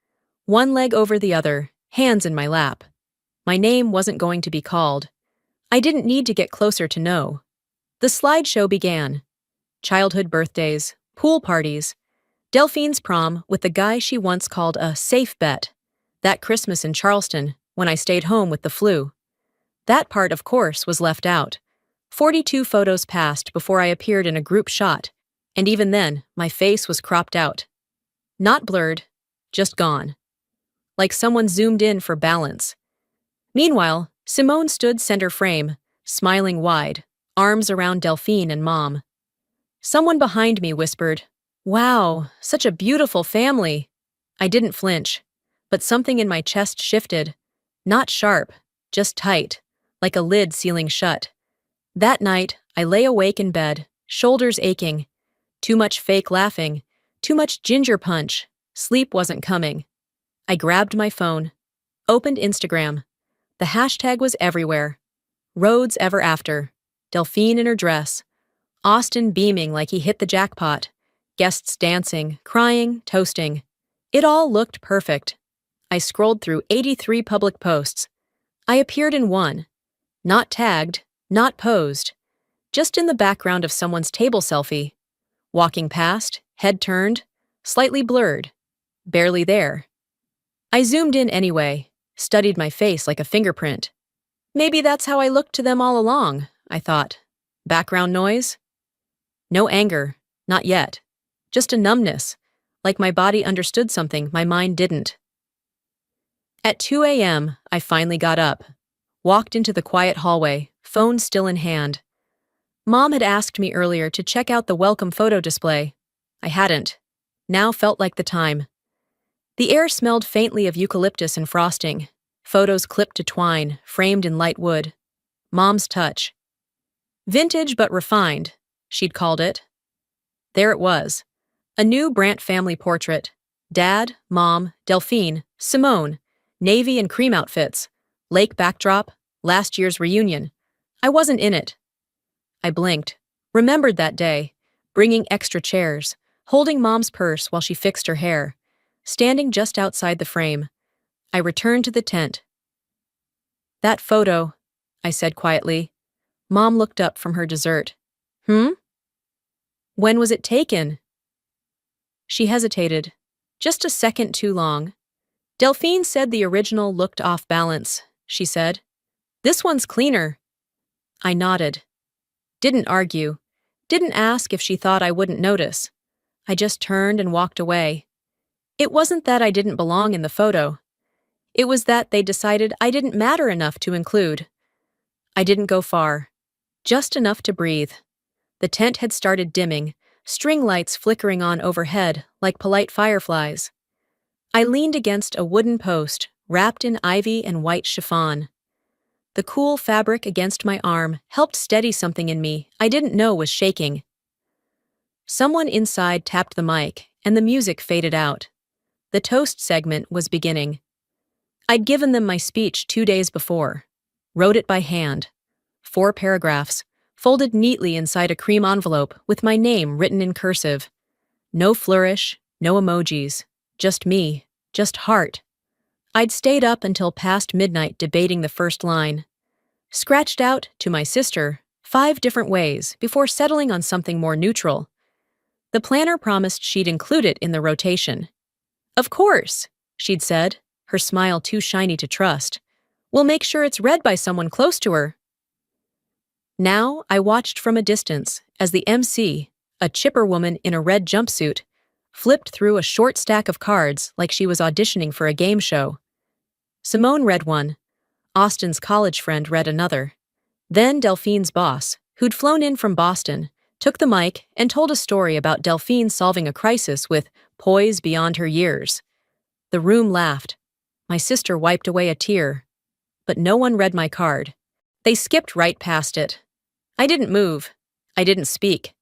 one leg over the other, hands in my lap. My name wasn't going to be called. I didn't need to get closer to know. The slideshow began. Childhood birthdays, pool parties, Delphine's prom with the guy she once called a safe bet, that Christmas in Charleston when I stayed home with the flu. That part, of course, was left out. 42 photos passed before I appeared in a group shot, and even then, my face was cropped out. Not blurred, just gone. Like someone zoomed in for balance. Meanwhile, Simone stood center frame, smiling wide, arms around Delphine and Mom. Someone behind me whispered, "Wow, such a beautiful family." I didn't flinch, but something in my chest shifted. Not sharp, just tight, like a lid sealing shut. That night, I lay awake in bed, shoulders aching. Too much fake laughing, too much ginger punch. Sleep wasn't coming. I grabbed my phone, opened Instagram. The hashtag was everywhere. Rhodes ever after. Delphine in her dress. Austin beaming like he hit the jackpot. Guests dancing, crying, toasting. It all looked perfect. I scrolled through 83 public posts. I appeared in one. Not tagged, not posed. Just in the background of someone's table selfie. Walking past, head turned, slightly blurred. Barely there. I zoomed in anyway, studied my face like a fingerprint. Maybe that's how I looked to them all along, I thought. Background noise? No anger, not yet. Just a numbness, like my body understood something my mind didn't. At 2 a.m., I finally got up, walked into the quiet hallway, phone still in hand. Mom had asked me earlier to check out the welcome photo display. I hadn't. Now felt like the time. The air smelled faintly of eucalyptus and frosting, photos clipped to twine, framed in light wood. Mom's touch. Vintage but refined, she'd called it. There it was. A new Brandt family portrait. Dad, Mom, Delphine, Simone, navy and cream outfits, lake backdrop, last year's reunion. I wasn't in it. I blinked, remembered that day, bringing extra chairs, holding Mom's purse while she fixed her hair, standing just outside the frame. I returned to the tent. "That photo," I said quietly. Mom looked up from her dessert. "When was it taken?" She hesitated, just a second too long. "Delphine said the original looked off balance," she said. "This one's cleaner." I nodded. Didn't argue. Didn't ask if she thought I wouldn't notice. I just turned and walked away. It wasn't that I didn't belong in the photo. It was that they decided I didn't matter enough to include. I didn't go far. Just enough to breathe. The tent had started dimming, string lights flickering on overhead like polite fireflies. I leaned against a wooden post, wrapped in ivy and white chiffon. The cool fabric against my arm helped steady something in me I didn't know was shaking. Someone inside tapped the mic, and the music faded out. The toast segment was beginning. I'd given them my speech 2 days before. Wrote it by hand. 4 paragraphs, folded neatly inside a cream envelope with my name written in cursive. No flourish, no emojis. Just me, just heart. I'd stayed up until past midnight debating the first line. Scratched out, to my sister, 5 different ways before settling on something more neutral. The planner promised she'd include it in the rotation. "Of course," she'd said, her her smile too shiny to trust. We'll make sure it's read by someone close to her. Now I watched from a distance as the MC, a chipper woman in a red jumpsuit, flipped through a short stack of cards like she was auditioning for a game show. Simone read one. Austin's college friend read another. Then Delphine's boss, who'd flown in from Boston, took the mic and told a story about Delphine solving a crisis with poise beyond her years. The room laughed. My sister wiped away a tear. But no one read my card. They skipped right past it. I didn't move. I didn't speak.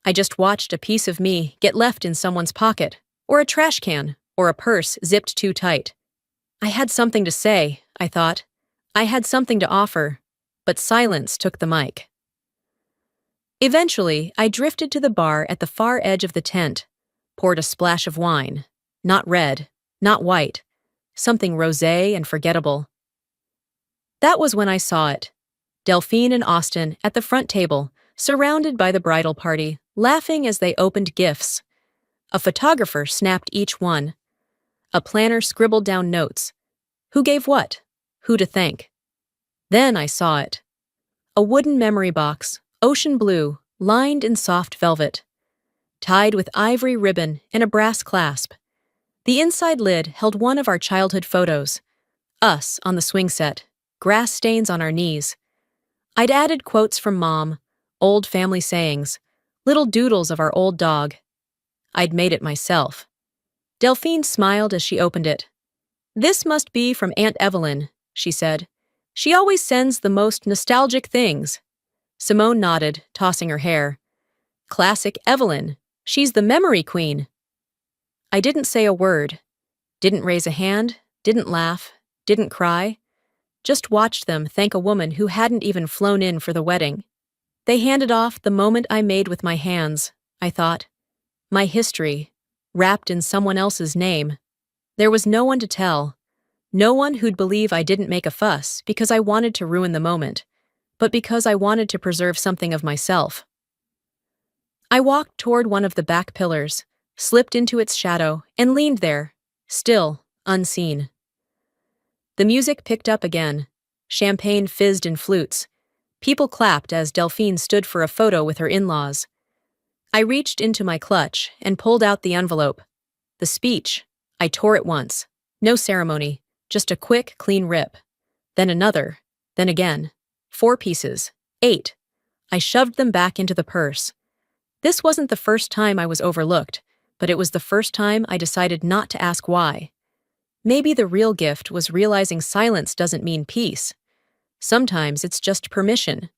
I just watched a piece of me get left in someone's pocket, or a trash can, or a purse zipped too tight. I had something to say, I thought. I had something to offer, but silence took the mic. Eventually, I drifted to the bar at the far edge of the tent, poured a splash of wine, not red, not white, something rosé and forgettable. That was when I saw it. Delphine and Austin at the front table, surrounded by the bridal party, laughing as they opened gifts. A photographer snapped each one. A planner scribbled down notes. Who gave what? Who to thank? Then I saw it. A wooden memory box, ocean blue, lined in soft velvet, tied with ivory ribbon and a brass clasp. The inside lid held one of our childhood photos. Us on the swing set, grass stains on our knees. I'd added quotes from Mom, old family sayings, little doodles of our old dog. I'd made it myself. Delphine smiled as she opened it. This must be from Aunt Evelyn, she said. She always sends the most nostalgic things. Simone nodded, tossing her hair. Classic Evelyn. She's the memory queen. I didn't say a word. Didn't raise a hand, didn't laugh, didn't cry. Just watched them thank a woman who hadn't even flown in for the wedding. They handed off the moment I made with my hands, I thought. My history, wrapped in someone else's name. There was no one to tell. No one who'd believe I didn't make a fuss because I wanted to ruin the moment, but because I wanted to preserve something of myself. I walked toward one of the back pillars, slipped into its shadow, and leaned there, still, unseen. The music picked up again. Champagne fizzed in flutes. People clapped as Delphine stood for a photo with her in-laws. I reached into my clutch and pulled out the envelope. The speech. I tore it once. No ceremony, just a quick, clean rip. Then another. Then again. 4 pieces. 8. I shoved them back into the purse. This wasn't the first time I was overlooked, but it was the first time I decided not to ask why. Maybe the real gift was realizing silence doesn't mean peace. Sometimes it's just permission.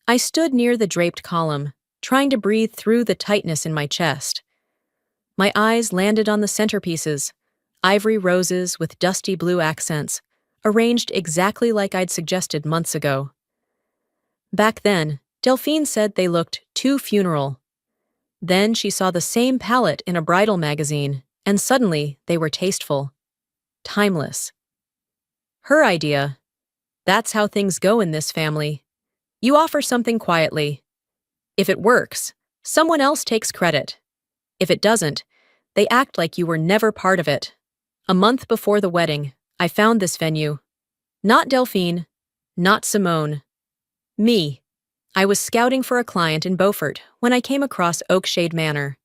I stood near the draped column, trying to breathe through the tightness in my chest. My eyes landed on the centerpieces, ivory roses with dusty blue accents, arranged exactly like I'd suggested months ago. Back then, Delphine said they looked too funeral. Then she saw the same palette in a bridal magazine, and suddenly they were tasteful. Timeless. Her idea. That's how things go in this family. You offer something quietly. If it works, someone else takes credit. If it doesn't, they act like you were never part of it. A month before the wedding, I found this venue. Not Delphine, not Simone. Me. I was scouting for a client in Beaufort when I came across Oakshade Manor.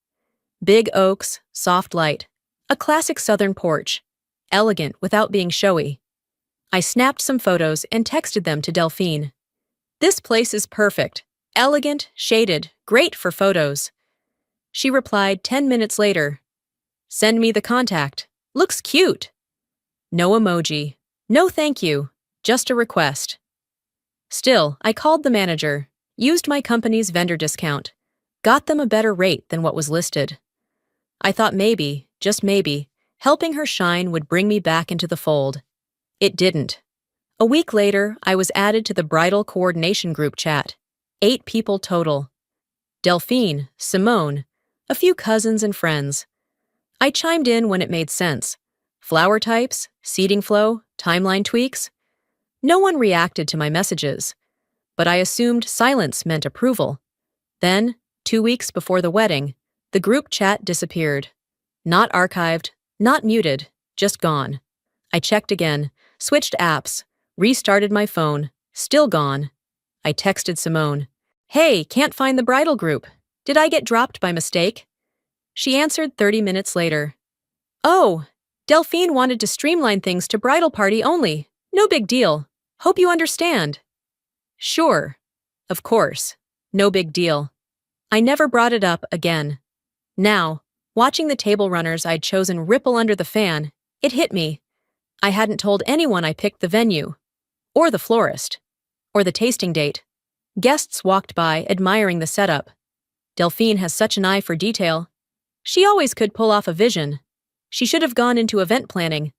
Big oaks, soft light, a classic southern porch, elegant without being showy. I snapped some photos and texted them to Delphine. This place is perfect, elegant, shaded, great for photos. She replied 10 minutes later. Send me the contact. Looks cute. No emoji. No thank you. Just a request. Still, I called the manager, used my company's vendor discount, got them a better rate than what was listed. I thought maybe, just maybe, helping her shine would bring me back into the fold. It didn't. A week later, I was added to the bridal coordination group chat. 8 people total. Delphine, Simone, a few cousins and friends. I chimed in when it made sense. Flower types, seating flow, timeline tweaks. No one reacted to my messages, but I assumed silence meant approval. Then, 2 weeks before the wedding, the group chat disappeared. Not archived, not muted, just gone. I checked again, switched apps, restarted my phone. Still gone. I texted Simone. Hey, can't find the bridal group. Did I get dropped by mistake? She answered 30 minutes later. Oh, Delphine wanted to streamline things to bridal party only. No big deal. Hope you understand. Sure. Of course. No big deal. I never brought it up again. Now, watching the table runners I'd chosen ripple under the fan, it hit me. I hadn't told anyone I picked the venue, or the florist, or the tasting date. Guests walked by, admiring the setup. Delphine has such an eye for detail. She always could pull off a vision. She should have gone into event planning.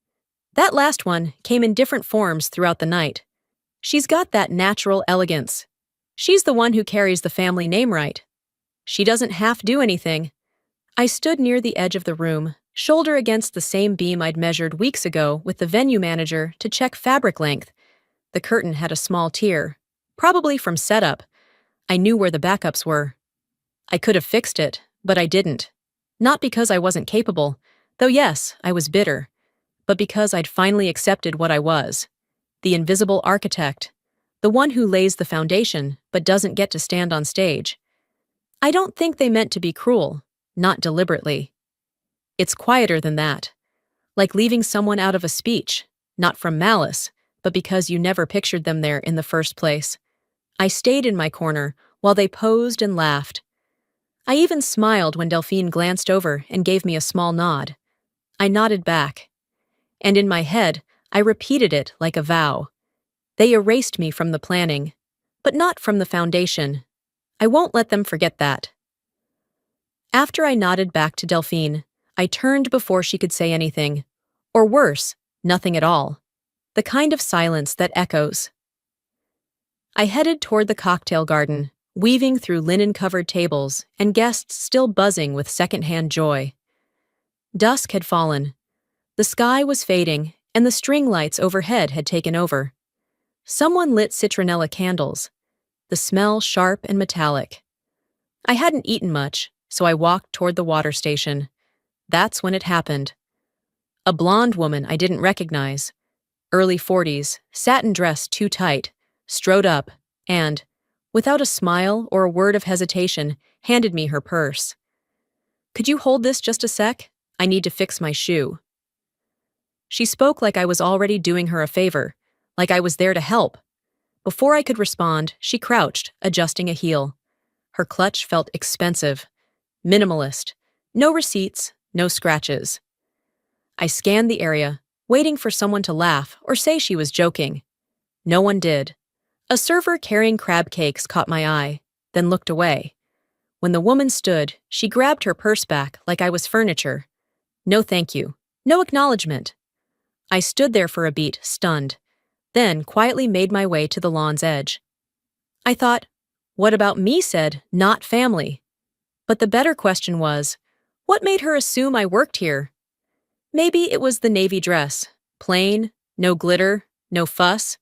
That last one came in different forms throughout the night. She's got that natural elegance. She's the one who carries the family name right. She doesn't half do anything. I stood near the edge of the room, shoulder against the same beam I'd measured weeks ago with the venue manager to check fabric length. The curtain had a small tear, probably from setup. I knew where the backups were. I could have fixed it, but I didn't. Not because I wasn't capable, though yes, I was bitter, but because I'd finally accepted what I was. The invisible architect. The one who lays the foundation, but doesn't get to stand on stage. I don't think they meant to be cruel, not deliberately. It's quieter than that. Like leaving someone out of a speech, not from malice, but because you never pictured them there in the first place. I stayed in my corner while they posed and laughed. I even smiled when Delphine glanced over and gave me a small nod. I nodded back. And in my head, I repeated it like a vow. They erased me from the planning, but not from the foundation. I won't let them forget that. After I nodded back to Delphine, I turned before she could say anything. Or worse, nothing at all. The kind of silence that echoes. I headed toward the cocktail garden, weaving through linen-covered tables and guests still buzzing with secondhand joy. Dusk had fallen. The sky was fading, and the string lights overhead had taken over. Someone lit citronella candles, the smell sharp and metallic. I hadn't eaten much, so I walked toward the water station. That's when it happened. A blonde woman I didn't recognize, early 40s, satin dress too tight, strode up and, without a smile or a word of hesitation, handed me her purse. Could you hold this just a sec? I need to fix my shoe. She spoke like I was already doing her a favor, like I was there to help. Before I could respond, she crouched, adjusting a heel. Her clutch felt expensive, minimalist, no receipts, no scratches. I scanned the area, waiting for someone to laugh or say she was joking. No one did. A server carrying crab cakes caught my eye, then looked away. When the woman stood, she grabbed her purse back like I was furniture. No thank you. No acknowledgement. I stood there for a beat, stunned, then quietly made my way to the lawn's edge. I thought, what about me said, not family? But the better question was, what made her assume I worked here? Maybe it was the navy dress, plain, no glitter, no fuss.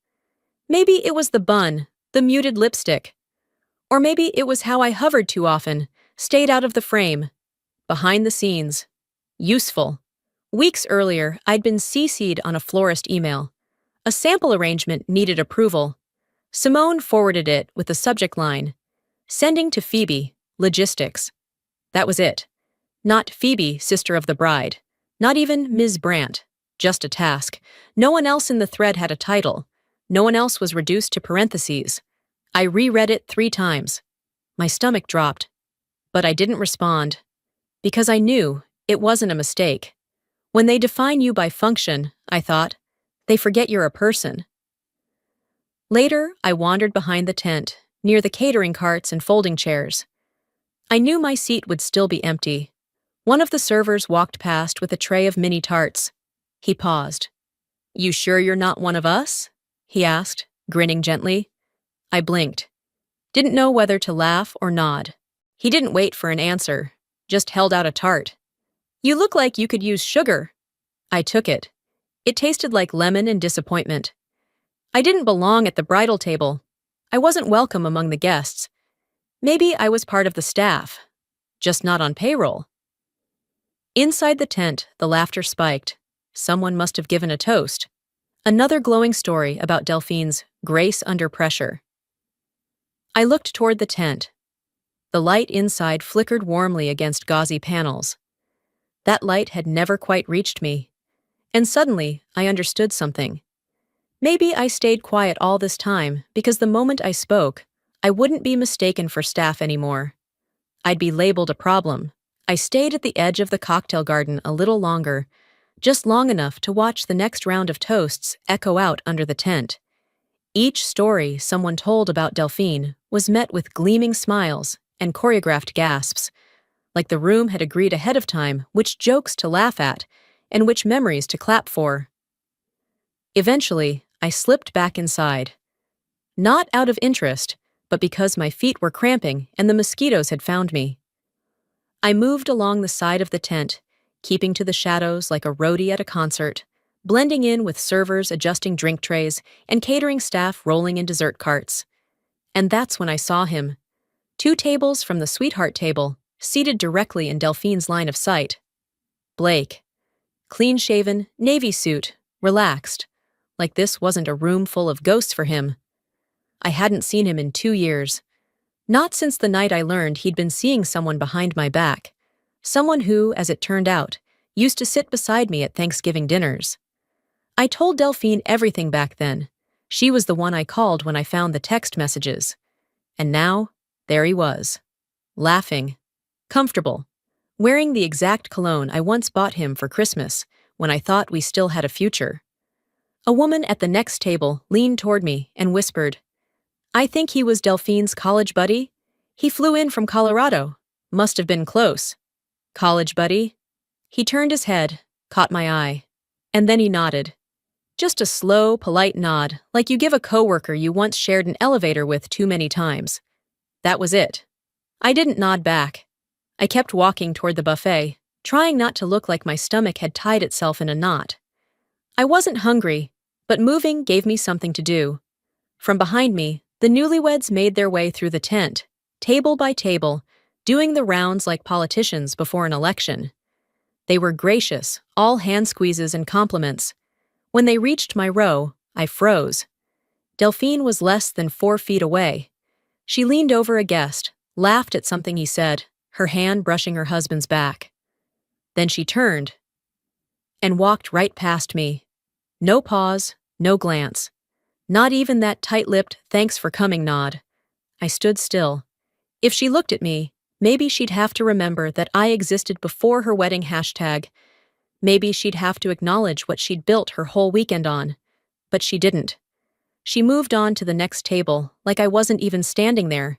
Maybe it was the bun, the muted lipstick. Or maybe it was how I hovered too often, stayed out of the frame, behind the scenes. Useful. Weeks earlier, I'd been CC'd on a florist email. A sample arrangement needed approval. Simone forwarded it with the subject line, "Sending to Phoebe, logistics." That was it. Not Phoebe, sister of the bride. Not even Ms. Brandt. Just a task. No one else in the thread had a title. No one else was reduced to parentheses. I reread it 3 times. My stomach dropped. But I didn't respond. Because I knew it wasn't a mistake. When they define you by function, I thought, they forget you're a person. Later, I wandered behind the tent, near the catering carts and folding chairs. I knew my seat would still be empty. One of the servers walked past with a tray of mini tarts. He paused. "You sure you're not one of us?" he asked, grinning gently. I blinked. Didn't know whether to laugh or nod. He didn't wait for an answer, just held out a tart. "You look like you could use sugar." I took it. It tasted like lemon and disappointment. I didn't belong at the bridal table. I wasn't welcome among the guests. Maybe I was part of the staff, just not on payroll. Inside the tent, the laughter spiked. Someone must have given a toast. Another glowing story about Delphine's grace under pressure. I looked toward the tent. The light inside flickered warmly against gauzy panels. That light had never quite reached me. And suddenly, I understood something. Maybe I stayed quiet all this time because the moment I spoke, I wouldn't be mistaken for staff anymore. I'd be labeled a problem. I stayed at the edge of the cocktail garden a little longer, just long enough to watch the next round of toasts echo out under the tent. Each story someone told about Delphine was met with gleaming smiles and choreographed gasps, like the room had agreed ahead of time which jokes to laugh at and which memories to clap for. Eventually, I slipped back inside. Not out of interest, but because my feet were cramping and the mosquitoes had found me. I moved along the side of the tent, keeping to the shadows like a roadie at a concert, blending in with servers adjusting drink trays and catering staff rolling in dessert carts. And that's when I saw him. 2 tables from the sweetheart table, seated directly in Delphine's line of sight. Blake. Clean-shaven, navy suit, relaxed, like this wasn't a room full of ghosts for him. I hadn't seen him in 2 years. Not since the night I learned he'd been seeing someone behind my back. Someone who, as it turned out, used to sit beside me at Thanksgiving dinners. I told Delphine everything back then. She was the one I called when I found the text messages. And now, there he was. Laughing. Comfortable. Wearing the exact cologne I once bought him for Christmas, when I thought we still had a future. A woman at the next table leaned toward me and whispered, "I think he was Delphine's college buddy. He flew in from Colorado. Must have been close." "College buddy?" He turned his head, caught my eye, and then he nodded. Just a slow, polite nod, like you give a coworker you once shared an elevator with too many times. That was it. I didn't nod back. I kept walking toward the buffet, trying not to look like my stomach had tied itself in a knot. I wasn't hungry, but moving gave me something to do. From behind me, the newlyweds made their way through the tent, table by table, doing the rounds like politicians before an election. They were gracious, all hand squeezes and compliments. When they reached my row, I froze. Delphine was less than 4 feet away. She leaned over a guest, laughed at something he said, her hand brushing her husband's back. Then she turned and walked right past me. No pause, no glance. Not even that tight-lipped "thanks for coming" nod. I stood still. If she looked at me, maybe she'd have to remember that I existed before her wedding hashtag. Maybe she'd have to acknowledge what she'd built her whole weekend on. But she didn't. She moved on to the next table, like I wasn't even standing there.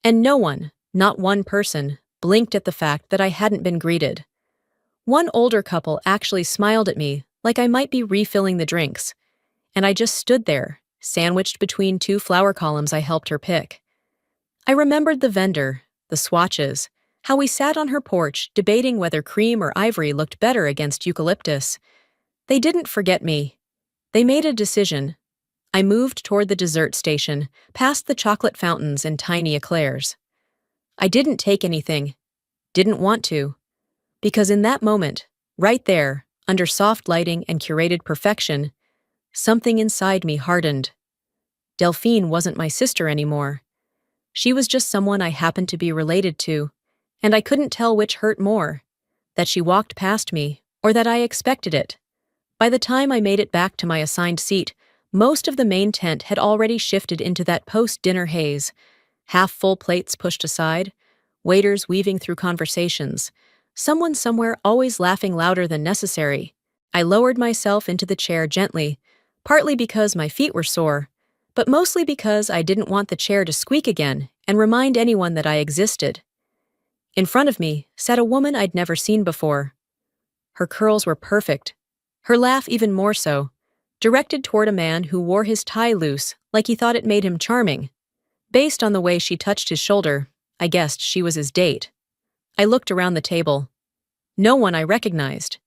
And no one, not one person, blinked at the fact that I hadn't been greeted. One older couple actually smiled at me, like I might be refilling the drinks. And I just stood there, sandwiched between 2 flower columns I helped her pick. I remembered the vendor, the swatches, how we sat on her porch debating whether cream or ivory looked better against eucalyptus. They didn't forget me. They made a decision. I moved toward the dessert station, past the chocolate fountains and tiny eclairs. I didn't take anything. Didn't want to. Because in that moment, right there, under soft lighting and curated perfection, something inside me hardened. Delphine wasn't my sister anymore. She was just someone I happened to be related to, and I couldn't tell which hurt more, that she walked past me, or that I expected it. By the time I made it back to my assigned seat, most of the main tent had already shifted into that post-dinner haze, half-full plates pushed aside, waiters weaving through conversations, someone somewhere always laughing louder than necessary. I lowered myself into the chair gently, partly because my feet were sore, but mostly because I didn't want the chair to squeak again and remind anyone that I existed. In front of me sat a woman I'd never seen before. Her curls were perfect, her laugh even more so, directed toward a man who wore his tie loose like he thought it made him charming. Based on the way she touched his shoulder, I guessed she was his date. I looked around the table. No one I recognized.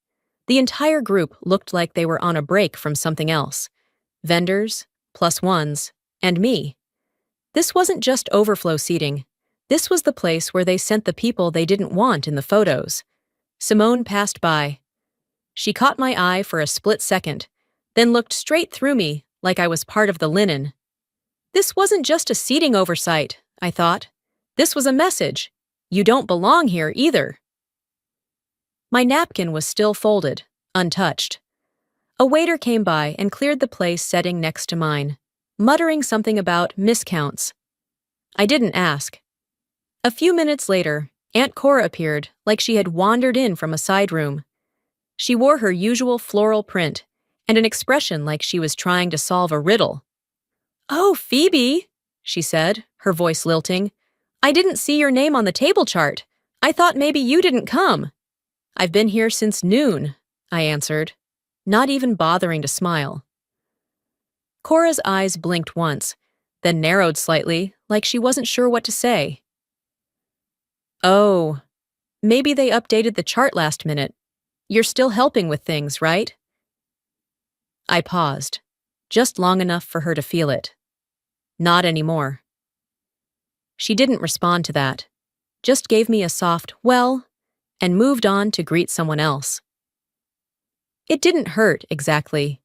The entire group looked like they were on a break from something else. Vendors, plus ones, and me. This wasn't just overflow seating. This was the place where they sent the people they didn't want in the photos. Simone passed by. She caught my eye for a split second, then looked straight through me like I was part of the linen. This wasn't just a seating oversight, I thought. This was a message. You don't belong here either. My napkin was still folded, untouched. A waiter came by and cleared the place setting next to mine, muttering something about miscounts. I didn't ask. A few minutes later, Aunt Cora appeared like she had wandered in from a side room. She wore her usual floral print and an expression like she was trying to solve a riddle. "Oh, Phoebe," she said, her voice lilting. "I didn't see your name on the table chart. I thought maybe you didn't come." "I've been here since noon," I answered, not even bothering to smile. Cora's eyes blinked once, then narrowed slightly, like she wasn't sure what to say. "Oh, maybe they updated the chart last minute. You're still helping with things, right?" I paused, just long enough for her to feel it. Not anymore. She didn't respond to that, just gave me a soft, "well," and moved on to greet someone else. It didn't hurt, exactly.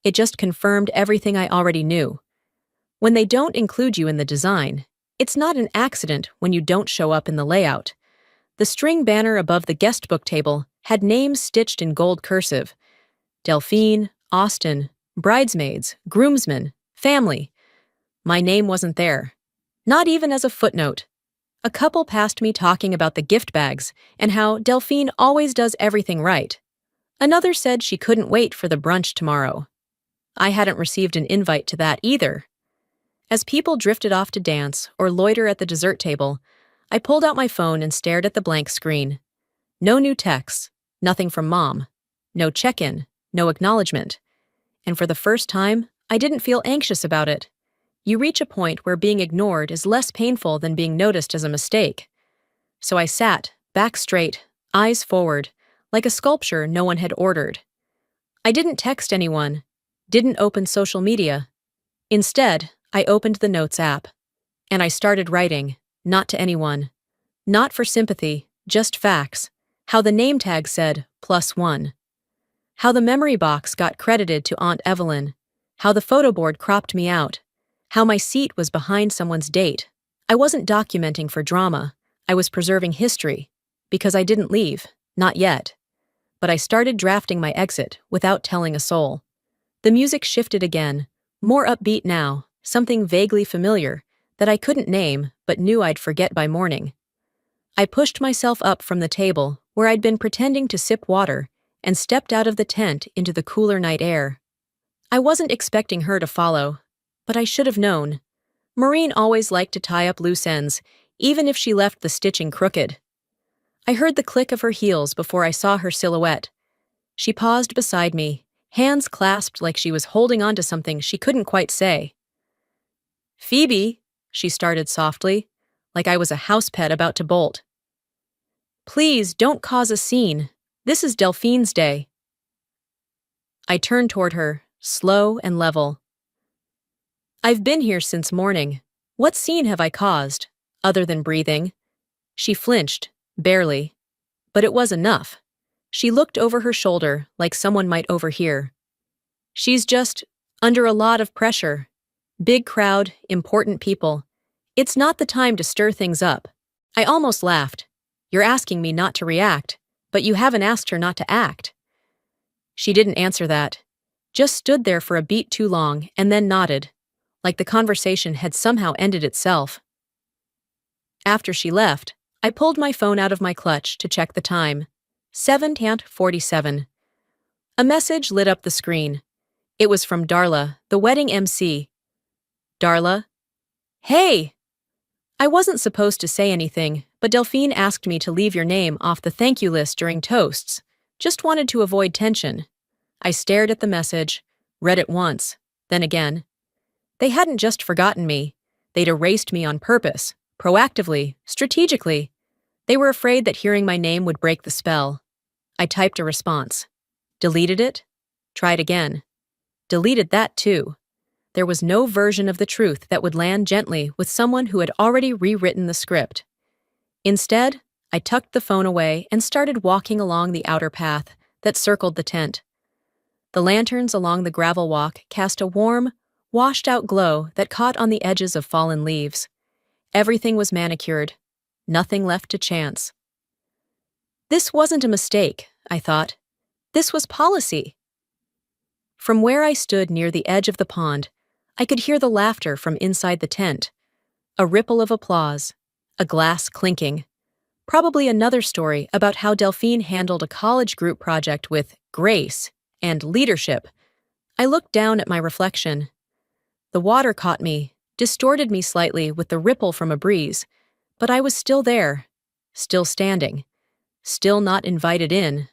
It just confirmed everything I already knew. When they don't include you in the design, it's not an accident when you don't show up in the layout. The string banner above the guest book table had names stitched in gold cursive. Delphine, Austin, bridesmaids, groomsmen, family. My name wasn't there. Not even as a footnote. A couple passed me talking about the gift bags and how Delphine always does everything right. Another said she couldn't wait for the brunch tomorrow. I hadn't received an invite to that either. As people drifted off to dance or loiter at the dessert table, I pulled out my phone and stared at the blank screen. No new texts, nothing from Mom. No check-in, no acknowledgement. And for the first time, I didn't feel anxious about it. You reach a point where being ignored is less painful than being noticed as a mistake. So I sat, back straight, eyes forward, like a sculpture no one had ordered. I didn't text anyone, didn't open social media. Instead, I opened the Notes app. And I started writing, not to anyone. Not for sympathy, just facts. How the name tag said, +1. How the memory box got credited to Aunt Evelyn. How the photo board cropped me out. How my seat was behind someone's date. I wasn't documenting for drama. I was preserving history. Because I didn't leave, not yet. But I started drafting my exit without telling a soul. The music shifted again, more upbeat now, something vaguely familiar that I couldn't name but knew I'd forget by morning. I pushed myself up from the table where I'd been pretending to sip water and stepped out of the tent into the cooler night air. I wasn't expecting her to follow, but I should have known. Maureen always liked to tie up loose ends, even if she left the stitching crooked. I heard the click of her heels before I saw her silhouette. She paused beside me, hands clasped like she was holding on to something she couldn't quite say. "Phoebe," she started softly, like I was a house pet about to bolt. "Please don't cause a scene. This is Delphine's day." I turned toward her, slow and level. "I've been here since morning. What scene have I caused, other than breathing?" She flinched, barely. But it was enough. She looked over her shoulder like someone might overhear. "She's just under a lot of pressure. Big crowd, important people. It's not the time to stir things up." I almost laughed. "You're asking me not to react, but you haven't asked her not to act." She didn't answer that, just stood there for a beat too long and then nodded, like the conversation had somehow ended itself. After she left, I pulled my phone out of my clutch to check the time. 7:47. A message lit up the screen. It was from Darla, the wedding MC. "Darla? Hey!" I wasn't supposed to say anything, but Delphine asked me to leave your name off the thank you list during toasts. Just wanted to avoid tension. I stared at the message, read it once, then again. They hadn't just forgotten me. They'd erased me on purpose, proactively, strategically. They were afraid that hearing my name would break the spell. I typed a response. Deleted it. Tried again. Deleted that too. There was no version of the truth that would land gently with someone who had already rewritten the script. Instead, I tucked the phone away and started walking along the outer path, that circled the tent. The lanterns along the gravel walk cast a warm, washed-out glow that caught on the edges of fallen leaves. Everything was manicured, nothing left to chance. This wasn't a mistake, I thought. This was policy. From where I stood near the edge of the pond, I could hear the laughter from inside the tent. A ripple of applause, a glass clinking. Probably another story about how Delphine handled a college group project with grace and leadership. I looked down at my reflection. The water caught me, distorted me slightly with the ripple from a breeze, but I was still there, still standing, still not invited in.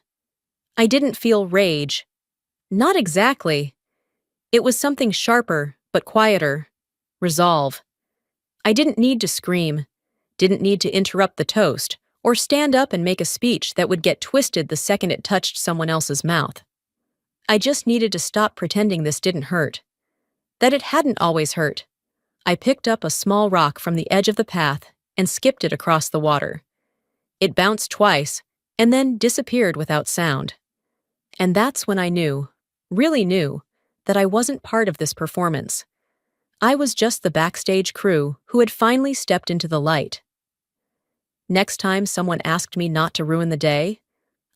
I didn't feel rage. Not exactly. It was something sharper, but quieter. Resolve. I didn't need to scream, didn't need to interrupt the toast, or stand up and make a speech that would get twisted the second it touched someone else's mouth. I just needed to stop pretending this didn't hurt. That it hadn't always hurt. I picked up a small rock from the edge of the path and skipped it across the water. It bounced twice, and then disappeared without sound. And that's when I knew, really knew, that I wasn't part of this performance. I was just the backstage crew who had finally stepped into the light. Next time someone asked me not to ruin the day,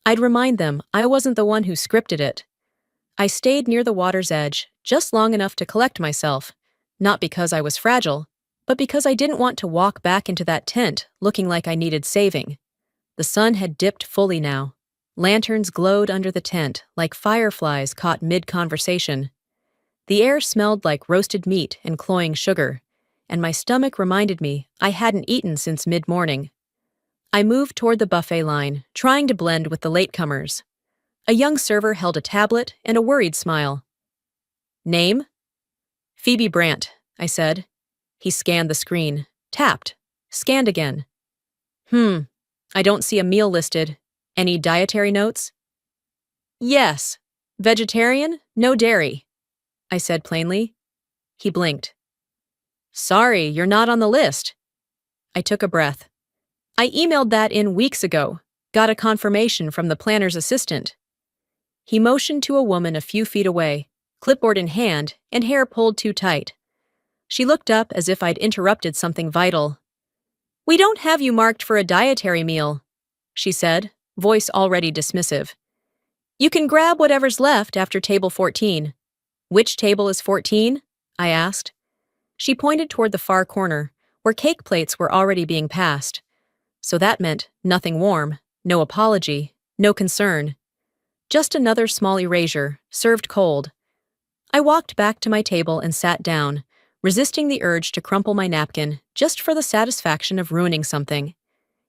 I'd remind them I wasn't the one who scripted it. I stayed near the water's edge just long enough to collect myself, not because I was fragile, but because I didn't want to walk back into that tent looking like I needed saving. The sun had dipped fully now. Lanterns glowed under the tent like fireflies caught mid-conversation. The air smelled like roasted meat and cloying sugar, and my stomach reminded me I hadn't eaten since mid-morning. I moved toward the buffet line, trying to blend with the latecomers. A young server held a tablet and a worried smile. Name? Phoebe Brandt, I said. He scanned the screen, tapped, scanned again. I don't see a meal listed. Any dietary notes? Yes. Vegetarian, no dairy, I said plainly. He blinked. Sorry, you're not on the list. I took a breath. I emailed that in weeks ago, got a confirmation from the planner's assistant. He motioned to a woman a few feet away, clipboard in hand and hair pulled too tight. She looked up as if I'd interrupted something vital. We don't have you marked for a dietary meal, she said, voice already dismissive. You can grab whatever's left after table 14. Which table is 14? I asked. She pointed toward the far corner, where cake plates were already being passed. So that meant nothing warm, no apology, no concern. Just another small erasure, served cold. I walked back to my table and sat down, resisting the urge to crumple my napkin just for the satisfaction of ruining something.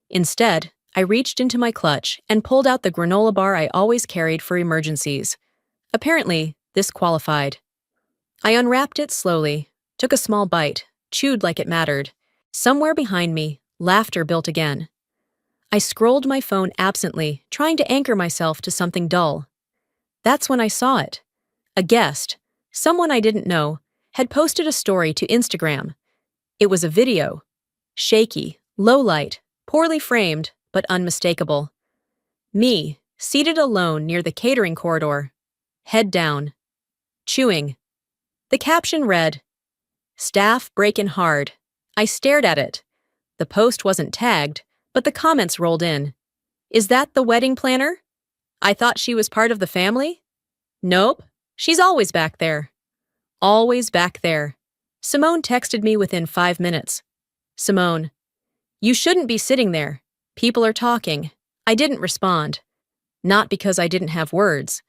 Instead, I reached into my clutch and pulled out the granola bar I always carried for emergencies. Apparently, this qualified. I unwrapped it slowly, took a small bite, chewed like it mattered. Somewhere behind me, laughter built again. I scrolled my phone absently, trying to anchor myself to something dull. That's when I saw it. A guest, someone I didn't know, had posted a story to Instagram. It was a video. Shaky, low light, poorly framed, but unmistakable. Me, seated alone near the catering corridor. Head down. Chewing. The caption read, "Staff break-in hard." I stared at it. The post wasn't tagged, but the comments rolled in. Is that the wedding planner? I thought she was part of the family? Nope, she's always back there. Always back there. Simone texted me within 5 minutes. Simone, you shouldn't be sitting there. People are talking. I didn't respond. Not because I didn't have words,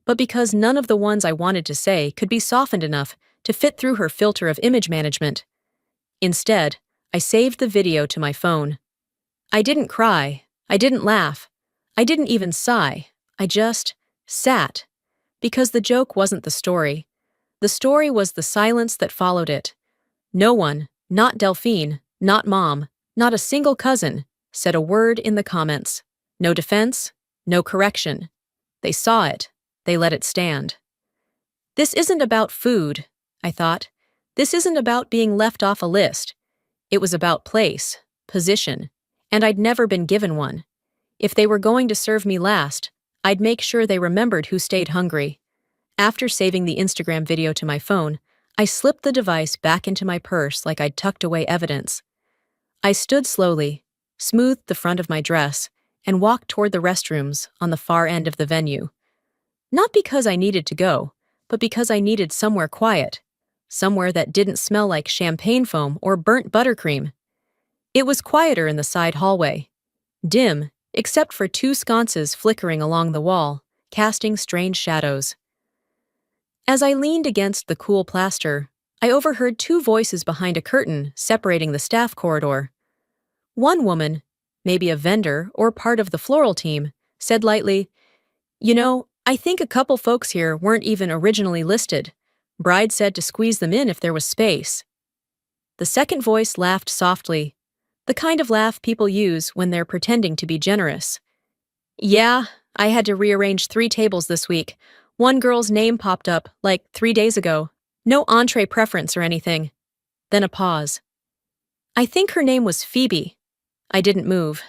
but because none of the ones I wanted to say could be softened enough to fit through her filter of image management. Instead, I saved the video to my phone. I didn't cry. I didn't laugh. I didn't even sigh. I just sat. Because the joke wasn't the story. The story was the silence that followed it. No one, not Delphine, not Mom, not a single cousin, said a word in the comments. No defense, no correction. They saw it. They let it stand. This isn't about food, I thought. This isn't about being left off a list. It was about place, position, and I'd never been given one. If they were going to serve me last, I'd make sure they remembered who stayed hungry. After saving the Instagram video to my phone, I slipped the device back into my purse like I'd tucked away evidence. I stood slowly, smoothed the front of my dress, and walked toward the restrooms on the far end of the venue. Not because I needed to go, but because I needed somewhere quiet, somewhere that didn't smell like champagne foam or burnt buttercream. It was quieter in the side hallway, dim, except for two sconces flickering along the wall, casting strange shadows. As I leaned against the cool plaster, I overheard two voices behind a curtain separating the staff corridor. One woman, maybe a vendor or part of the floral team, said lightly, "You know, I think a couple folks here weren't even originally listed. Bride said to squeeze them in if there was space." The second voice laughed softly, the kind of laugh people use when they're pretending to be generous. "Yeah, I had to rearrange 3 tables this week. One girl's name popped up, like 3 days ago. No entree preference or anything." Then a pause. "I think her name was Phoebe." I didn't move.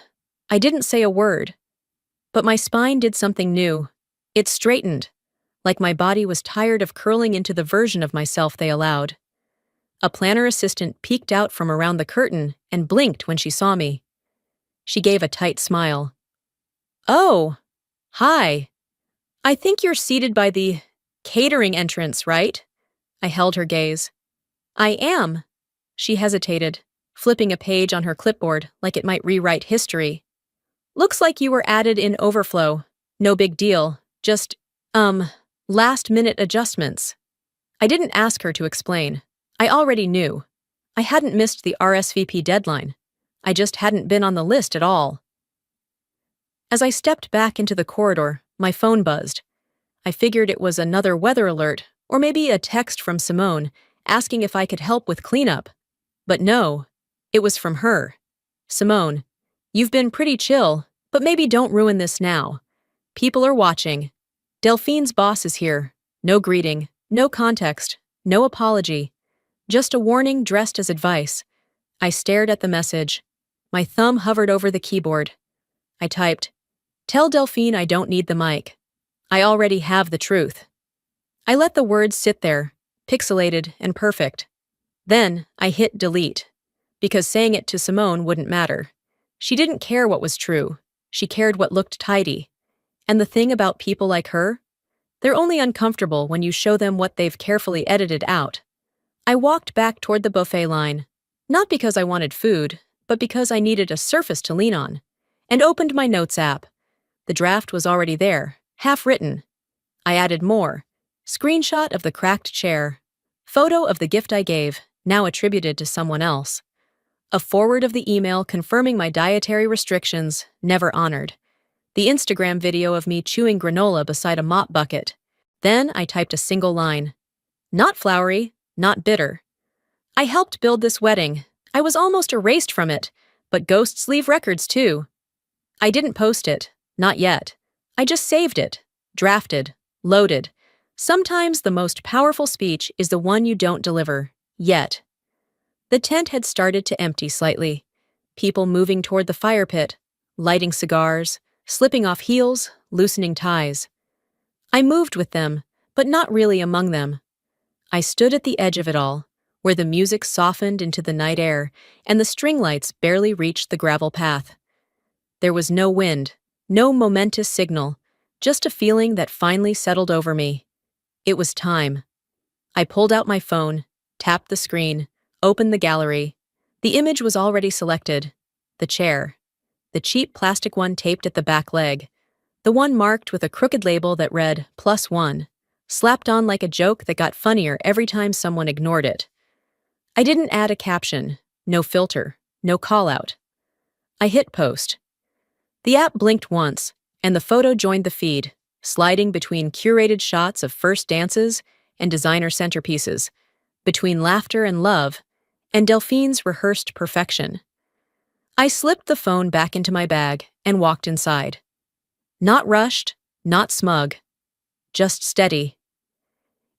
I didn't say a word. But my spine did something new. It straightened, like my body was tired of curling into the version of myself they allowed. A planner assistant peeked out from around the curtain and blinked when she saw me. She gave a tight smile. "Oh, hi. I think you're seated by the catering entrance, right?" I held her gaze. "I am." She hesitated, flipping a page on her clipboard like it might rewrite history. "Looks like you were added in overflow. No big deal. Just, last-minute adjustments." I didn't ask her to explain. I already knew. I hadn't missed the RSVP deadline. I just hadn't been on the list at all. As I stepped back into the corridor, my phone buzzed. I figured it was another weather alert, or maybe a text from Simone asking if I could help with cleanup. But no, it was from her. "Simone, you've been pretty chill, but maybe don't ruin this now. People are watching. Delphine's boss is here. No greeting, no context, no apology. Just a warning dressed as advice." I stared at the message. My thumb hovered over the keyboard. I typed, "Tell Delphine I don't need the mic. I already have the truth." I let the words sit there, pixelated and perfect. Then I hit delete, because saying it to Simone wouldn't matter. She didn't care what was true. She cared what looked tidy. And the thing about people like her? They're only uncomfortable when you show them what they've carefully edited out. I walked back toward the buffet line, not because I wanted food, but because I needed a surface to lean on, and opened my notes app. The draft was already there, half written. I added more. Screenshot of the cracked chair. Photo of the gift I gave, now attributed to someone else. A forward of the email confirming my dietary restrictions, never honored. The Instagram video of me chewing granola beside a mop bucket. Then I typed a single line. Not flowery, not bitter. I helped build this wedding. I was almost erased from it, but ghosts leave records too. I didn't post it, not yet. I just saved it, drafted, loaded. Sometimes the most powerful speech is the one you don't deliver, yet. The tent had started to empty slightly. People moving toward the fire pit, lighting cigars, slipping off heels, loosening ties. I moved with them, but not really among them. I stood at the edge of it all, where the music softened into the night air and the string lights barely reached the gravel path. There was no wind, no momentous signal, just a feeling that finally settled over me. It was time. I pulled out my phone, tapped the screen, opened the gallery. The image was already selected. The chair. The cheap plastic one taped at the back leg. The one marked with a crooked label that read +1, slapped on like a joke that got funnier every time someone ignored it. I didn't add a caption, no filter, no call-out. I hit post. The app blinked once, and the photo joined the feed, sliding between curated shots of first dances and designer centerpieces, between laughter and love, and Delphine's rehearsed perfection. I slipped the phone back into my bag and walked inside. Not rushed, not smug, just steady.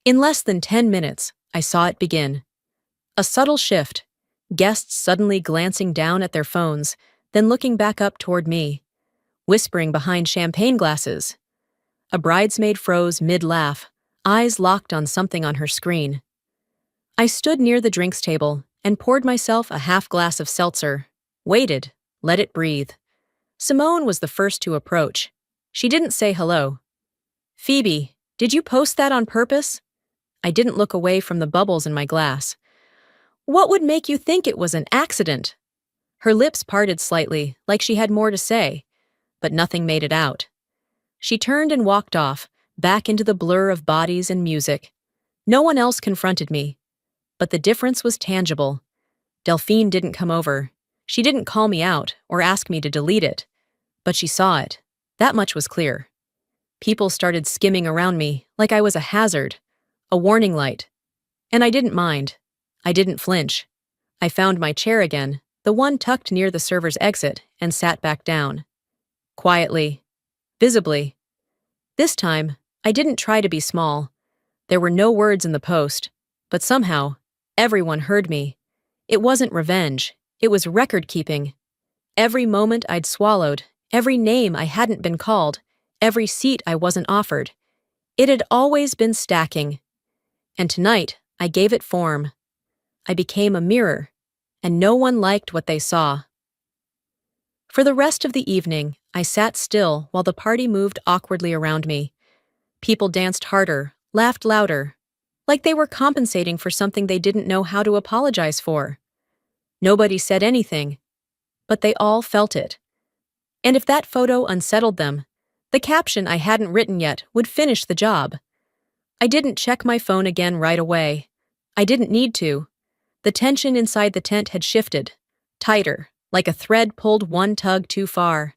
In less than 10 minutes, I saw it begin. A subtle shift, guests suddenly glancing down at their phones, then looking back up toward me, whispering behind champagne glasses. A bridesmaid froze mid-laugh, eyes locked on something on her screen. I stood near the drinks table and poured myself a half glass of seltzer, waited, let it breathe. Simone was the first to approach. She didn't say hello. "Phoebe, did you post that on purpose?" I didn't look away from the bubbles in my glass. "What would make you think it was an accident?" Her lips parted slightly, like she had more to say, but nothing made it out. She turned and walked off, back into the blur of bodies and music. No one else confronted me, but the difference was tangible. Delphine didn't come over. She didn't call me out or ask me to delete it, but she saw it. That much was clear. People started skimming around me like I was a hazard, a warning light. And I didn't mind. I didn't flinch. I found my chair again, the one tucked near the server's exit, and sat back down. Quietly. Visibly. This time, I didn't try to be small. There were no words in the post, but somehow, everyone heard me. It wasn't revenge. It was record-keeping. Every moment I'd swallowed, every name I hadn't been called, every seat I wasn't offered. It had always been stacking. And tonight, I gave it form. I became a mirror, and no one liked what they saw. For the rest of the evening, I sat still while the party moved awkwardly around me. People danced harder, laughed louder, like they were compensating for something they didn't know how to apologize for. Nobody said anything, but they all felt it. And if that photo unsettled them, the caption I hadn't written yet would finish the job. I didn't check my phone again right away. I didn't need to. The tension inside the tent had shifted, tighter, like a thread pulled one tug too far.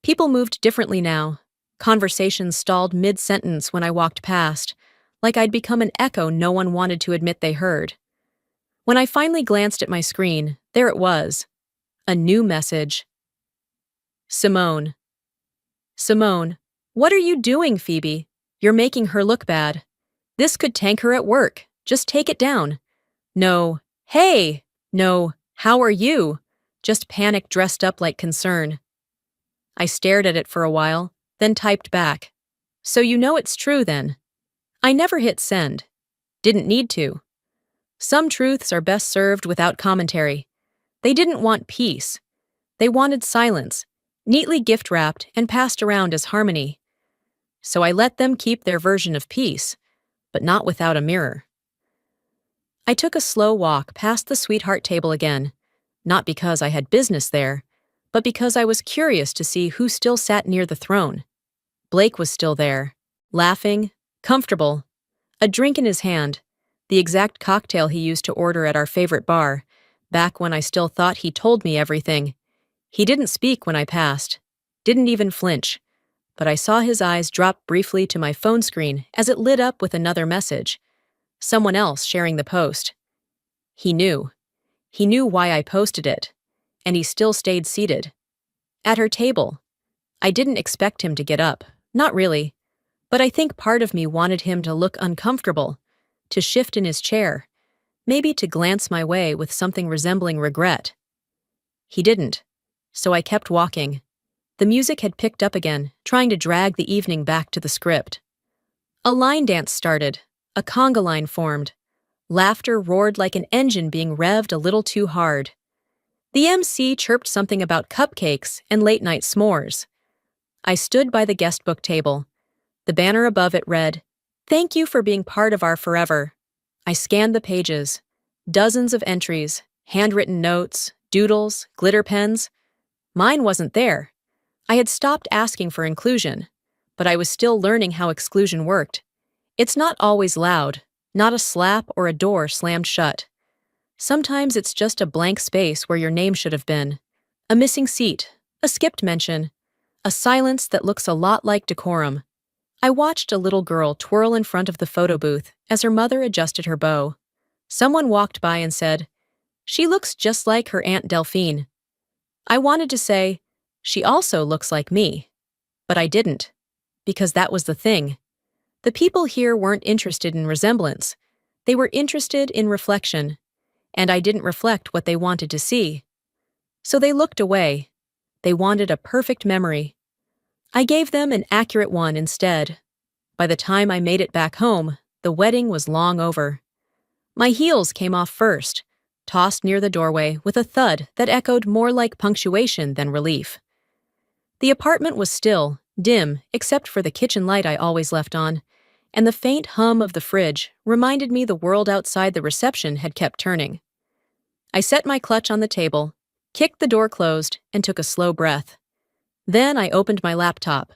People moved differently now. Conversations stalled mid-sentence when I walked past, like I'd become an echo no one wanted to admit they heard. When I finally glanced at my screen, there it was. A new message. Simone. "Simone, what are you doing, Phoebe? You're making her look bad. This could tank her at work. Just take it down." No, "Hey!" No, "How are you?" Just panic dressed up like concern. I stared at it for a while, then typed back. "So you know it's true, then." I never hit send. Didn't need to. Some truths are best served without commentary. They didn't want peace. They wanted silence, neatly gift-wrapped and passed around as harmony. So I let them keep their version of peace, but not without a mirror. I took a slow walk past the sweetheart table again, not because I had business there, but because I was curious to see who still sat near the throne. Blake was still there, laughing, comfortable, a drink in his hand, the exact cocktail he used to order at our favorite bar, back when I still thought he told me everything. He didn't speak when I passed, didn't even flinch, but I saw his eyes drop briefly to my phone screen as it lit up with another message. Someone else sharing the post. He knew. He knew why I posted it, and he still stayed seated. At her table. I didn't expect him to get up, not really, but I think part of me wanted him to look uncomfortable, to shift in his chair, maybe to glance my way with something resembling regret. He didn't, so I kept walking. The music had picked up again, trying to drag the evening back to the script. A line dance started, a conga line formed. Laughter roared like an engine being revved a little too hard. The MC chirped something about cupcakes and late-night s'mores. I stood by the guest book table. The banner above it read, "Thank you for being part of our forever." I scanned the pages. Dozens of entries, handwritten notes, doodles, glitter pens. Mine wasn't there. I had stopped asking for inclusion, but I was still learning how exclusion worked. It's not always loud, not a slap or a door slammed shut. Sometimes it's just a blank space where your name should have been. A missing seat, a skipped mention, a silence that looks a lot like decorum. I watched a little girl twirl in front of the photo booth as her mother adjusted her bow. Someone walked by and said, "She looks just like her Aunt Delphine." I wanted to say, "She also looks like me," but I didn't, because that was the thing. The people here weren't interested in resemblance. They were interested in reflection, and I didn't reflect what they wanted to see. So they looked away. They wanted a perfect memory. I gave them an accurate one instead. By the time I made it back home, the wedding was long over. My heels came off first, tossed near the doorway with a thud that echoed more like punctuation than relief. The apartment was still, dim, except for the kitchen light I always left on, and the faint hum of the fridge reminded me the world outside the reception had kept turning. I set my clutch on the table, kicked the door closed, and took a slow breath. Then I opened my laptop.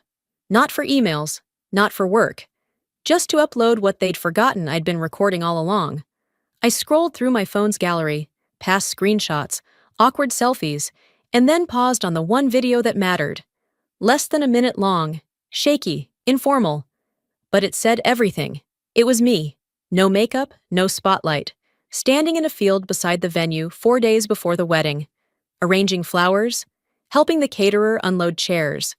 Not for emails, not for work, just to upload what they'd forgotten I'd been recording all along. I scrolled through my phone's gallery, past screenshots, awkward selfies, and then paused on the one video that mattered. Less than a minute long, shaky, informal. But it said everything. It was me. No makeup, no spotlight. Standing in a field beside the venue 4 days before the wedding. Arranging flowers, helping the caterer unload chairs,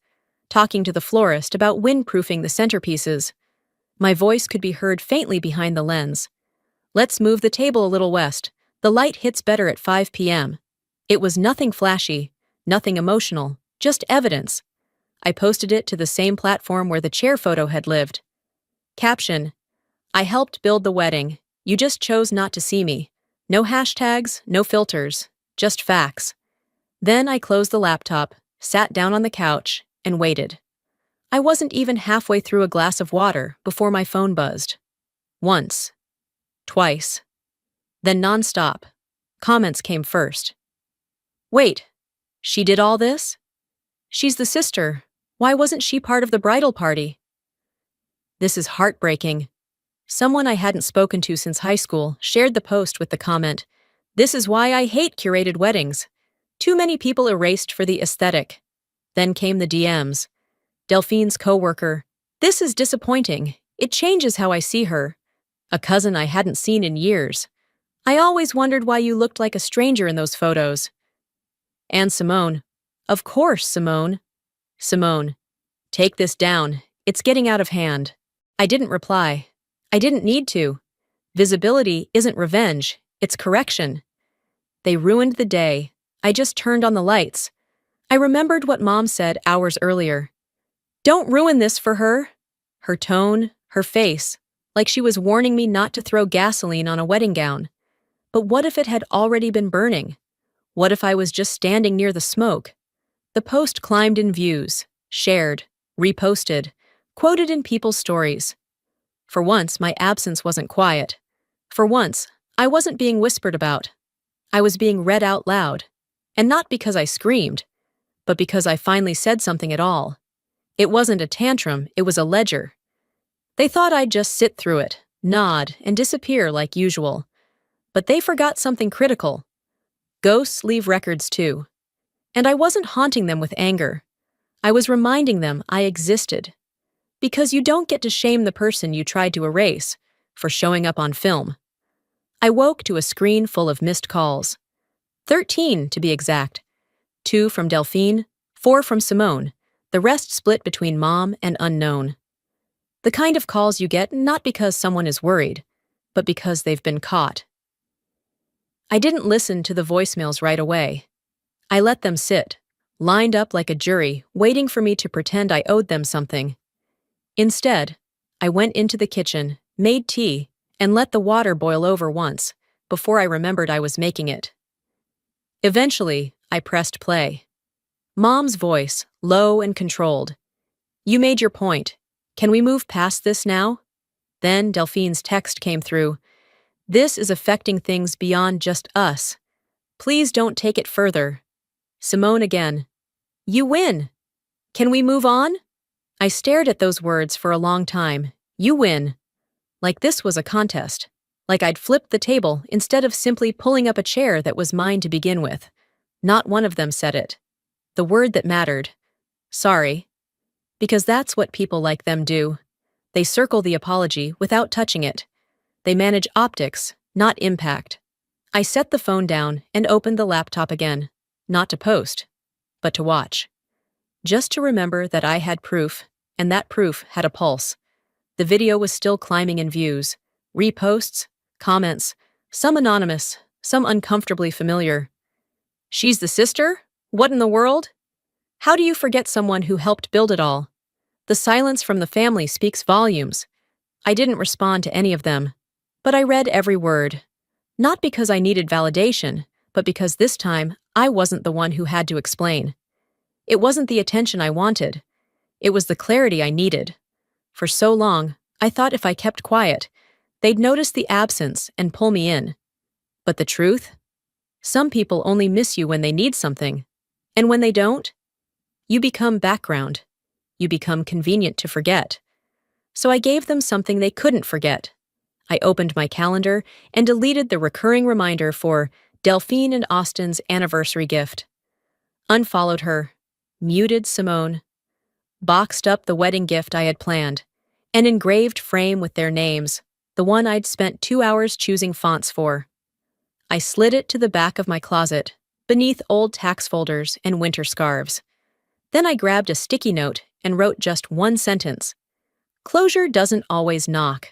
talking to the florist about windproofing the centerpieces. My voice could be heard faintly behind the lens. Let's move the table a little west. The light hits better at 5 p.m. It was nothing flashy, nothing emotional, just evidence. I posted it to the same platform where the chair photo had lived. Caption: I helped build the wedding. You just chose not to see me. No hashtags, no filters, just facts. Then I closed the laptop, sat down on the couch, and waited. I wasn't even halfway through a glass of water before my phone buzzed. Once. Twice. Then nonstop. Comments came first. Wait, she did all this? She's the sister. Why wasn't she part of the bridal party? This is heartbreaking. Someone I hadn't spoken to since high school shared the post with the comment, "This is why I hate curated weddings. Too many people erased for the aesthetic." Then came the DMs. Delphine's coworker, "This is disappointing. It changes how I see her." A cousin I hadn't seen in years. "I always wondered why you looked like a stranger in those photos." And Simone. "Of course, Simone." Simone. "Take this down. It's getting out of hand." I didn't reply. I didn't need to. Visibility isn't revenge, it's correction. They ruined the day. I just turned on the lights. I remembered what Mom said hours earlier. "Don't ruin this for her." Her tone, her face, like she was warning me not to throw gasoline on a wedding gown. But what if it had already been burning? What if I was just standing near the smoke? The post climbed in views, shared, reposted, quoted in people's stories. For once, my absence wasn't quiet. For once, I wasn't being whispered about. I was being read out loud. And not because I screamed, but because I finally said something at all. It wasn't a tantrum, it was a ledger. They thought I'd just sit through it, nod, and disappear like usual. But they forgot something critical. Ghosts leave records too. And I wasn't haunting them with anger. I was reminding them I existed. Because you don't get to shame the person you tried to erase for showing up on film. I woke to a screen full of missed calls. 13, to be exact. 2 from Delphine, 4 from Simone, the rest split between Mom and unknown. The kind of calls you get not because someone is worried, but because they've been caught. I didn't listen to the voicemails right away. I let them sit, lined up like a jury, waiting for me to pretend I owed them something. Instead, I went into the kitchen, made tea, and let the water boil over once, before I remembered I was making it. Eventually, I pressed play. Mom's voice, low and controlled. "You made your point. Can we move past this now?" Then Delphine's text came through. "This is affecting things beyond just us. Please don't take it further." Simone again. "You win. Can we move on?" I stared at those words for a long time. You win. Like this was a contest. Like I'd flipped the table instead of simply pulling up a chair that was mine to begin with. Not one of them said it. The word that mattered. Sorry. Because that's what people like them do. They circle the apology without touching it. They manage optics, not impact. I set the phone down and opened the laptop again. Not to post, but to watch. Just to remember that I had proof, and that proof had a pulse. The video was still climbing in views. Reposts, comments, some anonymous, some uncomfortably familiar. "She's the sister? What in the world?" How do you forget someone who helped build it all? The silence from the family speaks volumes. I didn't respond to any of them, but I read every word. Not because I needed validation, but because this time I wasn't the one who had to explain. It wasn't the attention I wanted. It was the clarity I needed. For so long, I thought if I kept quiet, they'd notice the absence and pull me in. But the truth? Some people only miss you when they need something. And when they don't, you become background. You become convenient to forget. So I gave them something they couldn't forget. I opened my calendar and deleted the recurring reminder for Delphine and Austin's anniversary gift. Unfollowed her, muted Simone, boxed up the wedding gift I had planned, an engraved frame with their names, the one I'd spent 2 hours choosing fonts for. I slid it to the back of my closet, beneath old tax folders and winter scarves. Then I grabbed a sticky note and wrote just one sentence. Closure doesn't always knock.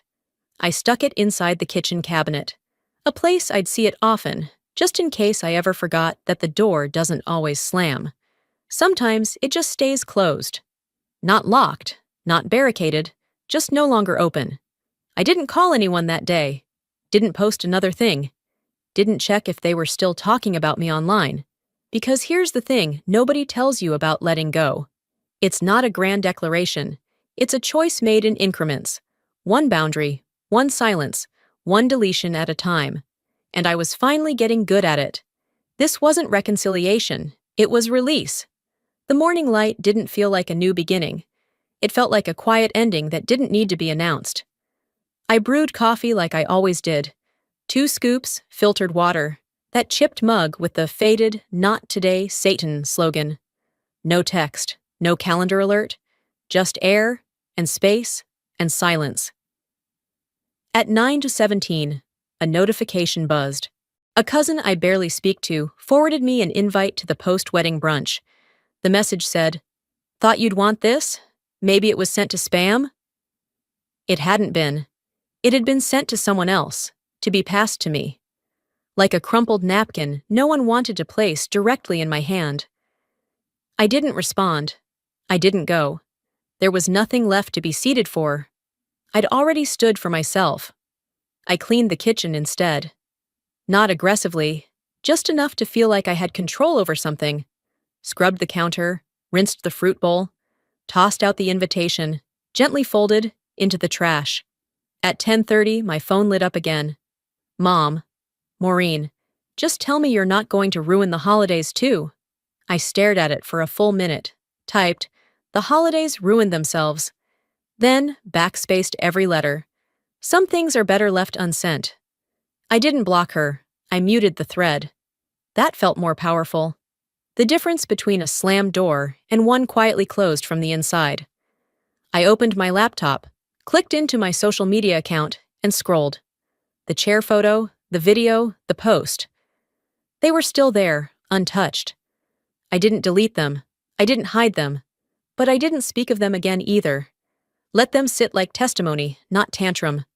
I stuck it inside the kitchen cabinet, a place I'd see it often, just in case I ever forgot that the door doesn't always slam. Sometimes it just stays closed. Not locked, not barricaded, just no longer open. I didn't call anyone that day, didn't post another thing, didn't check if they were still talking about me online. Because here's the thing nobody tells you about letting go. It's not a grand declaration. It's a choice made in increments. One boundary, one silence, one deletion at a time. And I was finally getting good at it. This wasn't reconciliation. It was release. The morning light didn't feel like a new beginning. It felt like a quiet ending that didn't need to be announced. I brewed coffee like I always did. 2 scoops, filtered water, that chipped mug with the faded, "Not today, Satan" slogan. No text, no calendar alert, just air and space and silence. At 9:17, a notification buzzed. A cousin I barely speak to forwarded me an invite to the post-wedding brunch. The message said, "Thought you'd want this? Maybe it was sent to spam?" It hadn't been. It had been sent to someone else, to be passed to me. Like a crumpled napkin no one wanted to place directly in my hand. I didn't respond. I didn't go. There was nothing left to be seated for. I'd already stood for myself. I cleaned the kitchen instead. Not aggressively, just enough to feel like I had control over something. Scrubbed the counter, rinsed the fruit bowl, tossed out the invitation, gently folded, into the trash. At 10:30, my phone lit up again. Mom. Maureen. Just tell me you're not going to ruin the holidays too. I stared at it for a full minute, typed, "The holidays ruined themselves." Then backspaced every letter. Some things are better left unsent. I didn't block her. I muted the thread. That felt more powerful. The difference between a slammed door and one quietly closed from the inside. I opened my laptop, clicked into my social media account, and scrolled. The chair photo, the video, the post. They were still there, untouched. I didn't delete them. I didn't hide them. But I didn't speak of them again either. Let them sit like testimony, not tantrum.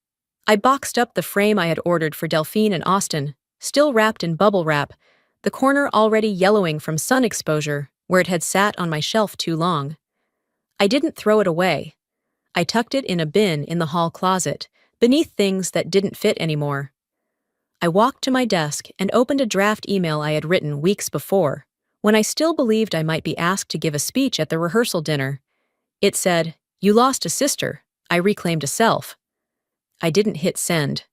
I boxed up the frame I had ordered for Delphine and Austin, still wrapped in bubble wrap, the corner already yellowing from sun exposure where it had sat on my shelf too long. I didn't throw it away. I tucked it in a bin in the hall closet, beneath things that didn't fit anymore. I walked to my desk and opened a draft email I had written weeks before, when I still believed I might be asked to give a speech at the rehearsal dinner. It said, "You lost a sister. I reclaimed a self." I didn't hit send.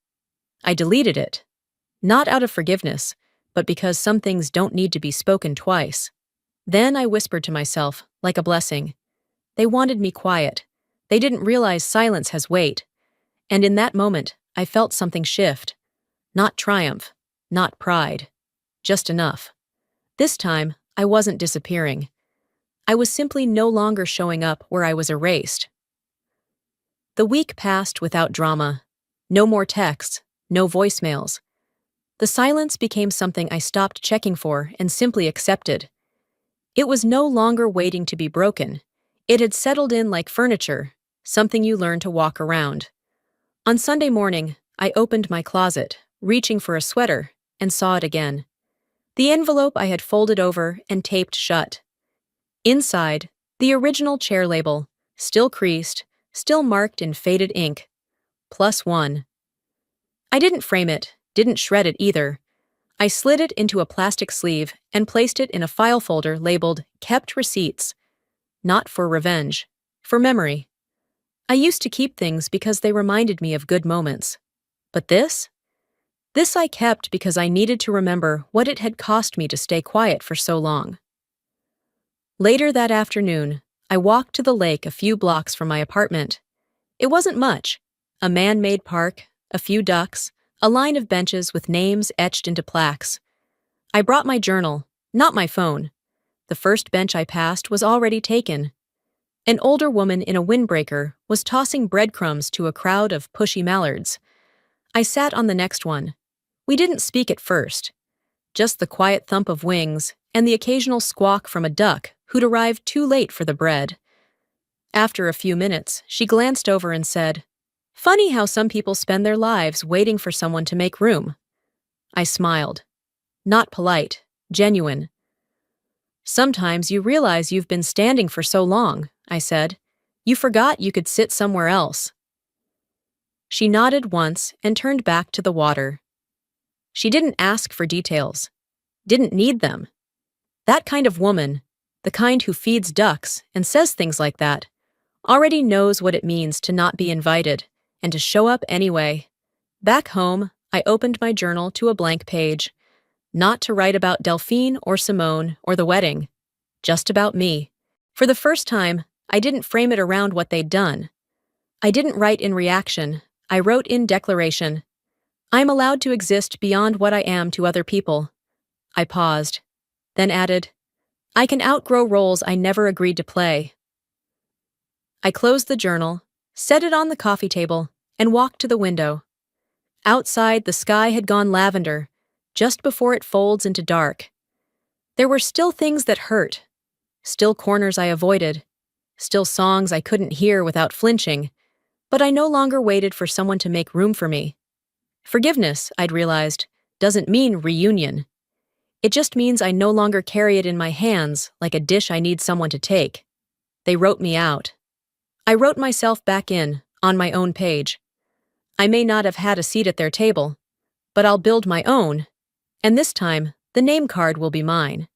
I deleted it. Not out of forgiveness, but because some things don't need to be spoken twice. Then I whispered to myself, like a blessing. They wanted me quiet. They didn't realize silence has weight. And in that moment, I felt something shift. Not triumph, not pride. Just enough. This time, I wasn't disappearing. I was simply no longer showing up where I was erased. The week passed without drama. No more texts, no voicemails. The silence became something I stopped checking for and simply accepted. It was no longer waiting to be broken. It had settled in like furniture, something you learn to walk around. On Sunday morning, I opened my closet, reaching for a sweater, and saw it again. The envelope I had folded over and taped shut. Inside, the original chair label, still creased, still marked in faded ink. +1. I didn't frame it, didn't shred it either. I slid it into a plastic sleeve and placed it in a file folder labeled Kept Receipts. Not for revenge, for memory. I used to keep things because they reminded me of good moments. But this? This I kept because I needed to remember what it had cost me to stay quiet for so long. Later that afternoon, I walked to the lake a few blocks from my apartment. It wasn't much. A man-made park, a few ducks, a line of benches with names etched into plaques. I brought my journal, not my phone. The first bench I passed was already taken. An older woman in a windbreaker was tossing breadcrumbs to a crowd of pushy mallards. I sat on the next one. We didn't speak at first. Just the quiet thump of wings and the occasional squawk from a duck who'd arrived too late for the bread. After a few minutes, she glanced over and said, "Funny how some people spend their lives waiting for someone to make room." I smiled. Not polite, genuine. "Sometimes you realize you've been standing for so long," I said. "You forgot you could sit somewhere else." She nodded once and turned back to the water. She didn't ask for details. Didn't need them. That kind of woman, the kind who feeds ducks and says things like that, already knows what it means to not be invited and to show up anyway. Back home, I opened my journal to a blank page. Not to write about Delphine or Simone or the wedding. Just about me. For the first time, I didn't frame it around what they'd done. I didn't write in reaction. I wrote in declaration. I'm allowed to exist beyond what I am to other people. I paused, then added, I can outgrow roles I never agreed to play. I closed the journal, set it on the coffee table, and walked to the window. Outside, the sky had gone lavender, just before it folds into dark. There were still things that hurt, still corners I avoided, still songs I couldn't hear without flinching, but I no longer waited for someone to make room for me. Forgiveness, I'd realized, doesn't mean reunion. It just means I no longer carry it in my hands like a dish I need someone to take. They wrote me out. I wrote myself back in, on my own page. I may not have had a seat at their table, but I'll build my own, and this time, the name card will be mine.